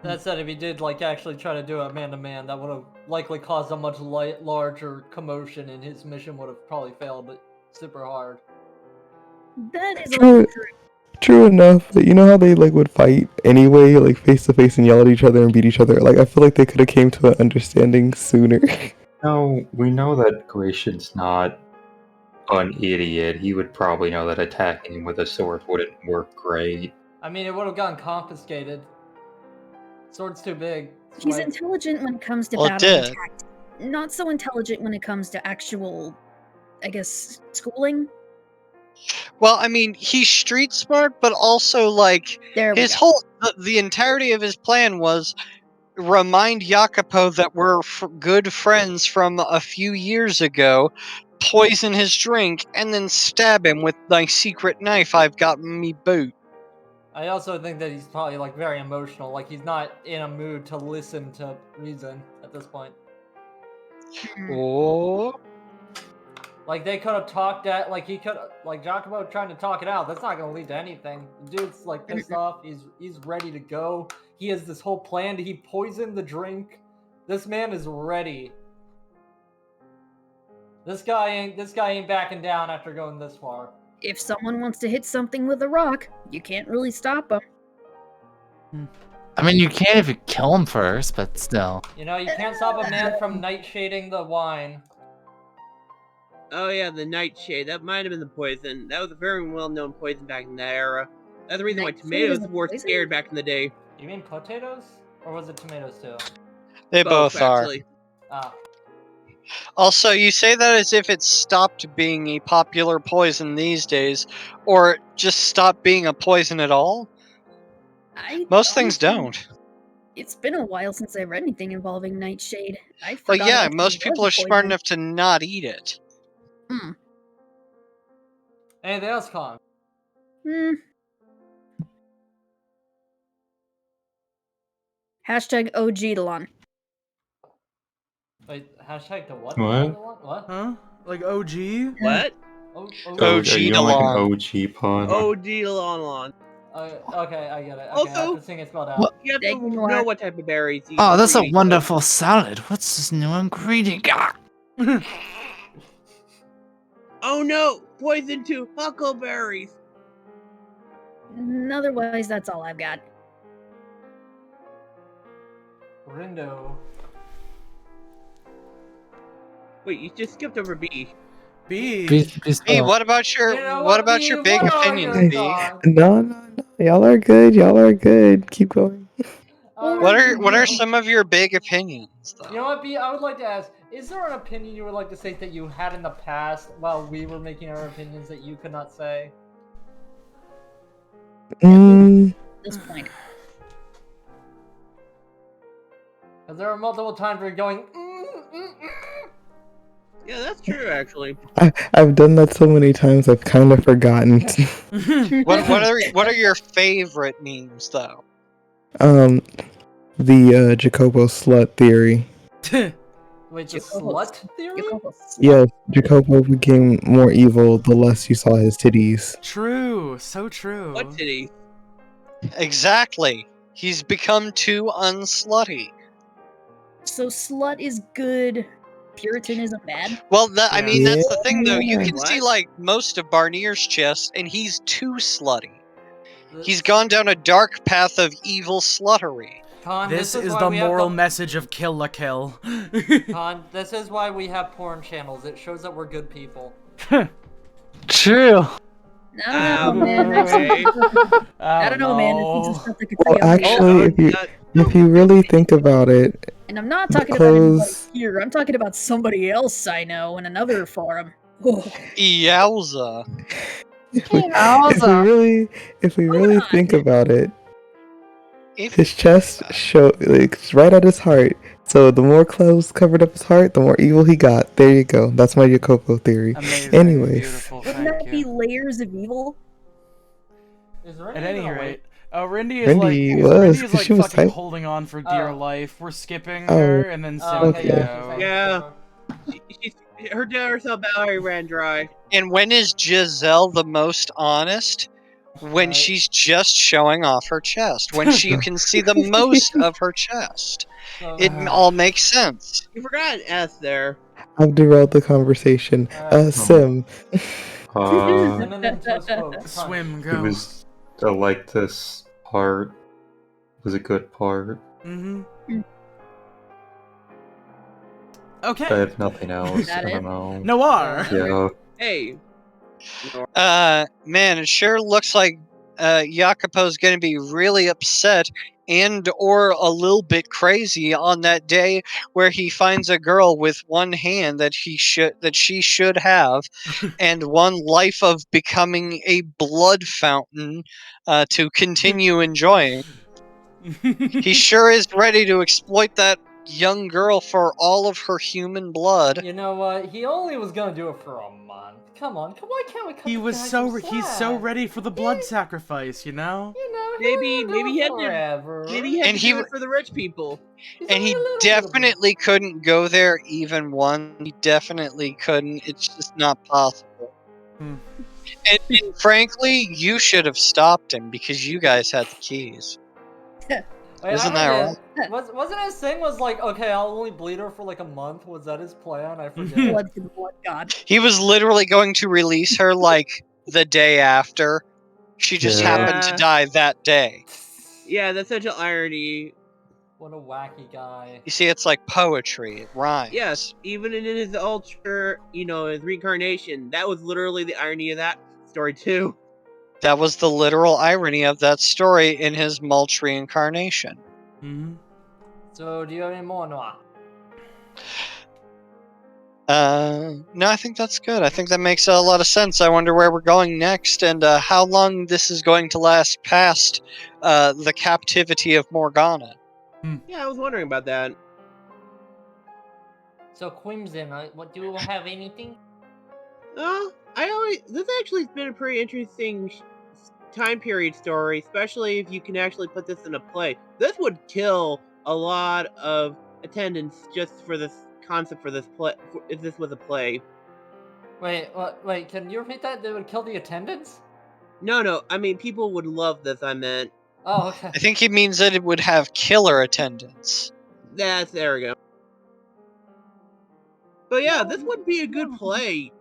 That said, if he did like actually try to do it man to man, that would have likely caused a much larger commotion, and his mission would have probably failed, but super hard. That is True enough, but you know how they like would fight anyway, like face to face and yell at each other and beat each other. Like I feel like they could have came to an understanding sooner. No, we know that Gratian's not an idiot. He would probably know that attacking him with a sword wouldn't work great. I mean, it would have gotten confiscated. Sword's too big. He's intelligent when it comes to battle and tactics. Not so intelligent when it comes to actual, I guess, schooling. Well, I mean, he's street smart, but also like the entirety of his plan was remind Jacopo that we're good friends from a few years ago, poison his drink, and then stab him with my secret knife I've got in me boot. I also think that he's probably like very emotional. Like he's not in a mood to listen to reason at this point. Oh. Like they could have talked at, like he could, like Giacomo trying to talk it out. That's not gonna lead to anything. The dude's like pissed off. He's ready to go. He has this whole plan. He poisoned the drink. This man is ready. This guy ain't backing down after going this far. If someone wants to hit something with a rock, you can't really stop them. I mean, you can if you kill him first, but still. You know, you can't stop a man from nightshading the wine. Oh yeah, the nightshade. That might have been the poison. That was a very well-known poison back in that era. That's the reason why Nightshade tomatoes is a were poison? scared back in the day. You mean potatoes? Or was it tomatoes too? They both are. actually. Ah. Also, you say that as if it stopped being a popular poison these days, or just stopped being a poison at all? Most things don't. It's been a while since I read anything involving nightshade. I But forgot yeah, it most actually people was are a smart poison. enough to not eat it. Anything else, Con? Hashtag OG Delon. Wait, hashtag the what? What? What? Huh? Like OG? What? Are you on like an OG pod? OG Lon. Okay, I get it. Okay, Also, I have to sing it spelled out. What? You have to know what type of berries. Oh, that's a wonderful salad. What's this new ingredient? Ah! Oh no! Poison to huckleberries! Otherwise, that's all I've got. Rindo. Wait, you just skipped over B. B. B, what about your what about your big opinions, B? No. Y'all are good. Y'all are good. Keep going. What are some of your big opinions? You know what, B? I would like to ask: is there an opinion you would like to say that you had in the past while we were making our opinions that you could not say? Mm, At this point. Because there are multiple times where you're going. Yeah, that's true, actually. I've done that so many times. I've kind of forgotten. What are your favorite memes though? The Jacobo slut theory. Wait, the slut theory? Yes, Jacobo became more evil the less you saw his titties. True, so true. What titty? Exactly. He's become too unslutty. So slut is good, Puritanism bad? Well, I mean, that's the thing, though. You Yeah. can see, like, most of Barnier's chest, and he's too slutty. He's gone down a dark path of evil sluttery. Con, This is why the we have moral message of Kill la Kill. Con, this is why we have porn channels. It shows that we're good people. True. No, man. I don't know, man. This is stuff that could Well, say I'm actually, if you really think about it, And I'm not talking about anybody because here. I'm talking about somebody else I know in another forum. Oh. Yowza. if we really think about it, his chest show like it's right at his heart. So the more clothes covered up his heart, the more evil he got. There you go. That's my Jacopo theory. Amazing, Anyways, beautiful, Wouldn't thank that you. be layers of evil? At any rate, Rindy is Rindy like, was, Rindy is 'cause like she was fucking tight. holding on for dear life. We're skipping Oh. her and then okay, Yeah. Her daughter's belly ran dry. And when is Giselle the most honest? When she's just showing off her chest. When you can see the most of her chest. It all makes sense. You forgot an S there. I've derailed the conversation. Sim. Swim, It go. was I like this part. It was a good part. Mm-hmm. Okay. I have nothing else. That I it? don't know. Noir. Yeah. Hey. Man, it sure looks like Jacopo's gonna be really upset and or a little bit crazy on that day where he finds a girl with one hand that she should have and one life of becoming a blood fountain to continue enjoying. He sure is ready to exploit that young girl for all of her human blood. You know what? He only was gonna do it for a month. Come on, why can't we cut He the was guy so some he's so slack? ready for the blood sacrifice, you know? You know, Maybe he'll do he it had to. forever. Maybe he had And to he do it for the rich people. He's And only he a little bit of- definitely couldn't go there even once. He definitely couldn't. It's just not possible. Hmm. And frankly, you should have stopped him because you guys had the keys. Wait, Isn't I that forget. Wasn't his thing was like, okay, I'll only bleed her for like a month? Was that his plan? I forget. Blood for the blood god. He was literally going to release her like the day after. She just Yeah. happened to die that day. Yeah, that's such an irony. What a wacky guy. You see, it's like poetry. It rhymes. Yes, even in his ultra, his reincarnation, that was literally the irony of that story too. That was the literal irony of that story in his mulch reincarnation. Mm-hmm. So, do you have any more, Noah? No, I think that's good. I think that makes a lot of sense. I wonder where we're going next and how long this is going to last past the captivity of Morgana. Yeah, I was wondering about that. So, Crimson, what do you have anything? This actually has been a pretty interesting time period story, especially if you can actually put this in a play. This would kill a lot of attendance just for this concept for this play. If this was a play. Wait, can you repeat that? They would kill the attendance? No, I mean people would love this. I meant. Oh, okay. I think he means that it would have killer attendance. There we go. But yeah, this would be a good play,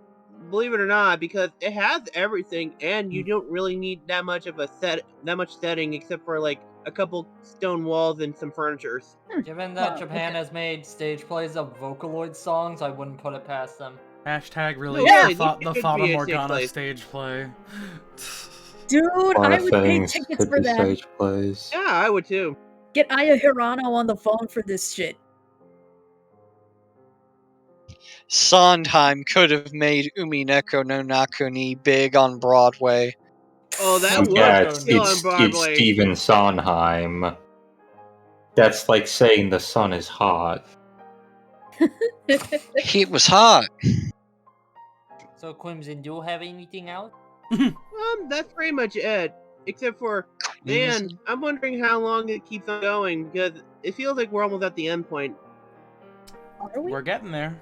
believe it or not, because it has everything, and you don't really need that much setting, except for like a couple stone walls and some furniture. Given that Japan has made stage plays of Vocaloid songs, I wouldn't put it past them. Hashtag release Yeah, the it could Fata be a stage Morgana play. stage play. Dude, A lot I of would pay things tickets could for be that. stage plays. Yeah, I would too. Get Aya Hirano on the phone for this shit. Sondheim could have made Umineko no Nakuni big on Broadway. Oh, that would Yeah, kill on it's Broadway. Stephen Sondheim. That's like saying the sun is hot. He was hot. So, Crimson, do you have anything else? That's pretty much it. Except for, man, I'm wondering how long it keeps on going, because it feels like we're almost at the end point. Are we? We're getting there.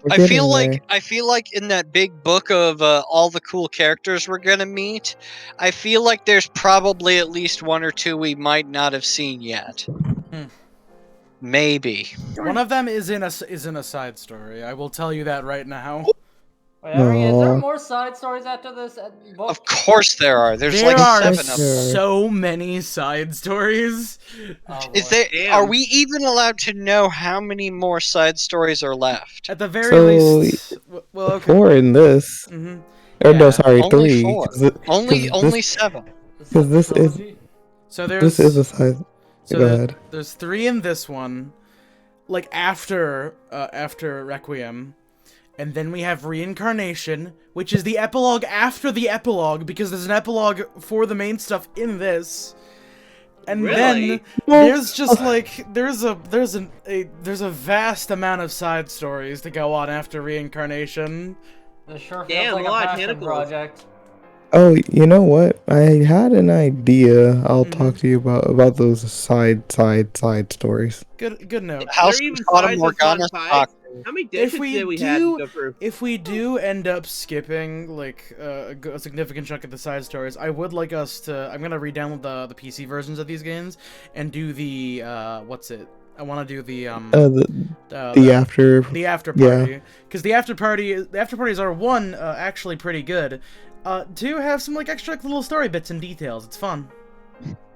We're I getting feel there. like in that big book of all the cool characters we're gonna meet, I feel like there's probably at least one or two we might not have seen yet. Maybe. One of them is in a side story. I will tell you that right now. Wait, is there Aw. more side stories after this book? Of course there are. There's There like are 7 of them. so many side stories. Oh, Is boy. there? Damn. Are we even allowed to know how many more side stories are left? At the very So, least, well, okay. 4 in this. hmm Or no, Yeah, sorry, only 3. 4. 'cause Only 7. Because this is trilogy? So there's this is a side. so Go there- ahead. there's 3 in this one, like after Requiem, and then we have Reincarnation, which is the epilogue after the epilogue because there's an epilogue for the main stuff in this. And Really? then there's just like there's a vast amount of side stories to go on after Reincarnation. This sure feels Damn, like a a lot of passion tentacles. project. Oh, you know what? I had an idea. I'll Mhm. talk to you about those side stories. Good note. House There are even of Fata sides of Morgana Fun stock. How many If digits we did we have to do, go through? if we do end up skipping like a significant chunk of the side stories, I would like us to. I'm gonna re-download the PC versions of these games and do the what's it? I want to do the The after. the after yeah. party because the after parties are one actually pretty good. Two have some like extra little story bits and details. It's fun.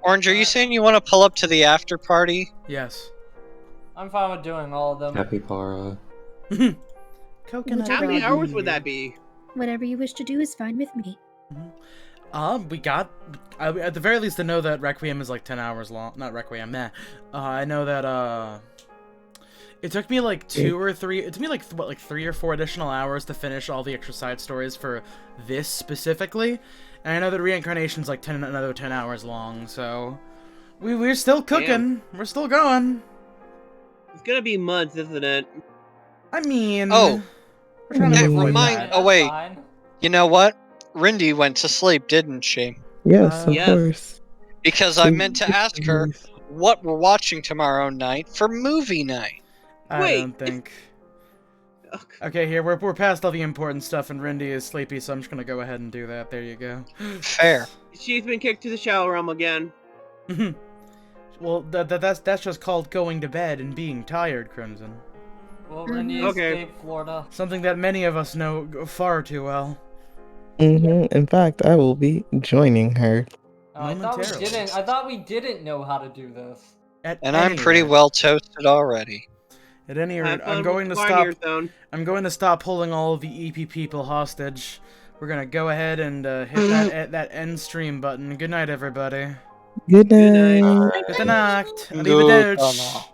Orange, are you saying you want to pull up to the after party? Yes. I'm fine with doing all of them. Happy Para. Coconut. How many brownie. hours would that be? Whatever you wish to do is fine with me. We got at the very least I know that Requiem is like 10 hours long. Not Requiem, nah. I know that it took me like 2 or 3. It took me like 3 or 4 additional hours to finish all the extra side stories for this specifically. And I know that Reincarnation's like another 10 hours long, so We're still cooking. We're still going. It's gonna be months, isn't it? I mean, Oh, we're trying to hey, avoid remind. that. Oh wait, Fine. you know what? Rindy went to sleep, didn't she? Yes, of Yes. course. Because I meant to ask her what we're watching tomorrow night for movie night. I Wait, don't think. Ugh. Okay, here we're past all the important stuff, and Rindy is sleepy, so I'm just gonna go ahead and do that. There you go. Fair. She's been kicked to the shower room again. Well, that's just called going to bed and being tired, Crimson. Well, Randy Okay. escaped Florida. Something that many of us know far too well. In fact, I will be joining her. Oh, I thought we Momentarily. didn't. I thought we didn't know how to do this. At And I'm any pretty rate- well toasted already. At any rate, Have fun I'm with going to the stop. Pioneer Zone. I'm going to stop holding all of the EP people hostage. We're gonna go ahead and hit that end stream button. Good night, everybody. Good Good night. night. Good night. Good Arrivederci. night.